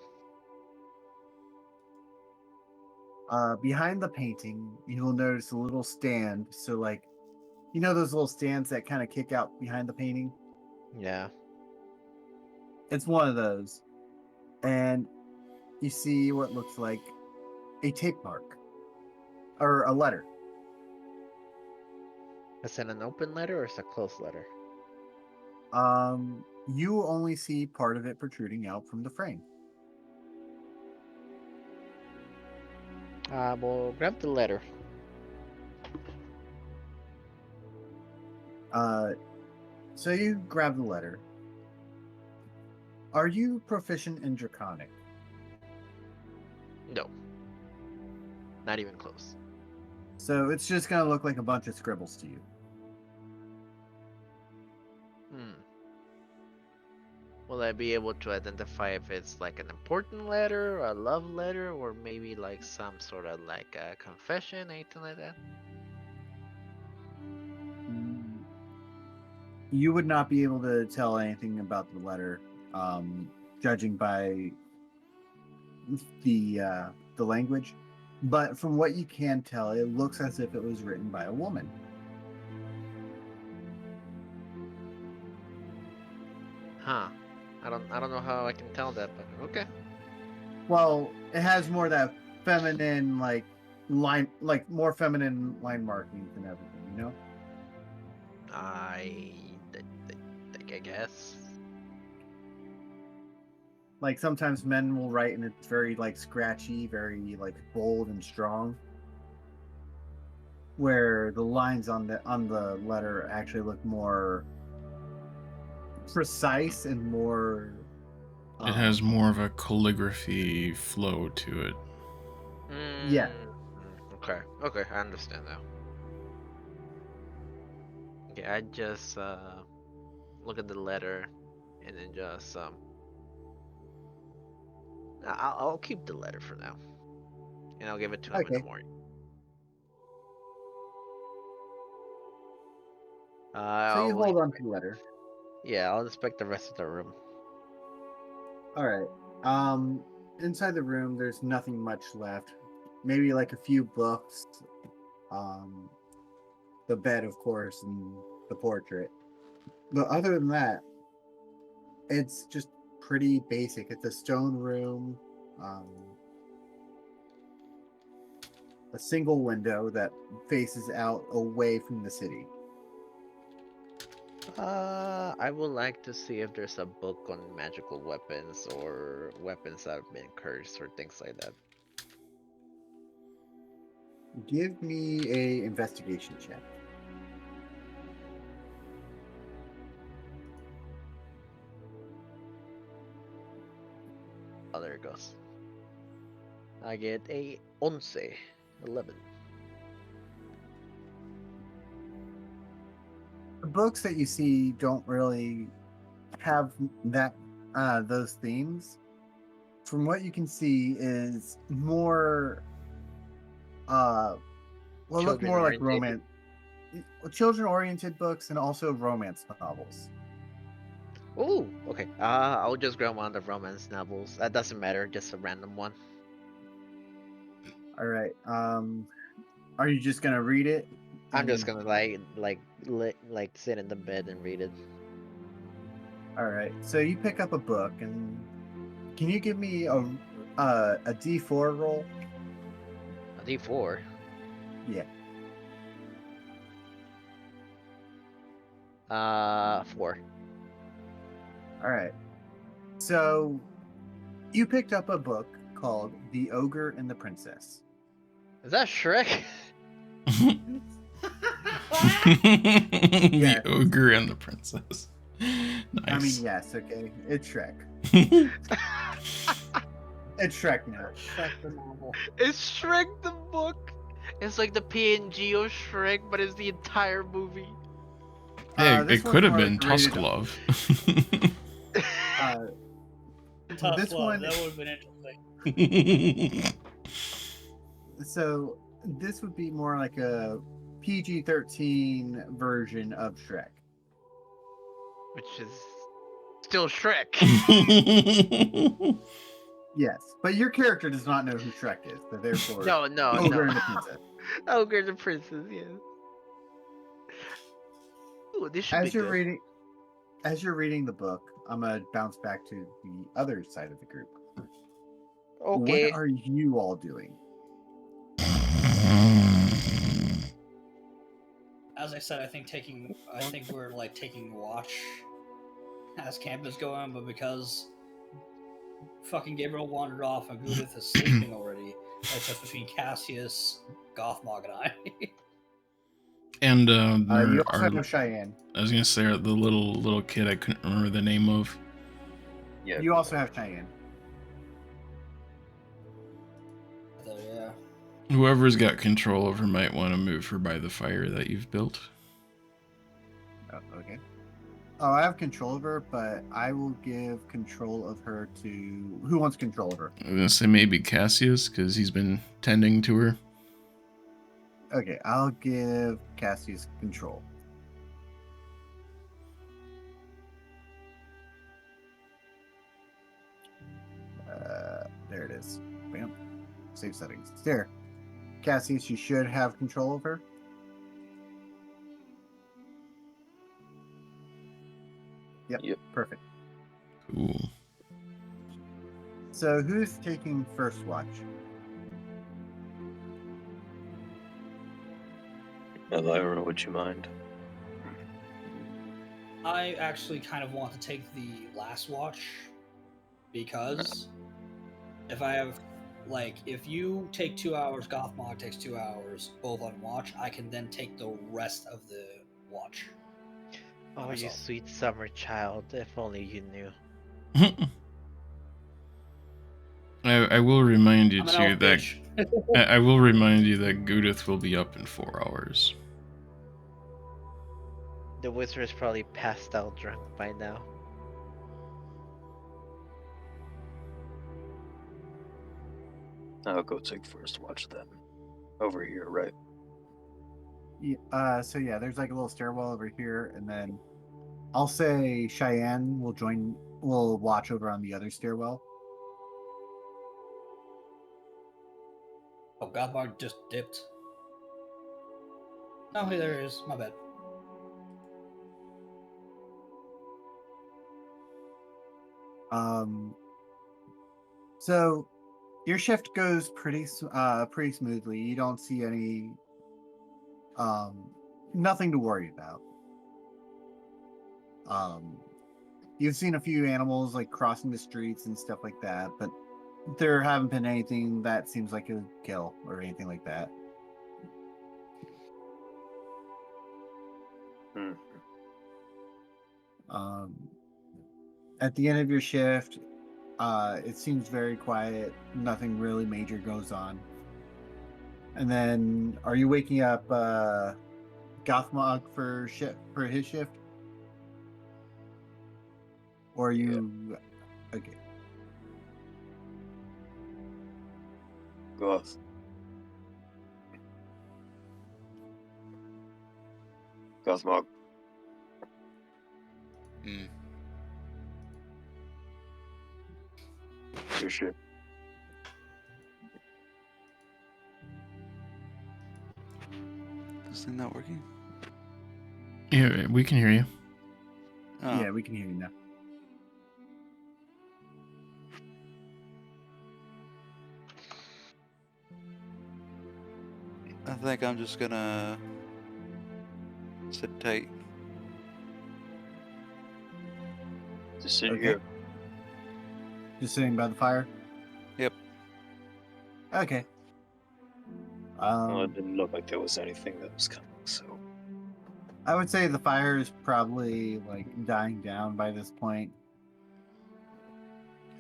Behind the painting, you will notice a little stand. So, like, those little stands that kind of kick out behind the painting? Yeah. It's one of those. And you see what looks like a tape mark or a letter. Is it an open letter or is it a closed letter? You only see part of it protruding out from the frame. We'll grab the letter. So you grab the letter. Are you proficient in Draconic? No. Not even close. So it's just going to look like a bunch of scribbles to you. Will I be able to identify if it's like an important letter, a love letter, or maybe like some sort of like a confession, anything like that? You would not be able to tell anything about the letter, judging by the language. But from what you can tell, it looks as if it was written by a woman. Huh. I don't know how I can tell that, but okay. Well, it has more of that feminine, like more feminine line markings and everything, you know? I guess. Like sometimes men will write and it's very like scratchy, very like bold and strong. Where the lines on the letter actually look more precise and more. It has more of a calligraphy flow to it. Yeah. Okay, I understand now. Okay, I just look at the letter and then just I'll keep the letter for now, and I'll give it to him in the Okay. morning. So you hold on to the letter. Yeah, I'll inspect the rest of the room. All right. Inside the room, there's nothing much left. Maybe like a few books. The bed, of course, and the portrait. But other than that, it's just pretty basic. It's a stone room. A single window that faces out away from the city. I would like to see if there's a book on magical weapons or weapons that have been cursed or things like that. Give me a investigation check. Oh, there it goes. I get a 11. The books that you see don't really have that those themes. From what you can see, is more look more like romance, children-oriented books, and also romance novels. Oh, okay. I'll just grab one of the romance novels. That doesn't matter, just a random one. All right. Are you just gonna read it? I'm just gonna like sit in the bed and read it. All right. So you pick up a book, and can you give me a D4 roll? A D4. Yeah. 4. All right. So you picked up a book called The Ogre and the Princess. Is that Shrek? The ogre and the princess. Nice. I mean, yes, okay. It's Shrek. It's Shrek now. Shrek the novel. Is Shrek the book? It's like the PNG of Shrek, but it's the entire movie. Hey, This it could have one's been more Tusk graded- Love. Tough This love, one- that would have been interesting. So this would be more like a PG-13 version of Shrek. Which is still Shrek. Yes, but your character does not know who Shrek is, so therefore, no. Ogre and the Princess. Ogre the Princess, yeah. Ooh, this should be good. As you're reading the book, I'm gonna bounce back to the other side of the group. Okay. What are you all doing? As I said, I think we're like taking watch as camp is going, but because fucking Gabriel wandered off and Goo-dith is sleeping already, it's just between Cassius, Gothmog, and I. And You also have Cheyenne. I was gonna say the little kid I couldn't remember the name of. Yeah. You also have Cheyenne. So, yeah. Whoever's got control of her might want to move her by the fire that you've built. Oh, okay. Oh, I have control of her, but I will give control of her to... Who wants control of her? I was gonna say maybe Cassius, because he's been tending to her. Okay, I'll give Cassius control. is. Bam. Save settings. There. Cassius, you should have control of her. Yep. Perfect. Cool. So who's taking first watch? Ellyra, would you mind? I actually kind of want to take the last watch because if I have, like, if you take 2 hours, Gothmog takes 2 hours, both on watch, I can then take the rest of the watch. Oh, you myself. sweet summer child. If only you knew. I will remind you I'm an too elf that bitch. I will remind you that Goo-dith will be up in 4 hours. The wizard is probably passed out drunk by now. I'll go take first watch then. Over here, right? So yeah, there's like a little stairwell over here, and then I'll say Cheyenne will watch over on the other stairwell. Oh, Gothmog just dipped. Oh, hey, there it is. My bad. So your shift goes pretty smoothly. You don't see any nothing to worry about. You've seen a few animals like crossing the streets and stuff like that, but there haven't been anything that seems like a kill or anything like that. At the end of your shift, it seems very quiet. Nothing really major goes on. And then, are you waking up Gothmog for his shift? Or are you okay? Goth. Gothmog. Your shit. This thing not working? Yeah, we can hear you. Oh. Yeah, we can hear you now. I think I'm just gonna sit tight. Just sit Okay. here. Just sitting by the fire? Yep. Okay. Well, it didn't look like there was anything that was coming, so. I would say the fire is probably like dying down by this point.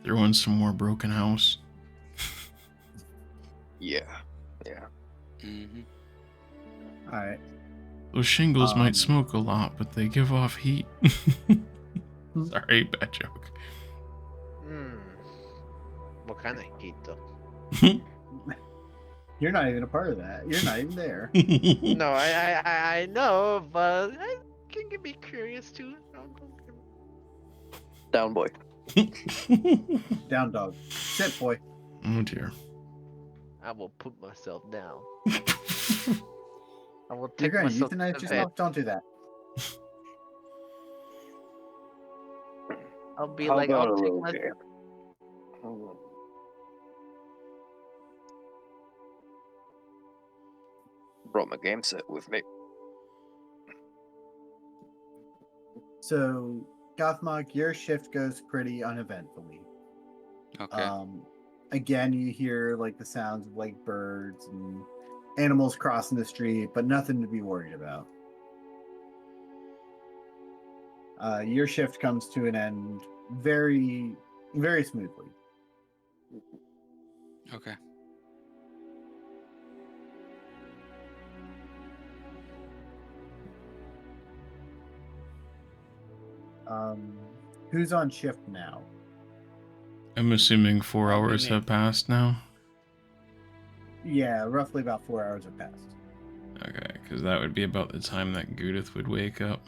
Throw in some more broken house. Yeah. Yeah. Mm-hmm. All right. Those shingles might smoke a lot, but they give off heat. Sorry, bad joke. What kind of heat though? You're not even a part of that. You're not even there. No, I know, but I can be curious too. Down, boy. Down, dog. Sit, boy. Oh dear. I will put myself down. I will You're take going to myself to euthanize bed. yourself? Don't do that. I'll be How like, about I'll a take little my. game? Hold on. Brought my game set with me. So, Gothmog, your shift goes pretty uneventfully. Okay. Again, you hear like the sounds of like birds and animals crossing the street, but nothing to be worried about. Your shift comes to an end very, very smoothly. Okay. Who's on shift now? I'm assuming 4 hours me. have passed now. Yeah, roughly about 4 hours have passed. Okay, because that would be about the time that Goo-dith would wake up.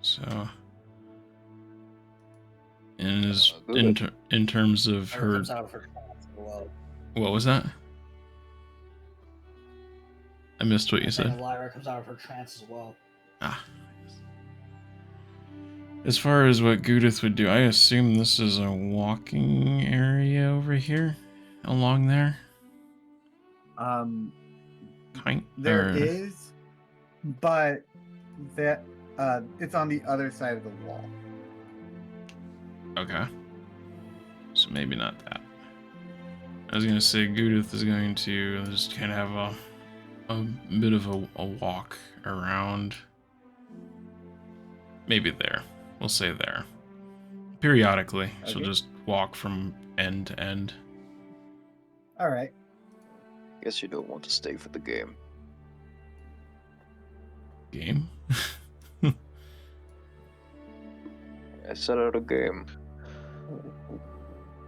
So, in terms of Or her comes out of her trance as well. What was that? I missed what you And said. Ellyra comes out of her trance as well. Ah. As far as what Goo-dith would do, I assume this is a walking area over here, along there. There is, but that it's on the other side of the wall. Okay. So maybe not that. I was gonna say Goo-dith is going to just kind of have a bit of a walk around. Maybe there. We'll say there. Periodically, Okay. she'll just walk from end to end. All right. Guess you don't want to stay for the game. Game? I set out a game.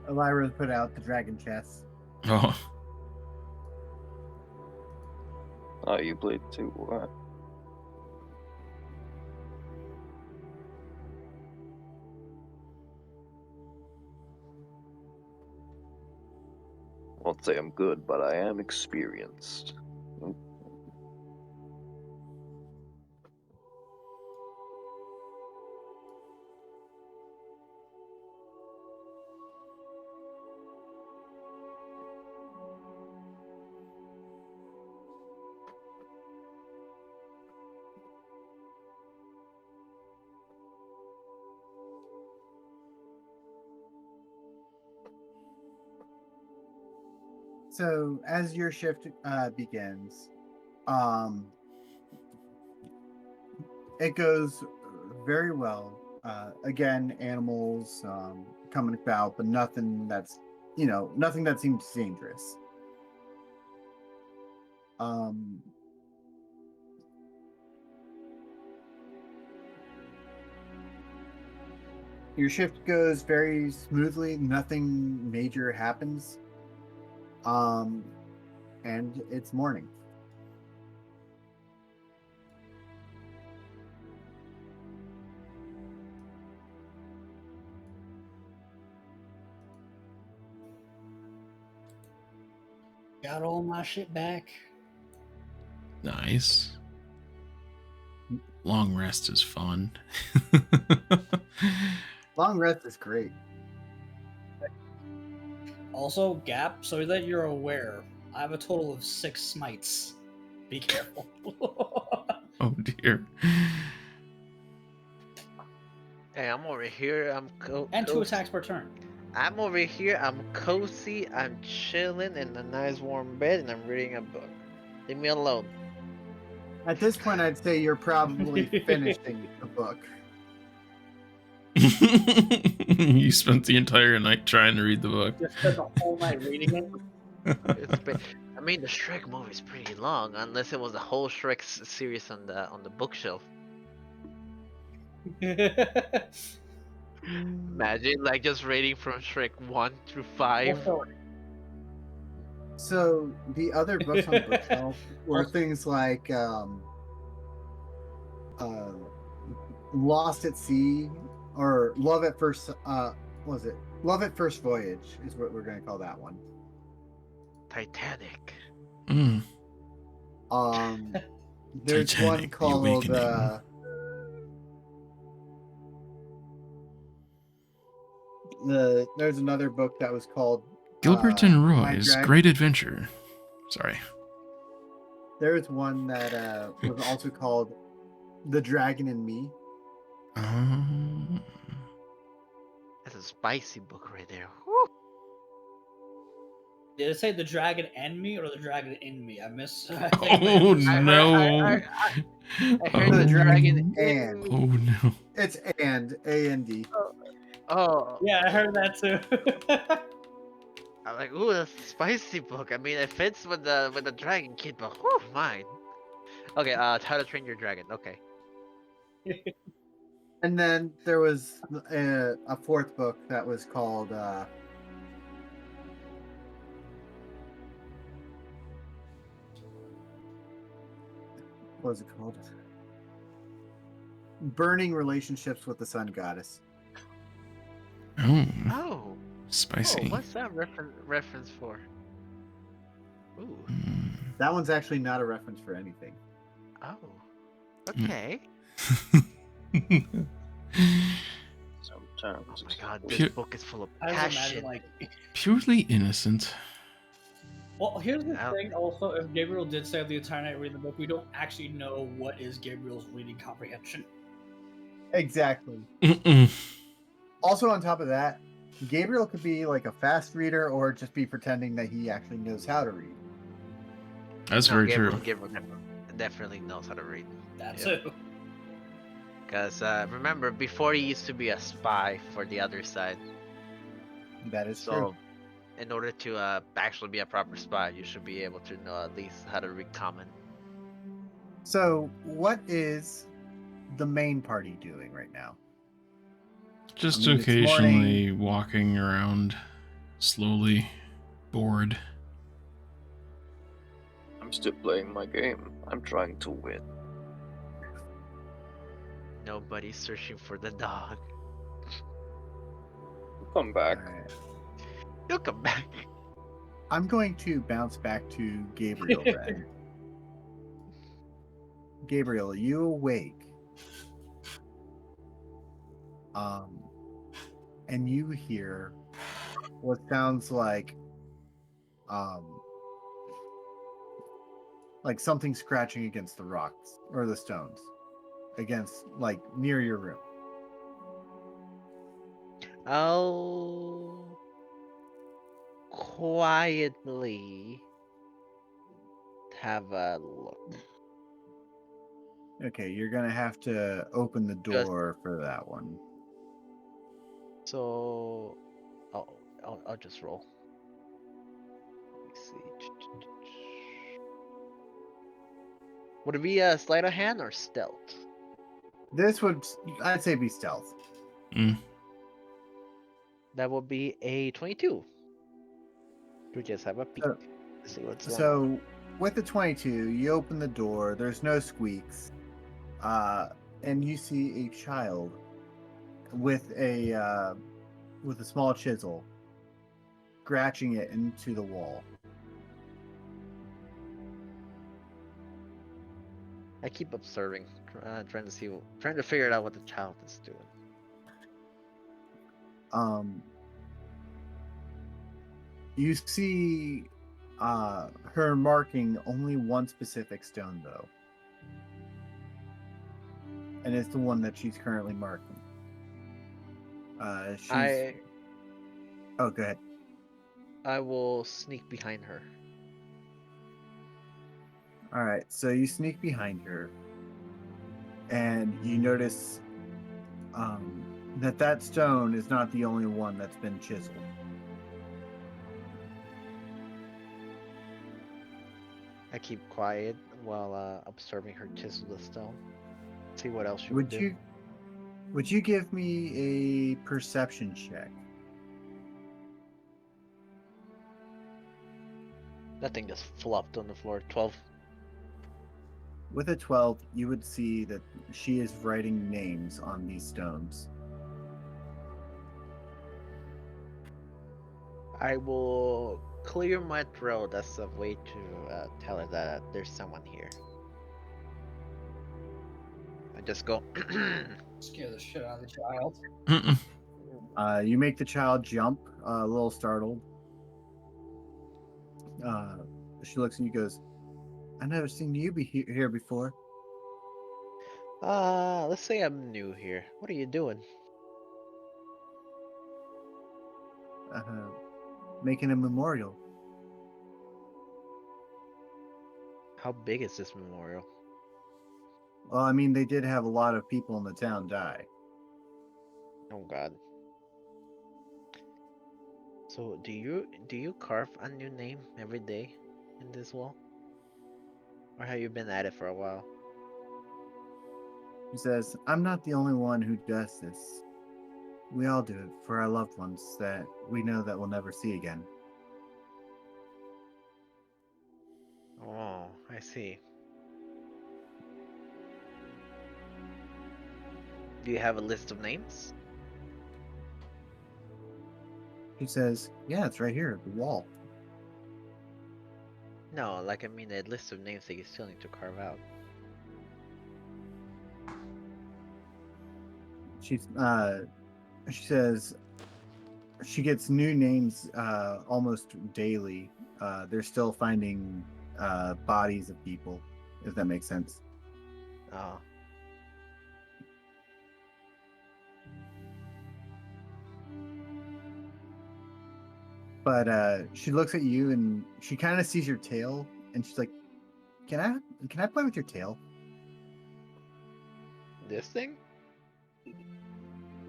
Ellyra put out the dragon chess. Oh. Oh, you played too. What? Won't say I'm good, but I am experienced. So as your shift begins, it goes very well. Again, animals coming about, but nothing that's nothing that seems dangerous. Your shift goes very smoothly. Nothing major happens. And it's morning. Got all my shit back. Nice. Long rest is fun. Long rest is great. Also, Gap, so that you're aware, I have a total of 6 smites. Be careful. Oh dear. Hey, I'm over here. And 2 attacks per turn. I'm over here. I'm cozy. I'm chilling in a nice warm bed, and I'm reading a book. Leave me alone. At this point, I'd say you're probably finishing the book. You spent the entire night trying to read the book. Just spent the whole night reading it. I mean, the Shrek movie is pretty long, unless it was the whole Shrek series on the bookshelf. Imagine like just reading from Shrek 1 through 5. So the other books on the bookshelf were things like Lost at Sea or Love at First. What was it? Love at First Voyage is what we're going to call that one. Titanic. Mm. There's Titanic, one The called Awakening. there's another book that was called Gilbert and My Roy's Drag- Great Adventure. Sorry. There was one that was also called The Dragon and Me. That's a spicy book right there. Woo. Did it say the dragon and me or the dragon in me? I missed. Oh no. I heard The the dragon and. Oh no. It's and A-N-D. Oh. Yeah, I heard that too. I'm like, ooh, that's a spicy book. I mean, it fits with the dragon kid, but whew, mine. Okay, How to Train Your Dragon. Okay. And then there was a fourth book that was called what was it called? Burning Relationships with the Sun Goddess. Oh, Oh. spicy. Oh, what's that reference for? Ooh. That one's actually not a reference for anything. Oh. Okay. Sometimes. Oh my god, this Pure- book is full of I just imagine passion. like. Purely innocent. Well, here's the Ow. thing. Also, if Gabriel did say the entire night reading the book, we don't actually know what is Gabriel's reading comprehension. Exactly. Mm-mm. Also, on top of that, Gabriel could be like a fast reader or just be pretending that he actually knows how to read. That's No, very Gabriel, true. Gabriel definitely knows how to read. That's Yeah. it. Because remember, before he used to be a spy for the other side. That is So, true. in order to actually be a proper spy, you should be able to know at least how to read common. So, what is the main party doing right now? Just I mean, it's occasionally walking around, slowly, bored. I'm still playing my game. I'm trying to win. Nobody's searching for the dog. Come back. Alright. He'll come back. I'm going to bounce back to Gabriel then. Gabriel, you awake. And you hear what sounds like something scratching against the rocks or the stones against like near your room. I'll quietly have a look. Okay, you're gonna have to open the door for that one. So, I'll just roll. Let me see. Would it be a sleight of hand or stealth? This would, I'd say, be stealth. Mm. That would be a 22. We just have a peek. So- to see what's going on. So, with the 22, you open the door. There's no squeaks, and you see a child with a small chisel, scratching it into the wall. I keep observing, trying to figure out what the child is doing. You see her marking only one specific stone, though. And it's the one that she's currently marking. Oh, go ahead. I will sneak behind her. All right, so you sneak behind her, and you notice that stone is not the only one that's been chiseled. I keep quiet while observing her chisel the stone. See what else she would do. Would you give me a perception check? That thing just flopped on the floor. 12. With a 12, you would see that she is writing names on these stones. I will clear my throat as a way to tell her that there's someone here. I just go. Scare the shit out of the child. Mm-mm. You make the child jump, a little startled. She looks and you goes, "I've never seen you be here before." Let's say I'm new here. What are you doing? Making a memorial. How big is this memorial? Well, I mean, they did have a lot of people in the town die. Oh God. So do you carve a new name every day in this wall? Or have you been at it for a while? He says, "I'm not the only one who does this. We all do it for our loved ones that we know that we'll never see again." Oh, I see. Do you have a list of names? He says, "Yeah, it's right here, the wall." No, like I mean a list of names that you still need to carve out. She says she gets new names almost daily. They're still finding bodies of people, if that makes sense. Oh. But she looks at you and she kind of sees your tail, and she's like, "Can I play with your tail?" This thing?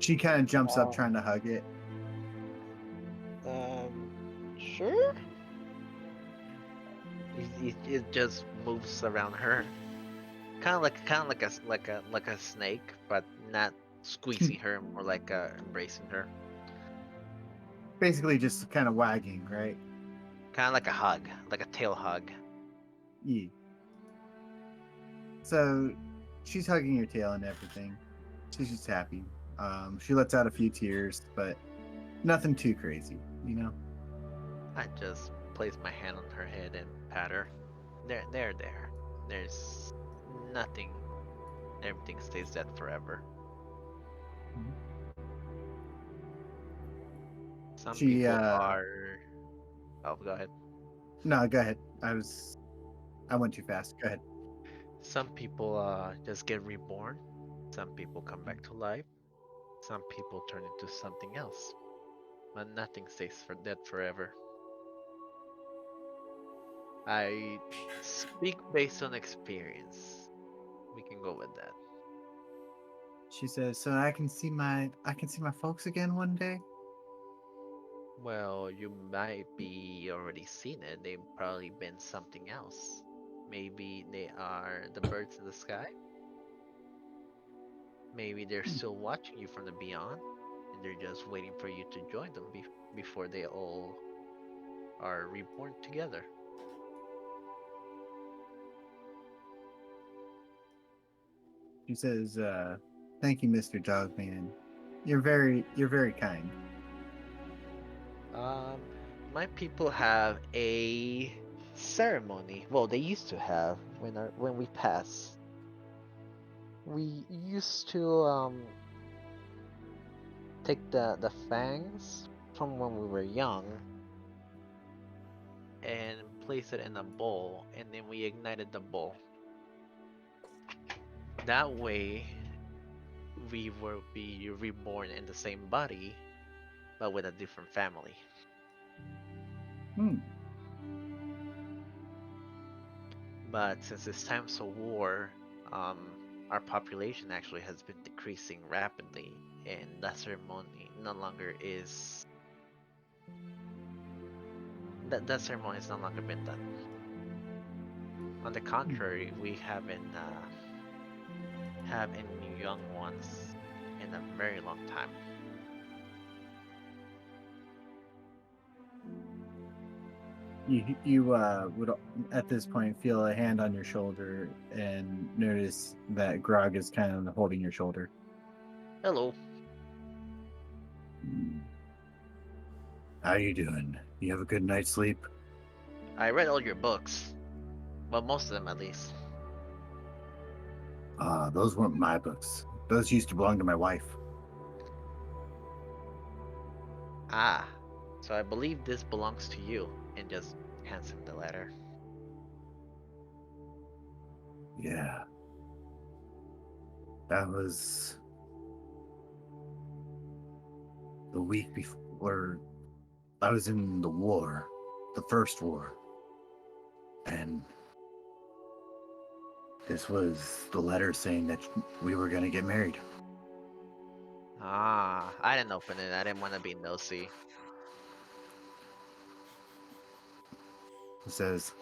She kind of jumps up trying to hug it. Sure. It just moves around her, kind of like a snake, but not squeezing her, more like embracing her, Basically, just kind of wagging, right? kind of like a hug, like a tail hug. Yeah. So she's hugging your tail and everything. She's just happy. She lets out a few tears, but nothing too crazy, you know? I just place my hand on her head and pat her. There. There's nothing. Everything stays dead forever. Some She, people are. Oh, go ahead. No, go ahead. I went too fast. Go ahead. Some people just get reborn. Some people come back to life. Some people turn into something else. But nothing stays dead forever. I speak based on experience. We can go with that. She says, "So I can see my folks again one day." Well, you might be already seen it. They've probably been something else. Maybe they are the birds in the sky. Maybe they're still watching you from the beyond, and they're just waiting for you to join them before they all are reborn together. She says, "Thank you, Mr. Dogman. You're very kind." Um, my people have a ceremony. Well, they used to have when we pass. We used to take the fangs from when we were young and place it in a bowl, and then we ignited the bowl. That way, we will be reborn in the same body, but with a different family. Hmm. But since it's times of war, um, our population actually has been decreasing rapidly, and that ceremony no longer is. That ceremony has no longer been done. On the contrary, we haven't have any young ones in a very long time. You would at this point feel a hand on your shoulder and notice that Grog is kind of holding your shoulder. Hello. How you doing? You have a good night's sleep? I read all your books. Well, most of them at least. Those weren't my books. Those used to belong to my wife. Ah, so I believe this belongs to you, and just hands him the letter. Yeah. That was the week before I was in the war, the first war. And this was the letter saying that we were going to get married. Ah, I didn't open it. I didn't want to be nosy. It says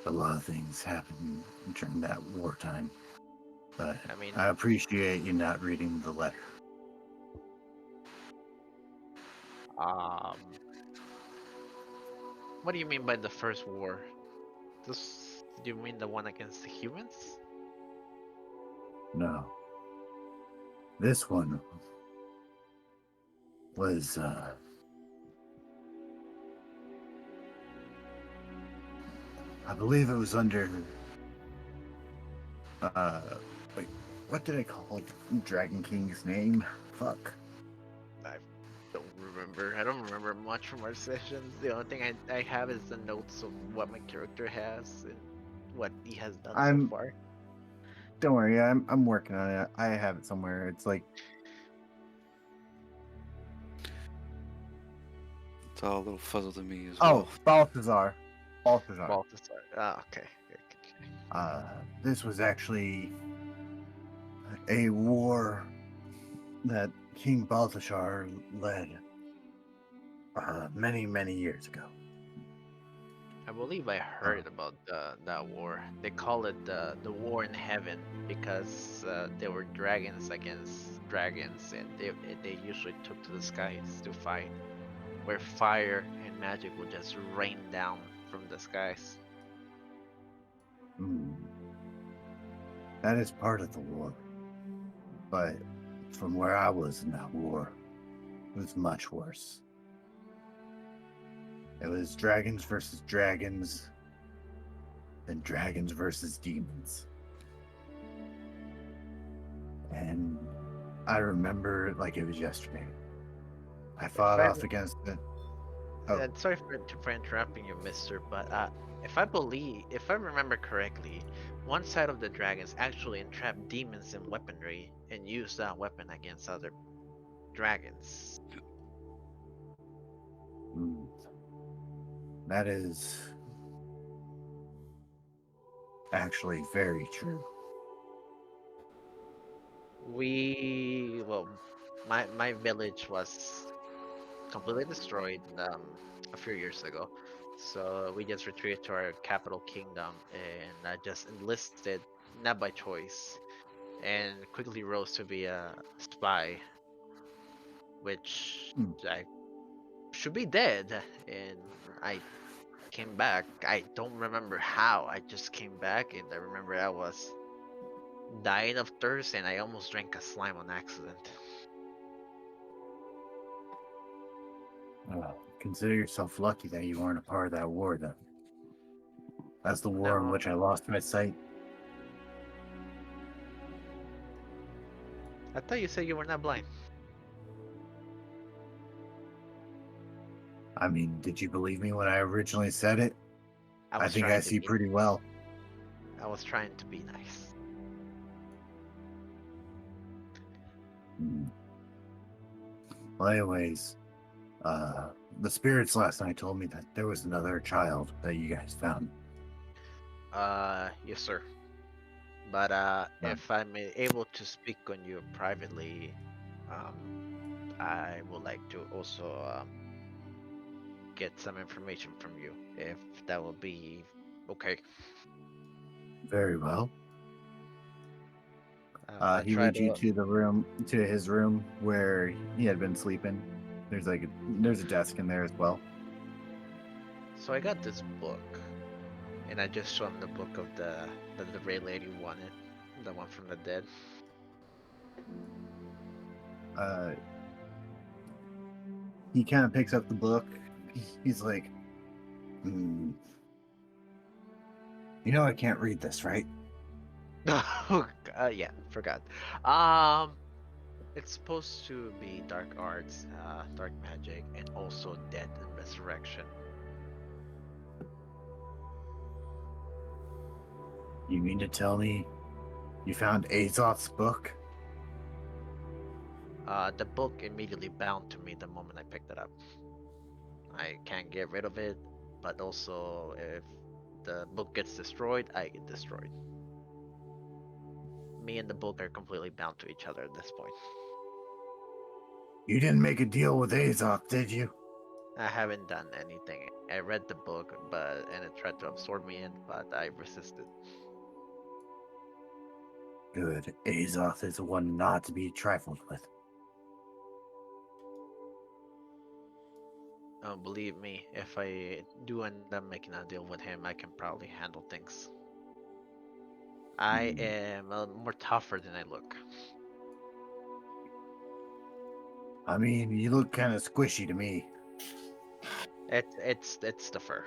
a lot of things happened during that wartime, but I mean, I appreciate you not reading the letter. um, what do you mean by the first war? This, do you mean the one against the humans? No. This one was I believe it was under. Wait, what did I call Dragon King's name? Fuck. I don't remember. I don't remember much from our sessions. The only thing I have is the notes of what my character has and what he has done so far. Don't worry, I'm working on it. I have it somewhere. It's like It's all a little fuzzle to me as well. Balthazar. Balthazar. Balthasar. Ah, okay. This was actually a war that King Balthasar led many, many years ago. I believe I heard about that war. They call it the war in heaven because there were dragons against dragons, and they usually took to the skies to fight, where fire and magic would just rain down from the skies. That is part of the war. But from where I was in that war, it was much worse. It was dragons versus dragons, and dragons versus demons. And I remember it like it was yesterday. I fought off against it. Oh. Sorry for interrupting you, mister, but if I remember correctly, one side of the dragons actually entrapped demons in weaponry and used that weapon against other dragons. That is actually very true. My village was completely destroyed a few years ago, so we just retreated to our capital kingdom, and I just enlisted, not by choice, and quickly rose to be a spy, which I should be dead, and I came back. I don't remember how. I just came back, and I remember I was dying of thirst, and I almost drank a slime on accident. Consider yourself lucky that you weren't a part of that war, then. That's the war in which I lost my sight. I thought you said you were not blind. I mean, did you believe me when I originally said it? I think I see pretty well. I was trying to be nice. Well, anyways, the spirits last night told me that there was another child that you guys found. Yes, sir. But if I'm able to speak on you privately, I would like to also get some information from you, if that will be okay. Very well. He leads you to his room where he had been sleeping. There's a desk in there as well. So I got this book, and I just show him the book of the Ray Lady wanted, the one from the dead. He kind of picks up the book. He's like, you know I can't read this, right? Yeah, forgot. It's supposed to be dark arts, dark magic, and also death and resurrection. You mean to tell me you found Azoth's book? The book immediately bound to me the moment I picked it up. I can't get rid of it, but also if the book gets destroyed, I get destroyed. Me and the book are completely bound to each other at this point. You didn't make a deal with Azoth, did you? I haven't done anything. I read the book, and it tried to absorb me in, but I resisted. Good. Azoth is one not to be trifled with. Believe me, if I do end up making a deal with him, I can probably handle things. I am more tougher than I look. I mean, you look kind of squishy to me. It's the fur.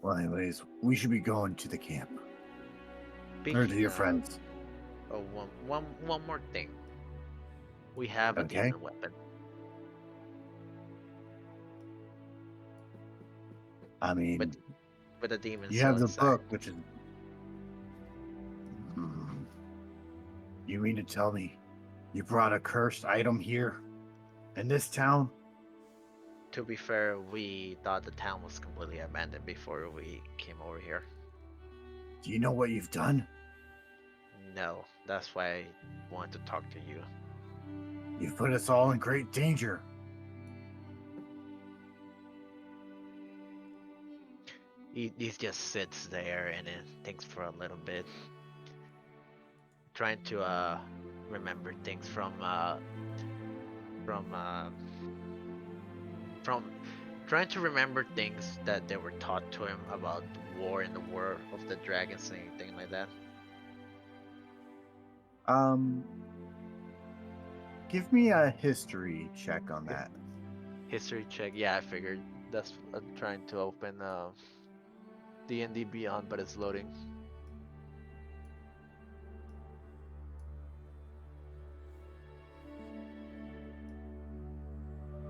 Well, anyways, we should be going to the camp. Or to Speaking your of, friends. oh, one more thing. We have a Okay. demon weapon. I mean, With a demon you soul have the inside. book, which is... Hmm. You mean to tell me you brought a cursed item here? In this town? To be fair, we thought the town was completely abandoned before we came over here. Do you know what you've done? No, that's why I wanted to talk to you. You've put us all in great danger. He just sits there and then thinks for a little bit, trying to remember things from trying to remember things that they were taught to him about war and the war of the dragons and anything like that. Give me a history check on that. History check. Yeah, I figured. That's trying to open D&D Beyond, but it's loading.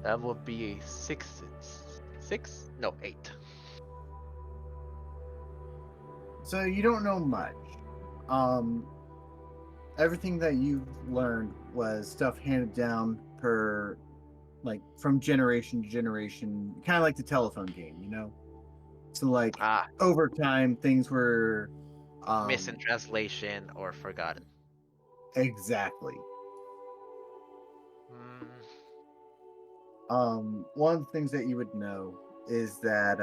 That would be a 6? No, 8. So you don't know much. Everything that you've learned was stuff handed down from generation to generation, kind of like the telephone game, you know? So like over time, things were Missing translation or forgotten. Exactly. Mm, One of the things that you would know is that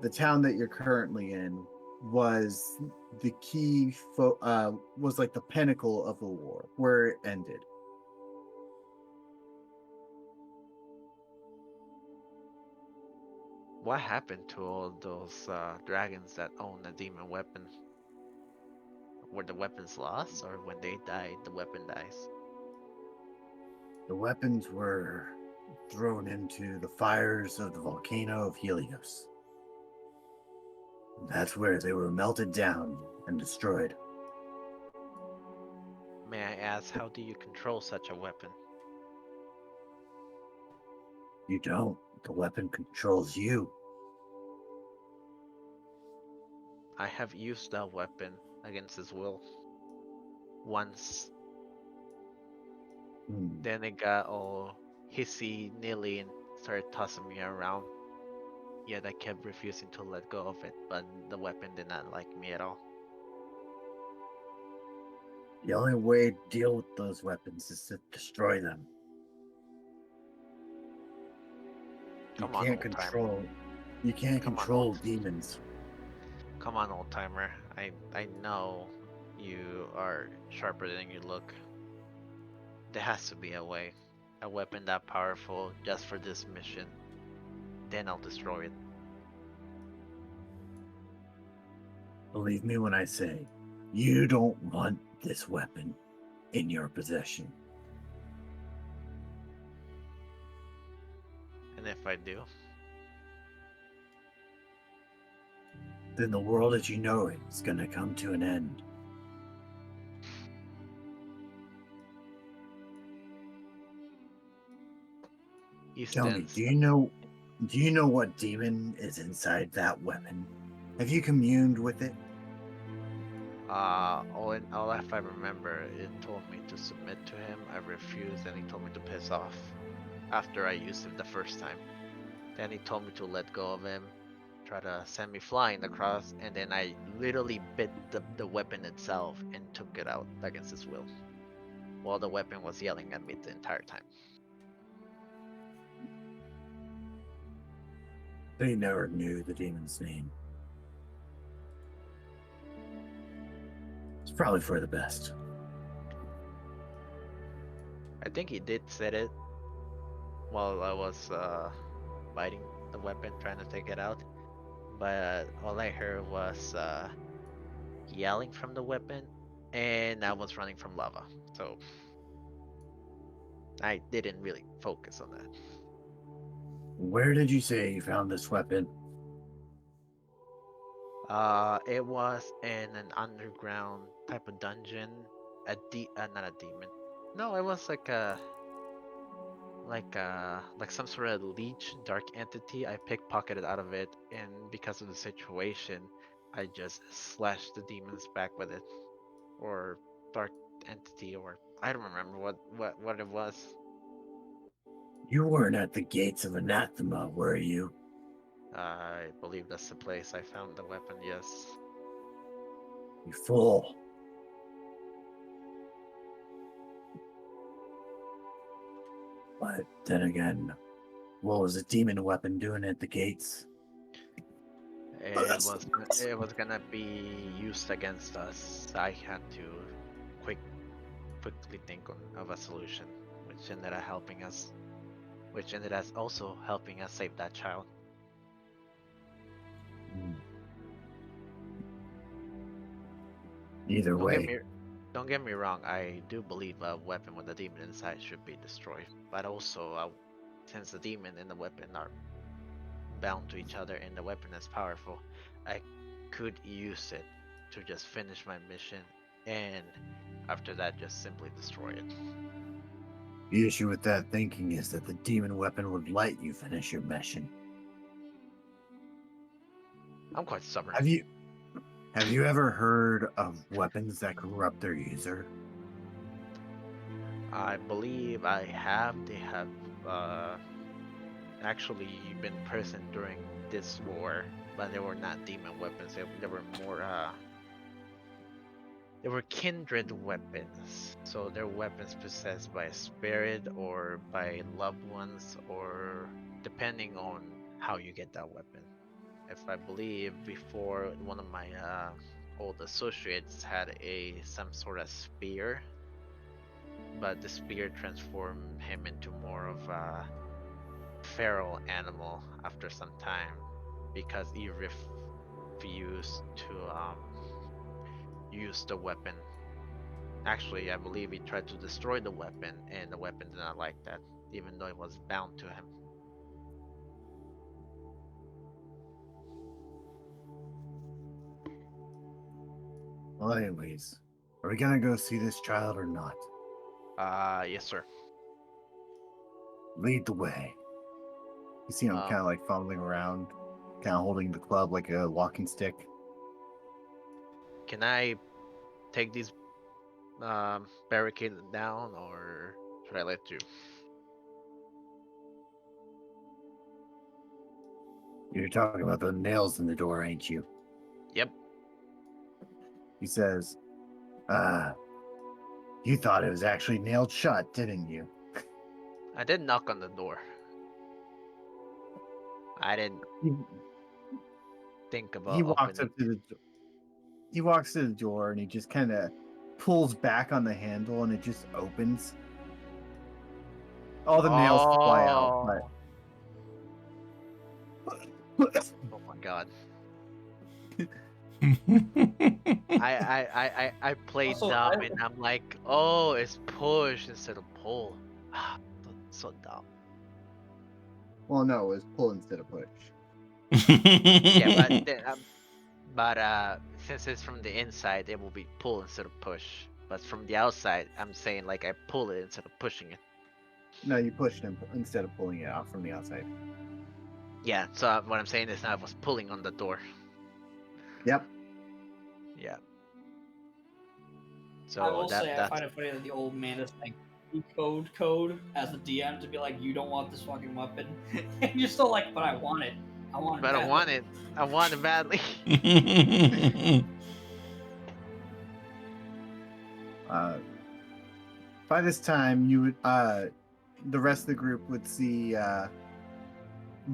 the town that you're currently in was the key was like the pinnacle of the war where it ended. what happened to all those dragons that own a demon weapon? Were the weapons lost, or when they died, the weapon dies? The weapons were thrown into the fires of the volcano of Helios. That's where they were melted down and destroyed. May I ask, how do you control such a weapon? You don't. The weapon controls you. I have used that weapon against his will once. Then it got all hissy nilly and started tossing me around. Yet I kept refusing to let go of it, but the weapon did not like me at all. The only way to deal with those weapons is to destroy them. You can't control demons. Come on, old timer. I know you are sharper than you look. There has to be a way. A weapon that powerful just for this mission. Then I'll destroy it. Believe me when I say, you don't want this weapon in your possession. And if I do? Then the world as you know it is going to come to an end. Tell me, do you know what demon is inside that weapon? Have you communed with it? All if I remember, it told me to submit to him. I refused, and he told me to piss off. After I used him the first time, then he told me to let go of him, try to send me flying across, and then I literally bit the weapon itself and took it out against his will, while the weapon was yelling at me the entire time. They never knew the demon's name. It's probably for the best. I think he did say it while I was biting the weapon, trying to take it out. But all I heard was yelling from the weapon, and I was running from lava. So I didn't really focus on that. Where did you say you found this weapon? It was in an underground type of dungeon. Not a demon. No, it was like some sort of leech, dark entity. I pickpocketed out of it, and because of the situation, I just slashed the demon's back with it, or dark entity, or I don't remember what it was. You weren't at the gates of anathema, were you? I believe that's the place I found the weapon. Yes. You fool. But then again, what was a demon weapon doing at the gates? It was gonna be used against us. I had to quickly think of a solution, which ended up helping us. Which ended up also helping us save that child. Either way. Don't get me wrong. I do believe a weapon with a demon inside should be destroyed, but also since the demon and the weapon are bound to each other and the weapon is powerful, I could use it to just finish my mission, and after that just simply destroy it. The issue with that thinking is that the demon weapon would let you finish your mission. I'm quite stubborn. Have you ever heard of weapons that corrupt their user? I believe I have. They have actually been present during this war, but they were not demon weapons. They were more they were kindred weapons. So they're weapons possessed by a spirit or by loved ones, or depending on how you get that weapon. If I believe before, one of my old associates had some sort of spear, but the spear transformed him into more of a feral animal after some time, because he refused to use the weapon. Actually, I believe he tried to destroy the weapon, and the weapon did not like that, even though it was bound to him. Well, anyways, are we gonna go see this child or not? Yes, sir. Lead the way. You see him kind of like fumbling around, kind of holding the club like a walking stick. Can I take these barricades down, or should I let you? You're talking about the nails in the door, ain't you? Yep. He says, you thought it was actually nailed shut, didn't you? I did knock on the door. I didn't think about He walks opening. up to the door. He walks to the door and he just kind of pulls back on the handle and it just opens. All the nails fly out, but Oh my god. I played Also, dumb and I'm like, oh, it's push instead of pull. So dumb. well, no, it was pull instead of push. Yeah, but since it's from the inside, it will be pull instead of push. But from the outside, I'm saying like I pull it instead of pushing it. No, you pushed him instead of pulling it out from the outside. Yeah, so what I'm saying is now I was pulling on the door. Yep. Yeah. So I will say that's I find it funny that the old man is like code as the DM to be like, you don't want this fucking weapon, and you're still like, but I want it. I want it. But badly. I want it. I want it badly. By this time, you would, the rest of the group would see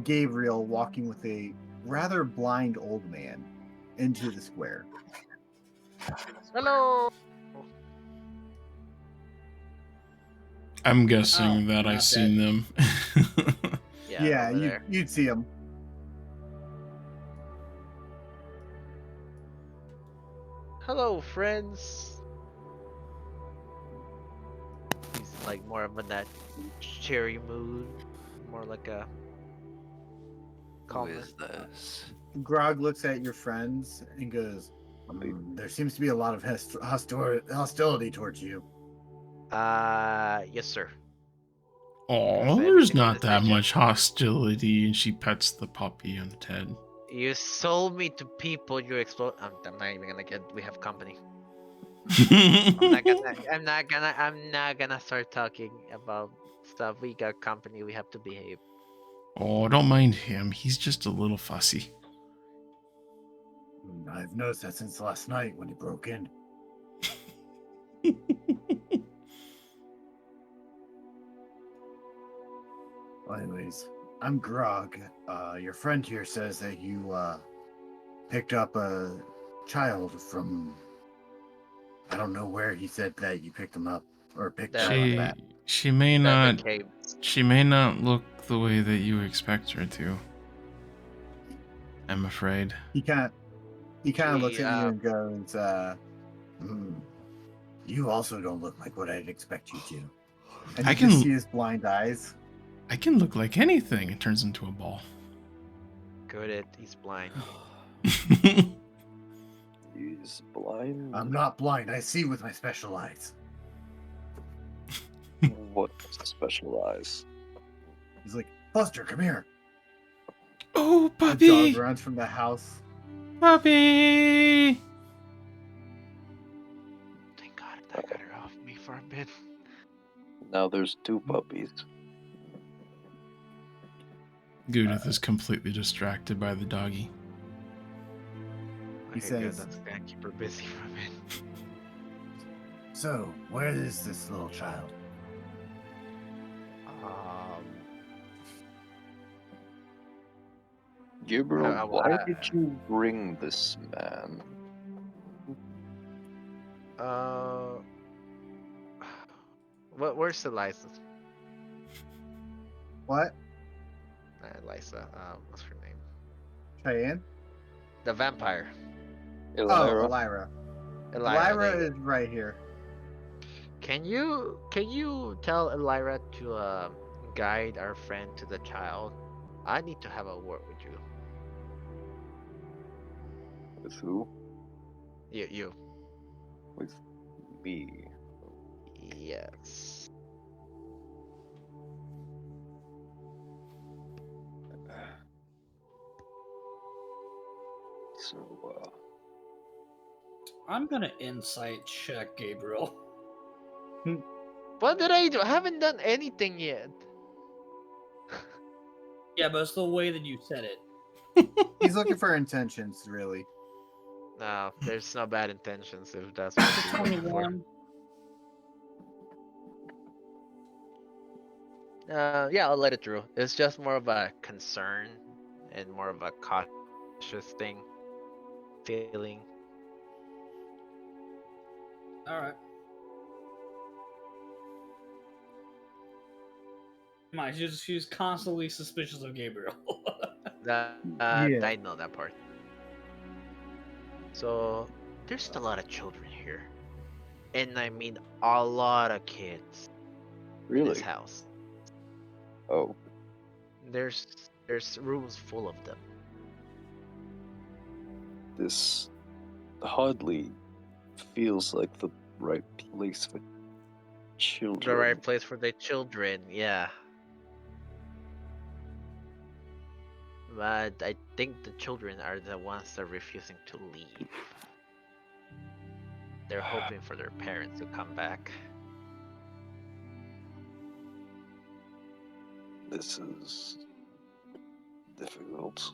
Gabriel walking with a rather blind old man into the square. Hello. I'm guessing that I've not seen them. Yeah, you'd see him. Hello, friends. He's like more of in that cheery mood, more like a Who calmer. is this? Grog looks at your friends and goes, there seems to be a lot of hostility towards you. Yes, sir. Oh, So there's everything in not this that region. much hostility. And she pets the puppy on the head. You sold me to people. You explode. I'm not even gonna get. We have company. I'm not gonna start talking about stuff. We got company. We have to behave. Oh, don't mind him. He's just a little fussy. I've noticed that since last night when he broke in. Well, anyways, I'm Grog. Your friend here says that you picked up a child from... I don't know where he said that you picked him up. Or picked up that. She may The not caves. she may not look the way that you expect her to. I'm afraid. He kind of looks at you Yeah. and goes, you also don't look like what I'd expect you to. And I you just can- see his blind eyes. I can look like anything. It turns into a ball. Goo-dith. He's blind. He's blind. I'm not blind. I see with my special eyes. What special eyes? He's like, Buster, come here. Oh, A puppy! dog runs from the house. Puppy! Thank God that got her off me for a bit. Now there's two puppies. Goo-dith is completely distracted by the doggy. He Okay, says- good. That's gonna keep her busy for a bit. So, where is this little child? Gabriel, why I- did you bring this man? Where's Eliza? What? Eliza. What's her name? Cheyenne? The vampire. Ellyra? Oh, Ellyra. Ellyra. Ellyra is right here. Can you tell Ellyra to guide our friend to the child? I need to have a word with you. With who? You. With me. Yes. So, I'm gonna insight check Gabriel. What did I do? I haven't done anything yet. Yeah, but it's the way that you said it. He's looking for intentions, really. No, there's no bad intentions if that's what you're looking for. 21. Yeah, I'll let it through. It's just more of a concern and more of a cautious feeling. Alright. She's constantly suspicious of Gabriel. Yeah. I know that part. So, there's a lot of children here. And I mean a lot of kids in really? this house. Oh, There's rooms full of them. this hardly feels like the right place for children. The right place for the children, yeah. But I think the children are the ones that are refusing to leave. They're hoping for their parents to come back. This is difficult.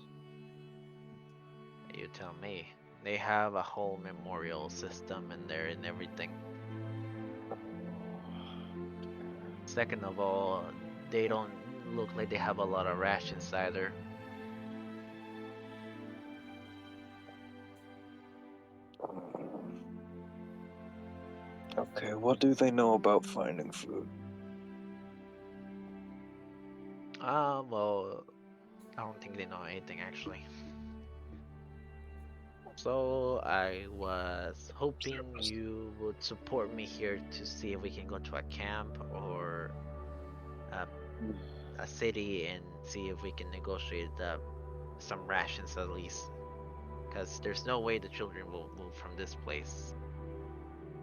You tell me. They have a whole memorial system in there and everything. Second of all, they don't look like they have a lot of rations either. Okay, what do they know about finding food? Well, I don't think they know anything actually. So I was hoping you would support me here to see if we can go to a camp or a city and see if we can negotiate the some rations at least, because there's no way the children will move from this place.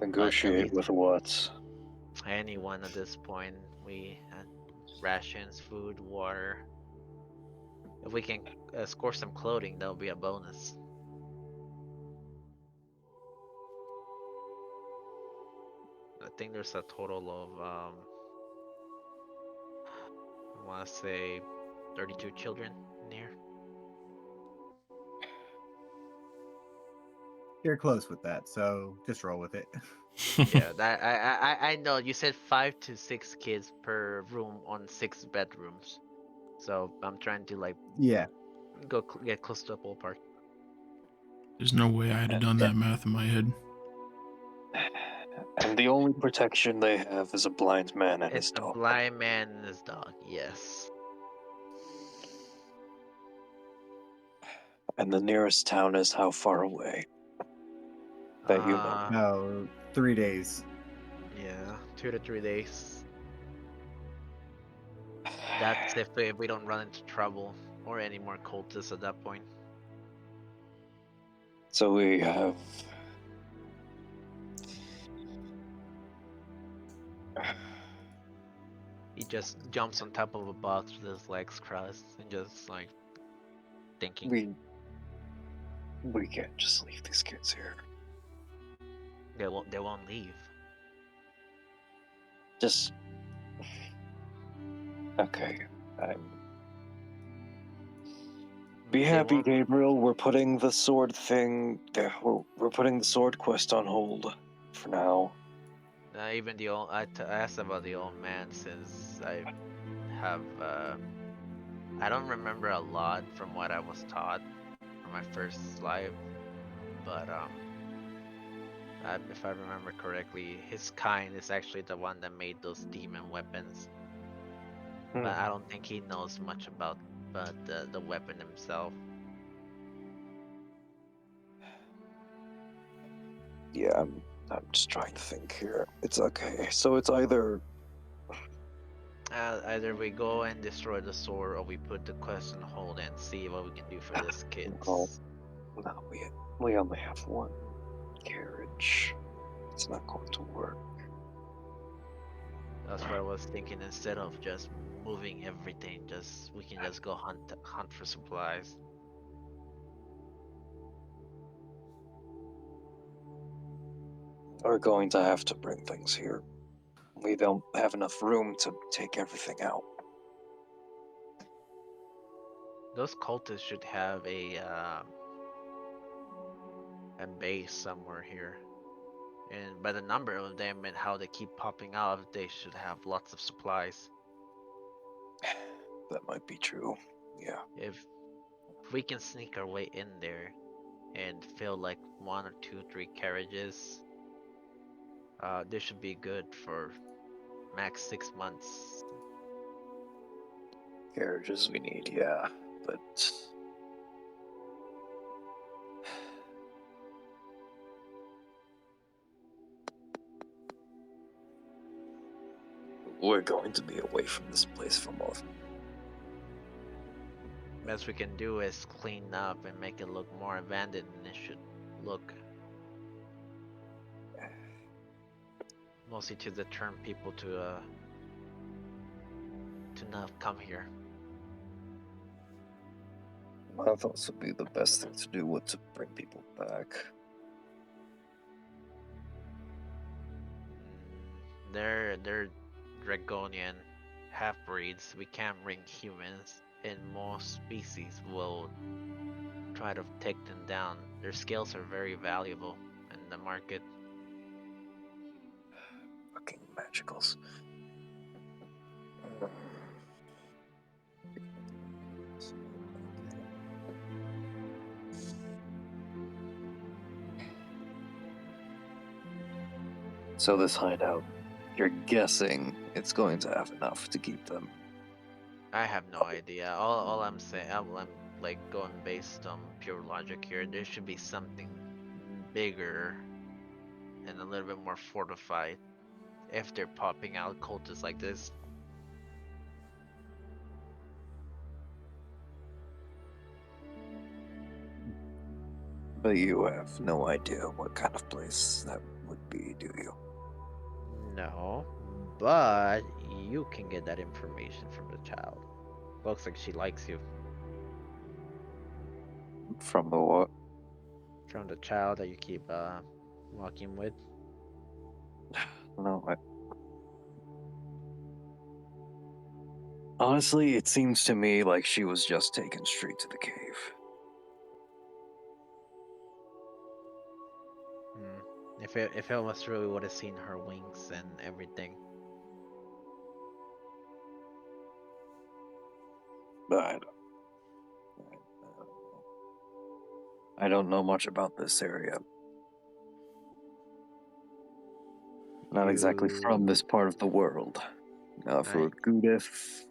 Negotiate least- with what? Anyone at this point. We rations, food, water. If we can score some clothing, that'll be a bonus. I think there's a total of I want to say 32 children in here. You're close with that, so just roll with it. Yeah, that I know you said 5 to 6 kids per room on 6 bedrooms, so I'm trying to like Yeah. get close to a ballpark. There's no way I had done that math in my head. And the only protection they have is a blind man and his It's a dog. blind man and his dog. Yes. And the nearest town is how far away? That you know. No, 3 days. Yeah, 2 to 3 days. That's if we don't run into trouble or any more cultists at that point. So we have... He just jumps on top of a box with his legs crossed and just like thinking. We can't just leave these kids here. They won't leave. Just... Okay, Be They happy, won't- Gabriel. We're putting the sword thing... We're putting the sword quest on hold for now. Even the old I asked about the old man since I have I don't remember a lot from what I was taught from my first life, but if I remember correctly, his kind is actually the one that made those demon weapons. But I don't think he knows much about the weapon himself. Yeah, I'm just trying to think here. It's okay. So it's either... Either we go and destroy the sword, or we put the quest on hold and see what we can do for this kid. Well, no, we only have one carriage. It's not going to work. That's what I was thinking. Instead of just moving everything, we can just go hunt for supplies. We're going to have to bring things here. We don't have enough room to take everything out. Those cultists should have a base somewhere here, and by the number of them and how they keep popping out, they should have lots of supplies. That might be true. Yeah. If we can sneak our way in there and fill like 1 or 2, 3 carriages, this should be good for max 6 months. Carriages we need, yeah. But... we're going to be away from this place for more. Best we can do is clean up and make it look more abandoned than it should look. Mostly to deter people to not come here. I thought this would be the best thing to do, would to bring people back. They're Dragonian half-breeds. We can't bring humans, and most species will try to take them down. Their skills are very valuable in the market. Fucking magicals. So this hideout, you're guessing it's going to have enough to keep them? I have no idea. All I'm saying, I'm like going based on pure logic here. There should be something bigger and a little bit more fortified if they're popping out cultists like this. But you have no idea what kind of place that would be, do you? No, but you can get that information from the child. Looks like she likes you. From the what? From the child that you keep walking with. No, honestly, it seems to me like she was just taken straight to the cave. If it was really would have seen her wings and everything. But I don't know much about this area. Not exactly from this part of the world. Now, if it were Goo-dith,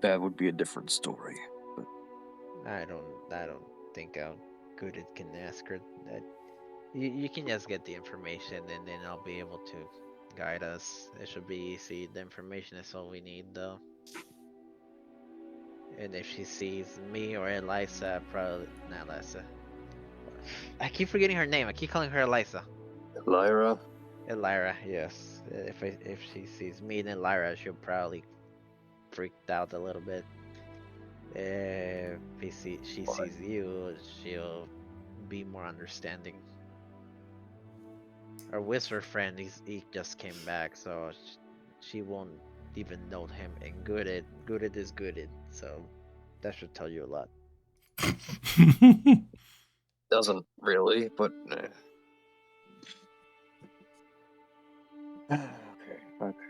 that would be a different story. But I don't think how good it can ask her that. You can just get the information and then I'll be able to guide us. It should be easy. The information is all we need though. And if she sees me or Elisa, probably not Elisa. I keep forgetting her name. I keep calling her Elisa. Ellyra? Ellyra, yes. If she sees me and Ellyra, she'll probably freaked out a little bit. If she sees you, she'll be more understanding. Our wizard friend, he just came back, so she won't even know him. And Goo-dith is Goo-dith, so that should tell you a lot. Doesn't really, but... Okay.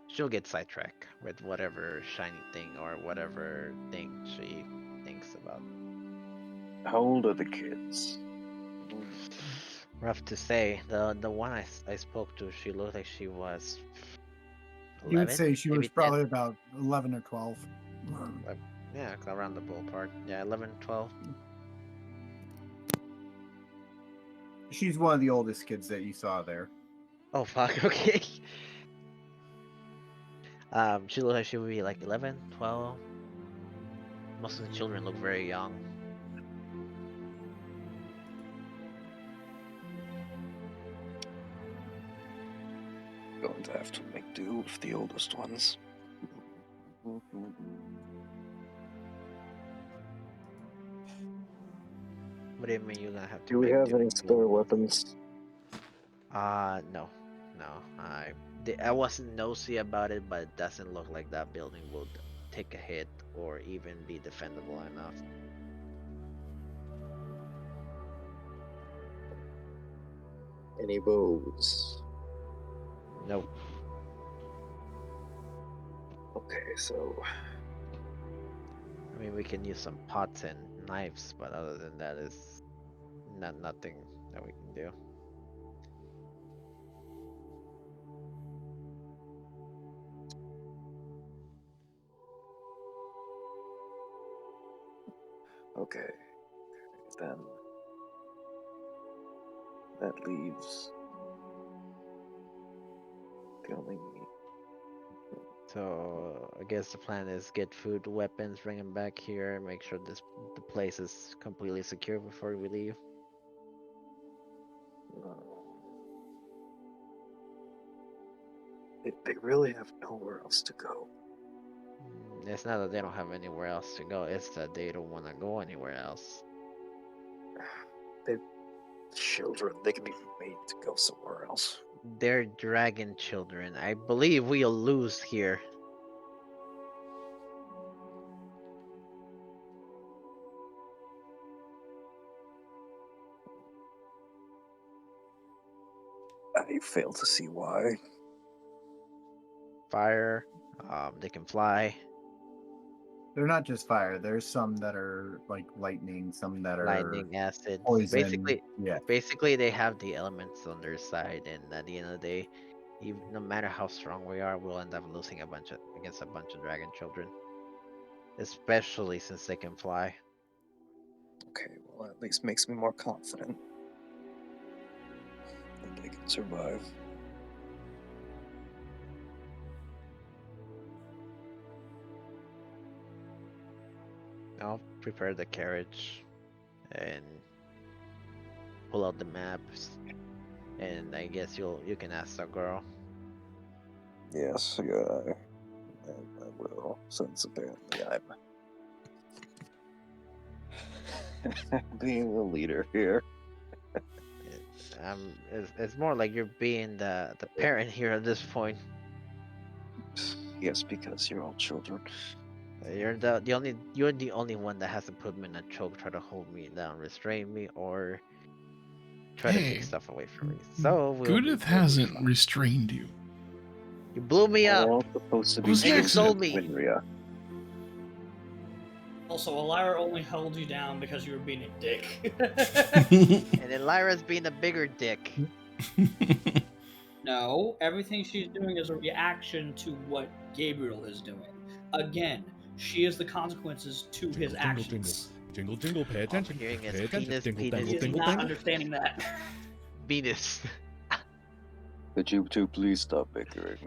She'll get sidetracked with whatever shiny thing or whatever thing she thinks about. How old are the kids? Rough to say. The one I spoke to, she looked like she was 11? You would say she was maybe 10. probably about 11 or 12. Yeah, around the ballpark. Yeah, 11, 12. She's one of the oldest kids that you saw there. Oh fuck, okay. She looked like she would be like 11, 12. Most of the children look very young. Going to have to make do with the oldest ones. What do you mean you're gonna have to Do we make have do any with the spare old ones? weapons? No. I wasn't nosy about it, but it doesn't look like that building will take a hit or even be defendable enough. Any bows? Nope. Okay, so... I mean, we can use some pots and knives, but other than that, is nothing that we can do. Okay, then... That leaves... the only... So I guess the plan is get food, weapons, bring them back here, make sure the place is completely secure before we leave. They really have nowhere else to go. It's not that they don't have anywhere else to go, it's that they don't want to go anywhere else. They're children. They can be made to go somewhere else. They're dragon children. I believe we'll lose here. I fail to see why. Fire, they can fly. They're not just fire. There's some that are like lightning, some that are Lightning, acid. poison. Basically, they have the elements on their side, and at the end of the day, even no matter how strong we are, we'll end up losing against a bunch of dragon children. Especially since they can fly. Okay, well, at least makes me more confident that they can survive. I'll prepare the carriage, and pull out the maps, and I guess you can ask the girl. Yes, yeah, I will, since apparently I'm being the leader here. It's more like you're being the parent here at this point. Yes, because you're all children. You're the only one that hasn't put me in a choke, try to hold me down, restrain me, or try to Hey, take stuff away from me. So Goo-dith hasn't restrained you. You blew me up. All supposed to be Was And you next? stole me. Winria. Also, Ellyra only held you down because you were being a dick. And then Lyra's being a bigger dick. No, everything she's doing is a reaction to what Gabriel is doing. Again, she is the consequences to his actions. Jingle, jingle, pay All I'm attention. hearing is Pay attention. penis, Dingle, penis, dangle, He is dingle, not dangle. understanding that. Venus. Could you two please stop bickering?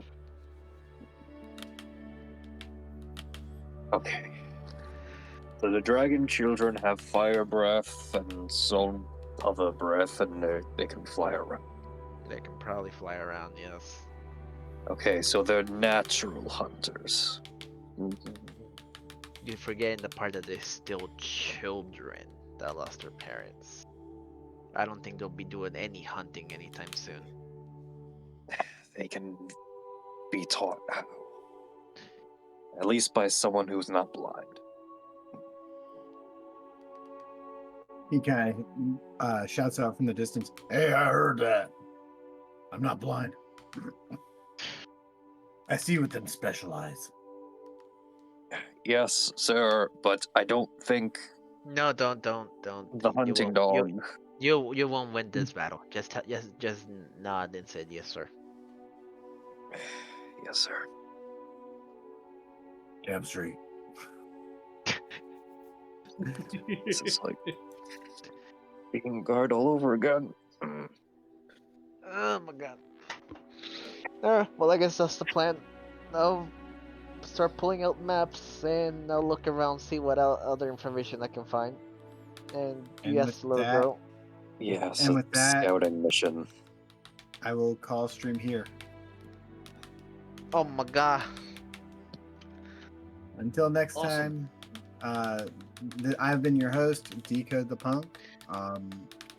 Okay. So the dragon children have fire breath and some other breath, and they can fly around. They can probably fly around, yes. Okay, so they're natural hunters. You're forgetting the part that they're still children that lost their parents. I don't think they'll be doing any hunting anytime soon. They can be taught how. At least by someone who's not blind. He kind of shouts out from the distance, "Hey, I heard that. I'm not blind. I see with them special eyes." Yes, sir, but I don't think No, don't. the hunting dog. You won't win this battle. Just nod and said yes, sir. Yes, sir. Damn straight. This is like being guard all over again. Oh my god. Well, I guess that's the plan. I'll start pulling out maps and I'll look around, see what other information I can find. And And yes, with little that- girl. Yes, And with that- scouting mission. I will call stream here. Oh my god. Until next Awesome. time, I've been your host, Decode the Punk.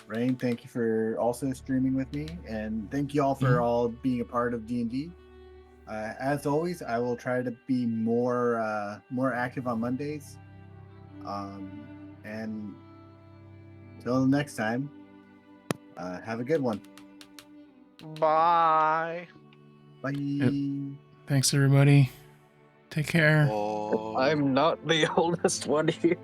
Rain, thank you for also streaming with me, and thank you all for all being a part of D&D. As always, I will try to be more active on Mondays. And till next time, have a good one. Bye. Bye. Thanks, everybody. Take care. Oh. I'm not the oldest one here.